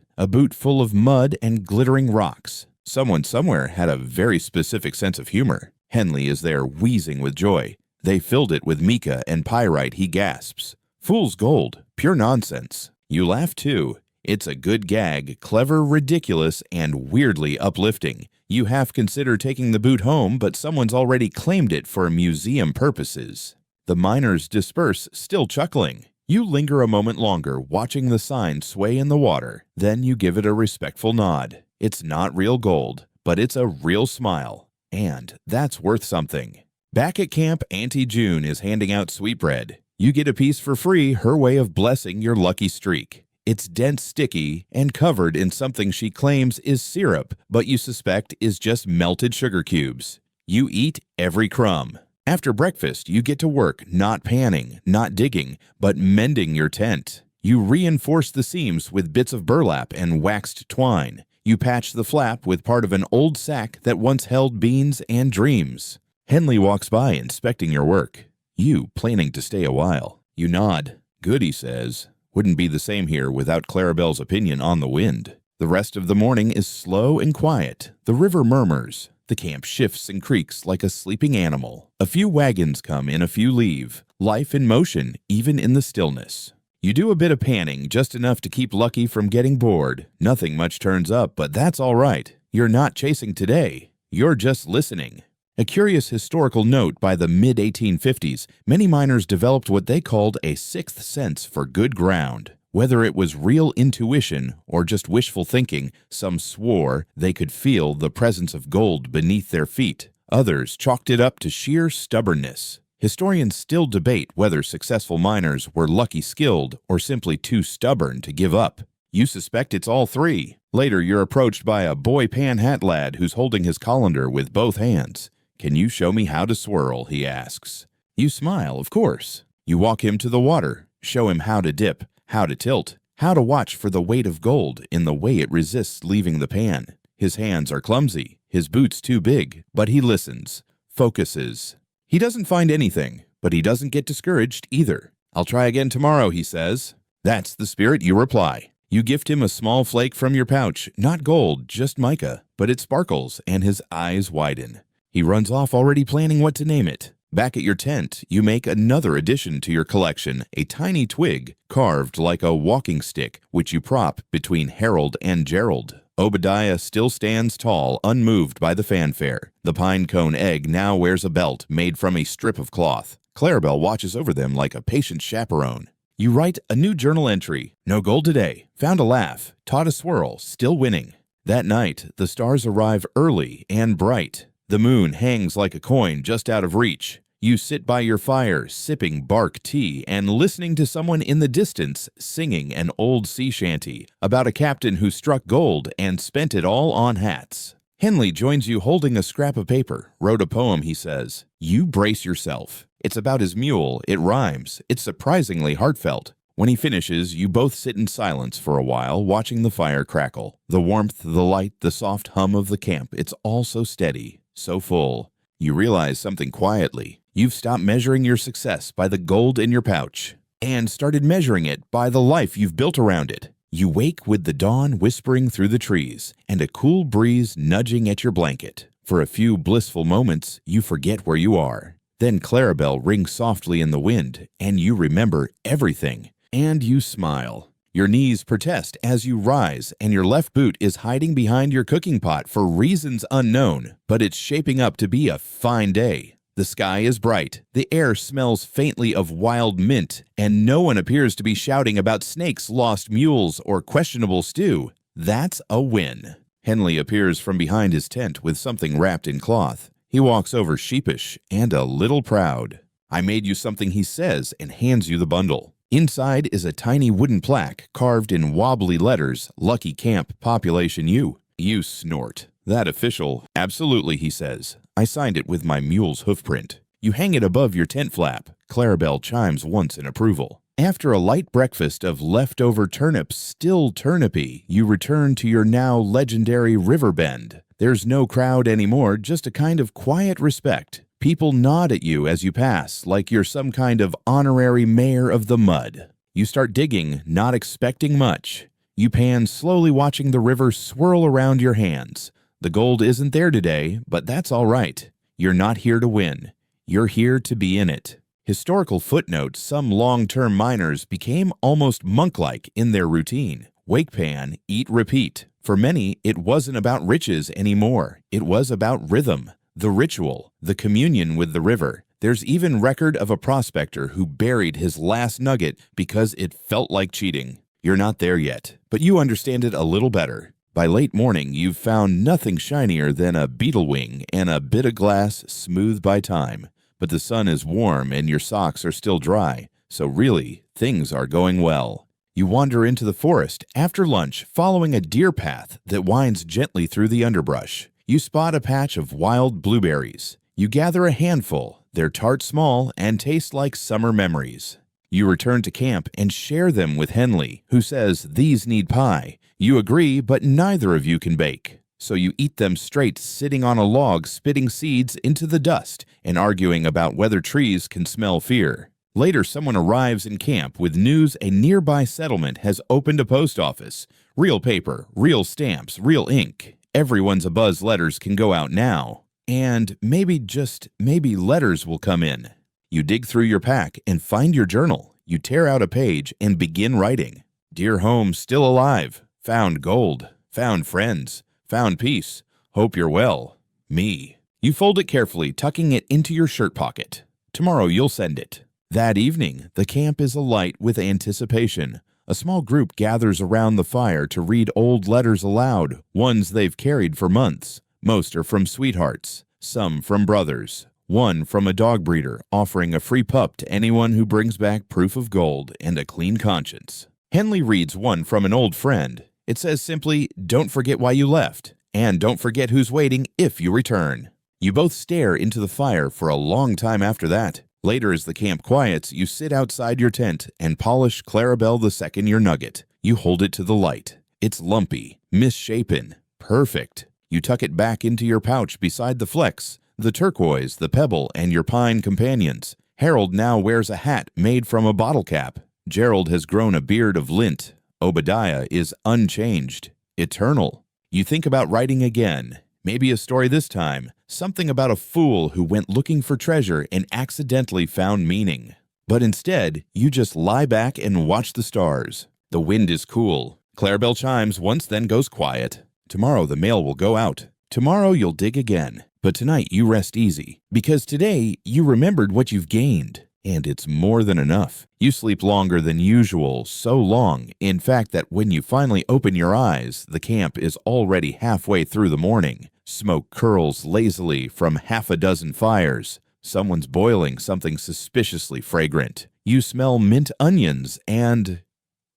full of mud and glittering rocks. Someone somewhere had a very specific sense of humor. Henley is there wheezing with joy. They filled it with mica and pyrite, he gasps. Fool's gold, pure nonsense. You laugh too. It's a good gag, clever, ridiculous, and weirdly uplifting. You half consider taking the boot home, but someone's already claimed it for museum purposes. The miners disperse, still chuckling. You linger a moment longer, watching the sign sway in the water. Then you give it a respectful nod. It's not real gold, but it's a real smile. And that's worth something. Back at camp, Auntie June is handing out sweetbread. You get a piece for free, her way of blessing your lucky streak. It's dense, sticky, and covered in something she claims is syrup, but you suspect is just melted sugar cubes. You eat every crumb. After breakfast, you get to work, not panning, not digging, but mending your tent. You reinforce the seams with bits of burlap and waxed twine. You patch the flap with part of an old sack that once held beans and dreams. Henley walks by, inspecting your work. You planning to stay a while. You nod. Good, he says. Wouldn't be the same here without Clarabelle's opinion on the wind. The rest of the morning is slow and quiet. The river murmurs. The camp shifts and creaks like a sleeping animal. A few wagons come in, a few leave. Life in motion, even in the stillness. You do a bit of panning, just enough to keep Lucky from getting bored. Nothing much turns up, but that's all right. You're not chasing today. You're just listening. A curious historical note: by the mid-1850s, many miners developed what they called a sixth sense for good ground. Whether it was real intuition or just wishful thinking, some swore they could feel the presence of gold beneath their feet. Others chalked it up to sheer stubbornness. Historians still debate whether successful miners were lucky skilled or simply too stubborn to give up. You suspect it's all three. Later, you're approached by a boy pan-hat lad who's holding his colander with both hands. "Can you show me how to swirl?" he asks. You smile, of course. You walk him to the water, show him how to dip, how to tilt, how to watch for the weight of gold in the way it resists leaving the pan. His hands are clumsy, his boots too big, but he listens, focuses. He doesn't find anything, but he doesn't get discouraged either. "I'll try again tomorrow," he says. That's the spirit, you reply. You gift him a small flake from your pouch, not gold, just mica, but it sparkles and his eyes widen. He runs off already planning what to name it. Back at your tent, you make another addition to your collection, a tiny twig carved like a walking stick, which you prop between Harold and Gerald. Obadiah still stands tall, unmoved by the fanfare. The pine cone egg now wears a belt made from a strip of cloth. Clarabelle watches over them like a patient chaperone. You write a new journal entry. No gold today. Found a laugh. Taught a swirl. Still winning. That night, the stars arrive early and bright. The moon hangs like a coin just out of reach. You sit by your fire, sipping bark tea and listening to someone in the distance singing an old sea shanty about a captain who struck gold and spent it all on hats. Henley joins you holding a scrap of paper. Wrote a poem, he says. You brace yourself. It's about his mule. It rhymes. It's surprisingly heartfelt. When he finishes, you both sit in silence for a while, watching the fire crackle. The warmth, the light, the soft hum of the camp, it's all so steady, so full. You realize something quietly. You've stopped measuring your success by the gold in your pouch and started measuring it by the life you've built around it. You wake with the dawn whispering through the trees and a cool breeze nudging at your blanket. For a few blissful moments, you forget where you are. Then Clarabelle rings softly in the wind, and you remember everything. And you smile. Your knees protest as you rise, and your left boot is hiding behind your cooking pot for reasons unknown, but it's shaping up to be a fine day. The sky is bright, the air smells faintly of wild mint, and no one appears to be shouting about snakes, lost mules, or questionable stew. That's a win. Henley appears from behind his tent with something wrapped in cloth. He walks over sheepish and a little proud. I made you something, he says, and hands you the bundle. Inside is a tiny wooden plaque carved in wobbly letters, Lucky Camp Population U. You snort. That official? Absolutely, he says. I signed it with my mule's hoofprint. You hang it above your tent flap. Clarabelle chimes once in approval. After a light breakfast of leftover turnips still turnipy, you return to your now legendary river bend. There's no crowd anymore, just a kind of quiet respect. People nod at you as you pass, like you're some kind of honorary mayor of the mud. You start digging, not expecting much. You pan slowly, watching the river swirl around your hands. The gold isn't there today, but that's all right. You're not here to win. You're here to be in it. Historical footnote, some long-term miners became almost monk-like in their routine. Wake pan, eat, repeat. For many, it wasn't about riches anymore. It was about rhythm, the ritual, the communion with the river. There's even record of a prospector who buried his last nugget because it felt like cheating. You're not there yet, but you understand it a little better. By late morning, you've found nothing shinier than a beetle wing and a bit of glass smoothed by time. But the sun is warm and your socks are still dry, so really, things are going well. You wander into the forest after lunch, following a deer path that winds gently through the underbrush. You spot a patch of wild blueberries. You gather a handful. They're tart small and taste like summer memories. You return to camp and share them with Henley, who says these need pie. You agree, but neither of you can bake. So you eat them straight, sitting on a log, spitting seeds into the dust and arguing about whether trees can smell fear. Later, someone arrives in camp with news a nearby settlement has opened a post office. Real paper, real stamps, real ink. Everyone's abuzz letters can go out now. And maybe, just maybe, letters will come in. You dig through your pack and find your journal. You tear out a page and begin writing. Dear home, still alive. Found gold. Found friends. Found peace. Hope you're well. Me. You fold it carefully, tucking it into your shirt pocket. Tomorrow you'll send it. That evening, the camp is alight with anticipation. A small group gathers around the fire to read old letters aloud, ones they've carried for months. Most are from sweethearts, some from brothers. One from a dog breeder offering a free pup to anyone who brings back proof of gold and a clean conscience. Henley reads one from an old friend. It says simply, "Don't forget why you left, and don't forget who's waiting if you return." You both stare into the fire for a long time after that. Later, as the camp quiets, you sit outside your tent and polish Clarabelle II your nugget. You hold it to the light. It's lumpy, misshapen, perfect. You tuck it back into your pouch beside the flex, the turquoise, the pebble, and your pine companions. Harold now wears a hat made from a bottle cap. Gerald has grown a beard of lint. Obadiah is unchanged, eternal. You think about writing again. Maybe a story this time, something about a fool who went looking for treasure and accidentally found meaning. But instead, you just lie back and watch the stars. The wind is cool. Clarabelle chimes once, then goes quiet. Tomorrow the mail will go out. Tomorrow you'll dig again. But tonight you rest easy, because today you remembered what you've gained. And it's more than enough. You sleep longer than usual, so long, in fact, that when you finally open your eyes, the camp is already halfway through the morning. Smoke curls lazily from half a dozen fires. Someone's boiling something suspiciously fragrant. You smell mint onions and...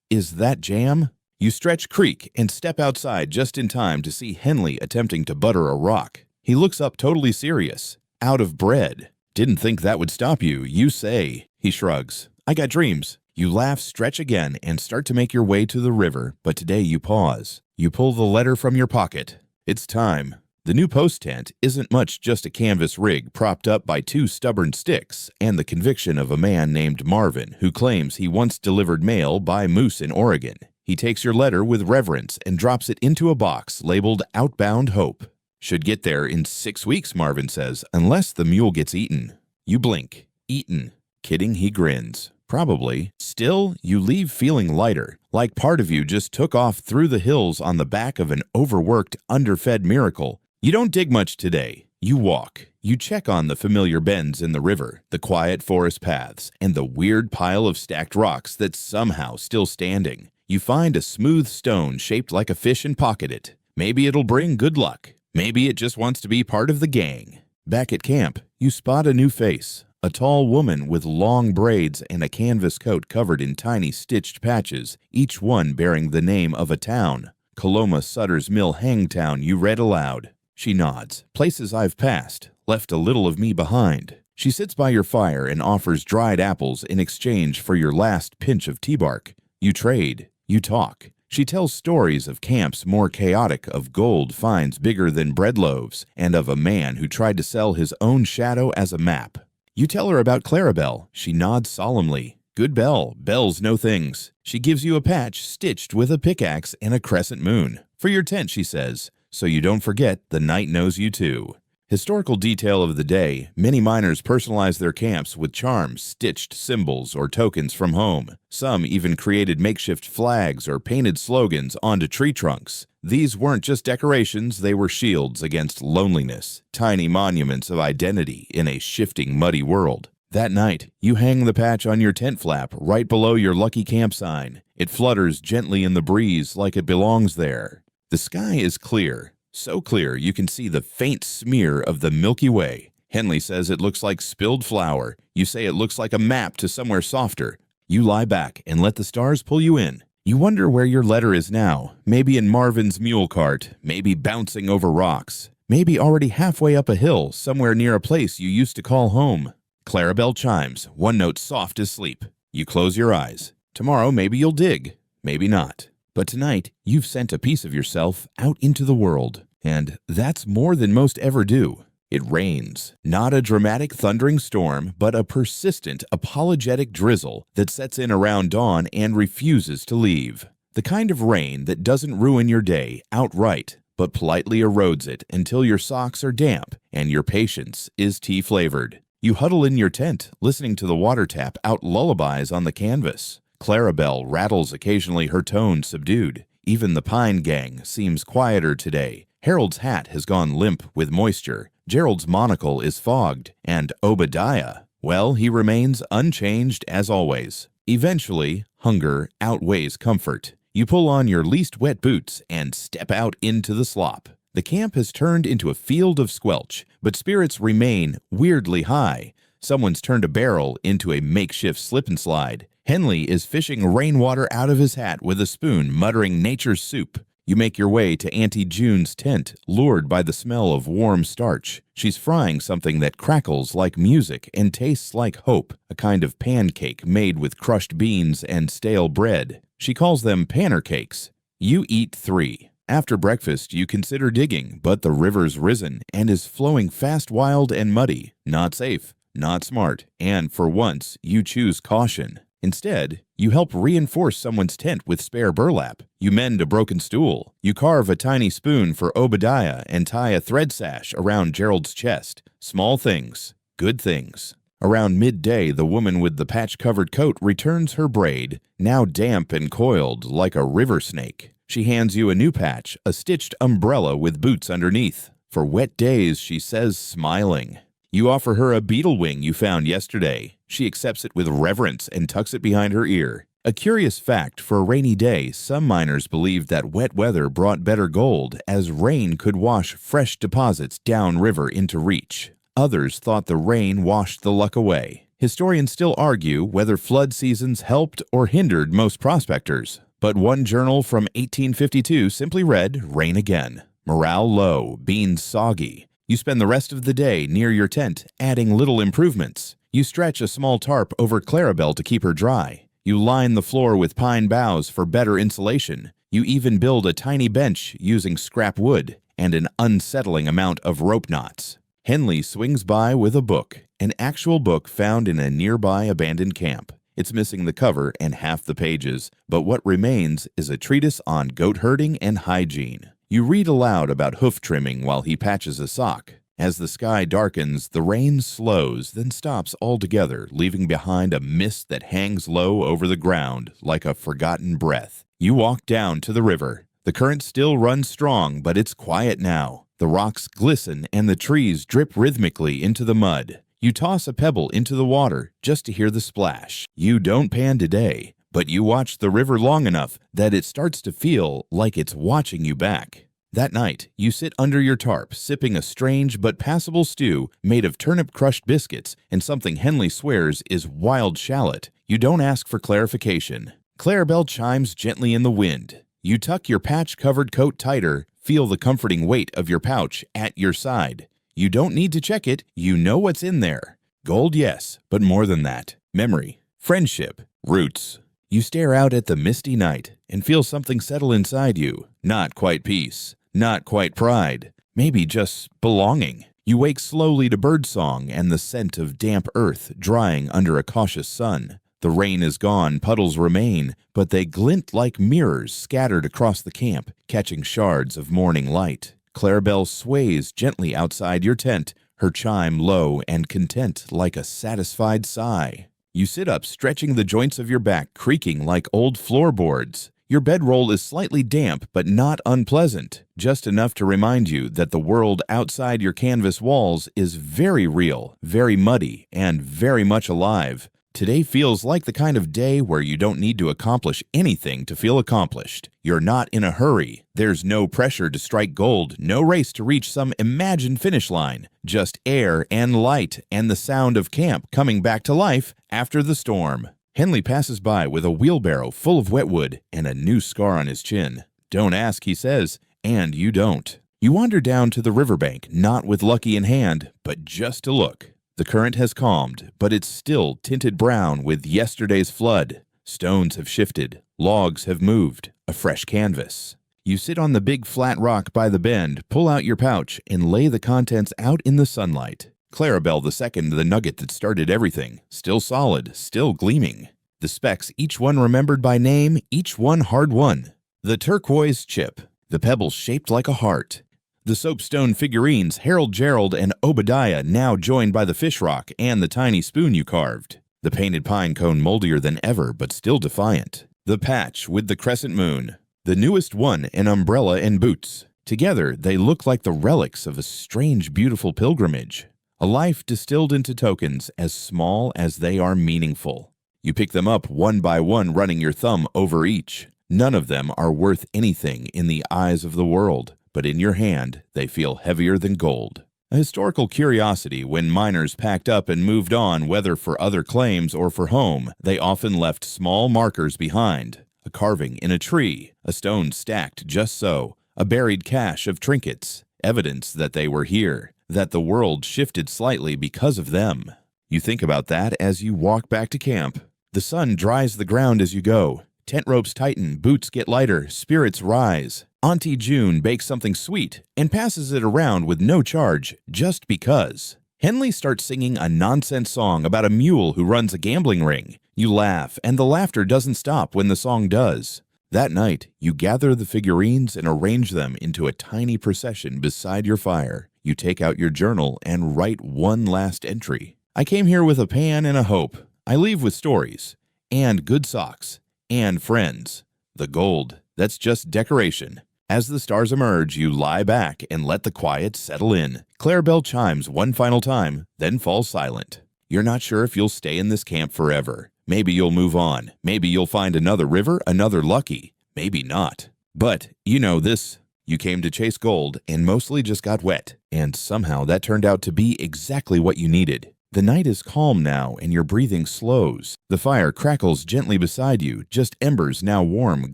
is that jam? You stretch creak and step outside just in time to see Henley attempting to butter a rock. He looks up totally serious. Out of bread. Didn't think that would stop you, you say. He shrugs. I got dreams. You laugh, stretch again, and start to make your way to the river, but today you pause. You pull the letter from your pocket. It's time. The new post tent isn't much, just a canvas rig propped up by 2 stubborn sticks and the conviction of a man named Marvin who claims he once delivered mail by moose in Oregon. He takes your letter with reverence and drops it into a box labeled Outbound Hope. Should get there in 6 weeks, Marvin says, unless the mule gets eaten. You blink. Eaten. Kidding, he grins. Probably. Still, you leave feeling lighter, like part of you just took off through the hills on the back of an overworked, underfed miracle. You don't dig much today. You walk. You check on the familiar bends in the river, the quiet forest paths, and the weird pile of stacked rocks that's somehow still standing. You find a smooth stone shaped like a fish and pocket it. Maybe it'll bring good luck. Maybe it just wants to be part of the gang. Back at camp, you spot a new face. A tall woman with long braids and a canvas coat covered in tiny stitched patches, each one bearing the name of a town. Coloma Sutter's Mill Hangtown, you read aloud. She nods. Places I've passed, left a little of me behind. She sits by your fire and offers dried apples in exchange for your last pinch of tea bark. You trade. You talk. She tells stories of camps more chaotic, of gold finds bigger than bread loaves, and of a man who tried to sell his own shadow as a map. You tell her about Clarabelle. She nods solemnly. Good belle. Bells know things. She gives you a patch stitched with a pickaxe and a crescent moon. For your tent, she says, so you don't forget the night knows you too. Historical detail of the day, many miners personalized their camps with charms, stitched symbols, or tokens from home. Some even created makeshift flags or painted slogans onto tree trunks. These weren't just decorations, they were shields against loneliness, tiny monuments of identity in a shifting, muddy world. That night, you hang the patch on your tent flap right below your lucky camp sign. It flutters gently in the breeze like it belongs there. The sky is clear. So clear you can see the faint smear of the Milky Way. Henley says it looks like spilled flour. You say it looks like a map to somewhere softer. You lie back and let the stars pull you in. You wonder where your letter is now. Maybe in Marvin's mule cart. Maybe bouncing over rocks. Maybe already halfway up a hill, somewhere near a place you used to call home. Clarabelle chimes, one note soft as sleep. You close your eyes. Tomorrow maybe you'll dig. Maybe not. But tonight, you've sent a piece of yourself out into the world. And that's more than most ever do. It rains. Not a dramatic thundering storm, but a persistent, apologetic drizzle that sets in around dawn and refuses to leave. The kind of rain that doesn't ruin your day outright, but politely erodes it until your socks are damp and your patience is tea-flavored. You huddle in your tent, listening to the water tap out lullabies on the canvas. Clarabelle rattles occasionally, her tone subdued. Even the pine gang seems quieter today. Harold's hat has gone limp with moisture. Gerald's monocle is fogged. And Obadiah, well, he remains unchanged as always. Eventually, hunger outweighs comfort. You pull on your least wet boots and step out into the slop. The camp has turned into a field of squelch, but spirits remain weirdly high. Someone's turned a barrel into a makeshift slip and slide. Henley is fishing rainwater out of his hat with a spoon, muttering nature's soup. You make your way to Auntie June's tent, lured by the smell of warm starch. She's frying something that crackles like music and tastes like hope, a kind of pancake made with crushed beans and stale bread. She calls them panner cakes. You eat 3. After breakfast, you consider digging, but the river's risen and is flowing fast, wild, and muddy. Not safe, not smart, and for once, you choose caution. Instead, you help reinforce someone's tent with spare burlap. You mend a broken stool. You carve a tiny spoon for Obadiah and tie a thread sash around Gerald's chest. Small things, good things. Around midday, the woman with the patch-covered coat returns her braid, now damp and coiled like a river snake. She hands you a new patch, a stitched umbrella with boots underneath. For wet days, she says, smiling. You offer her a beetle wing you found yesterday. She accepts it with reverence and tucks it behind her ear. A curious fact, for a rainy day, some miners believed that wet weather brought better gold, as rain could wash fresh deposits downriver into Reach. Others thought the rain washed the luck away. Historians still argue whether flood seasons helped or hindered most prospectors. But one journal from 1852 simply read, "Rain again. Morale low, beans soggy." You spend the rest of the day near your tent, adding little improvements. You stretch a small tarp over Clarabelle to keep her dry. You line the floor with pine boughs for better insulation. You even build a tiny bench using scrap wood and an unsettling amount of rope knots. Henley swings by with a book, an actual book found in a nearby abandoned camp. It's missing the cover and half the pages, but what remains is a treatise on goat herding and hygiene. You read aloud about hoof trimming while he patches a sock. As the sky darkens, the rain slows, then stops altogether, leaving behind a mist that hangs low over the ground like a forgotten breath. You walk down to the river. The current still runs strong, but it's quiet now. The rocks glisten and the trees drip rhythmically into the mud. You toss a pebble into the water just to hear the splash. You don't pan today, but you watch the river long enough that it starts to feel like it's watching you back. That night, you sit under your tarp, sipping a strange but passable stew made of turnip-crushed biscuits and something Henley swears is wild shallot. You don't ask for clarification. Clarabelle chimes gently in the wind. You tuck your patch-covered coat tighter, feel the comforting weight of your pouch at your side. You don't need to check it, you know what's in there. Gold, yes, but more than that. Memory, friendship, roots. You stare out at the misty night and feel something settle inside you. Not quite peace, not quite pride, maybe just belonging. You wake slowly to birdsong and the scent of damp earth drying under a cautious sun. The rain is gone, puddles remain, but they glint like mirrors scattered across the camp, catching shards of morning light. Clarabelle sways gently outside your tent, her chime low and content like a satisfied sigh. You sit up, stretching the joints of your back, creaking like old floorboards. Your bedroll is slightly damp, but not unpleasant, just enough to remind you that the world outside your canvas walls is very real, very muddy, and very much alive. Today feels like the kind of day where you don't need to accomplish anything to feel accomplished. You're not in a hurry. There's no pressure to strike gold, no race to reach some imagined finish line. Just air and light and the sound of camp coming back to life after the storm. Henley passes by with a wheelbarrow full of wet wood and a new scar on his chin. Don't ask, he says, and you don't. You wander down to the riverbank, not with Lucky in hand, but just to look. The current has calmed, but it's still tinted brown with yesterday's flood. Stones have shifted, logs have moved, a fresh canvas. You sit on the big flat rock by the bend, pull out your pouch, and lay the contents out in the sunlight. Clarabelle II, the nugget that started everything, still solid, still gleaming. The specks, each one remembered by name, each one hard won. The turquoise chip, the pebble shaped like a heart. The soapstone figurines, Harold, Gerald, and Obadiah, now joined by the fish rock and the tiny spoon you carved. The painted pine cone, moldier than ever, but still defiant. The patch with the crescent moon. The newest one, an umbrella and boots. Together, they look like the relics of a strange, beautiful pilgrimage. A life distilled into tokens as small as they are meaningful. You pick them up one by one, running your thumb over each. None of them are worth anything in the eyes of the world, but in your hand, they feel heavier than gold. A historical curiosity, when miners packed up and moved on, whether for other claims or for home, they often left small markers behind. A carving in a tree, a stone stacked just so, a buried cache of trinkets, evidence that they were here, that the world shifted slightly because of them. You think about that as you walk back to camp. The sun dries the ground as you go. Tent ropes tighten, boots get lighter, spirits rise. Auntie June bakes something sweet and passes it around with no charge, just because. Henley starts singing a nonsense song about a mule who runs a gambling ring. You laugh, and the laughter doesn't stop when the song does. That night, you gather the figurines and arrange them into a tiny procession beside your fire. You take out your journal and write one last entry. I came here with a pan and a hope. I leave with stories, and good socks, and friends. The gold, that's just decoration. As the stars emerge, you lie back and let the quiet settle in. Clarabelle chimes one final time, then falls silent. You're not sure if you'll stay in this camp forever. Maybe you'll move on. Maybe you'll find another river, another Lucky. Maybe not. But you know this. You came to chase gold and mostly just got wet. And somehow that turned out to be exactly what you needed. The night is calm now and your breathing slows. The fire crackles gently beside you, just embers now warm,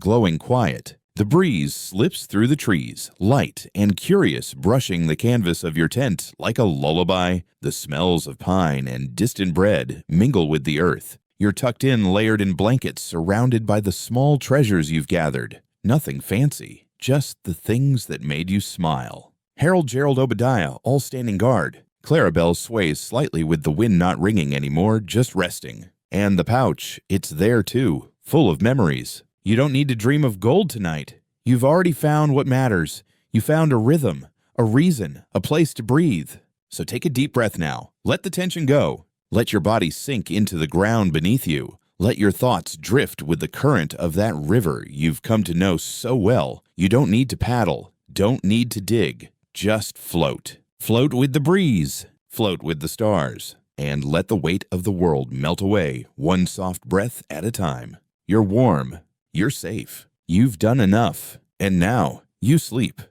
glowing quiet. The breeze slips through the trees, light and curious, brushing the canvas of your tent like a lullaby. The smells of pine and distant bread mingle with the earth. You're tucked in, layered in blankets, surrounded by the small treasures you've gathered. Nothing fancy, just the things that made you smile. Harold, Gerald, Obadiah, all standing guard. Clarabelle sways slightly with the wind not ringing anymore, just resting. And the pouch, it's there too, full of memories. You don't need to dream of gold tonight. You've already found what matters. You found a rhythm, a reason, a place to breathe. So take a deep breath now. Let the tension go. Let your body sink into the ground beneath you. Let your thoughts drift with the current of that river you've come to know so well. You don't need to paddle, don't need to dig, just float. Float with the breeze, float with the stars, and let the weight of the world melt away, one soft breath at a time. You're warm. You're safe. You've done enough. And now, you sleep.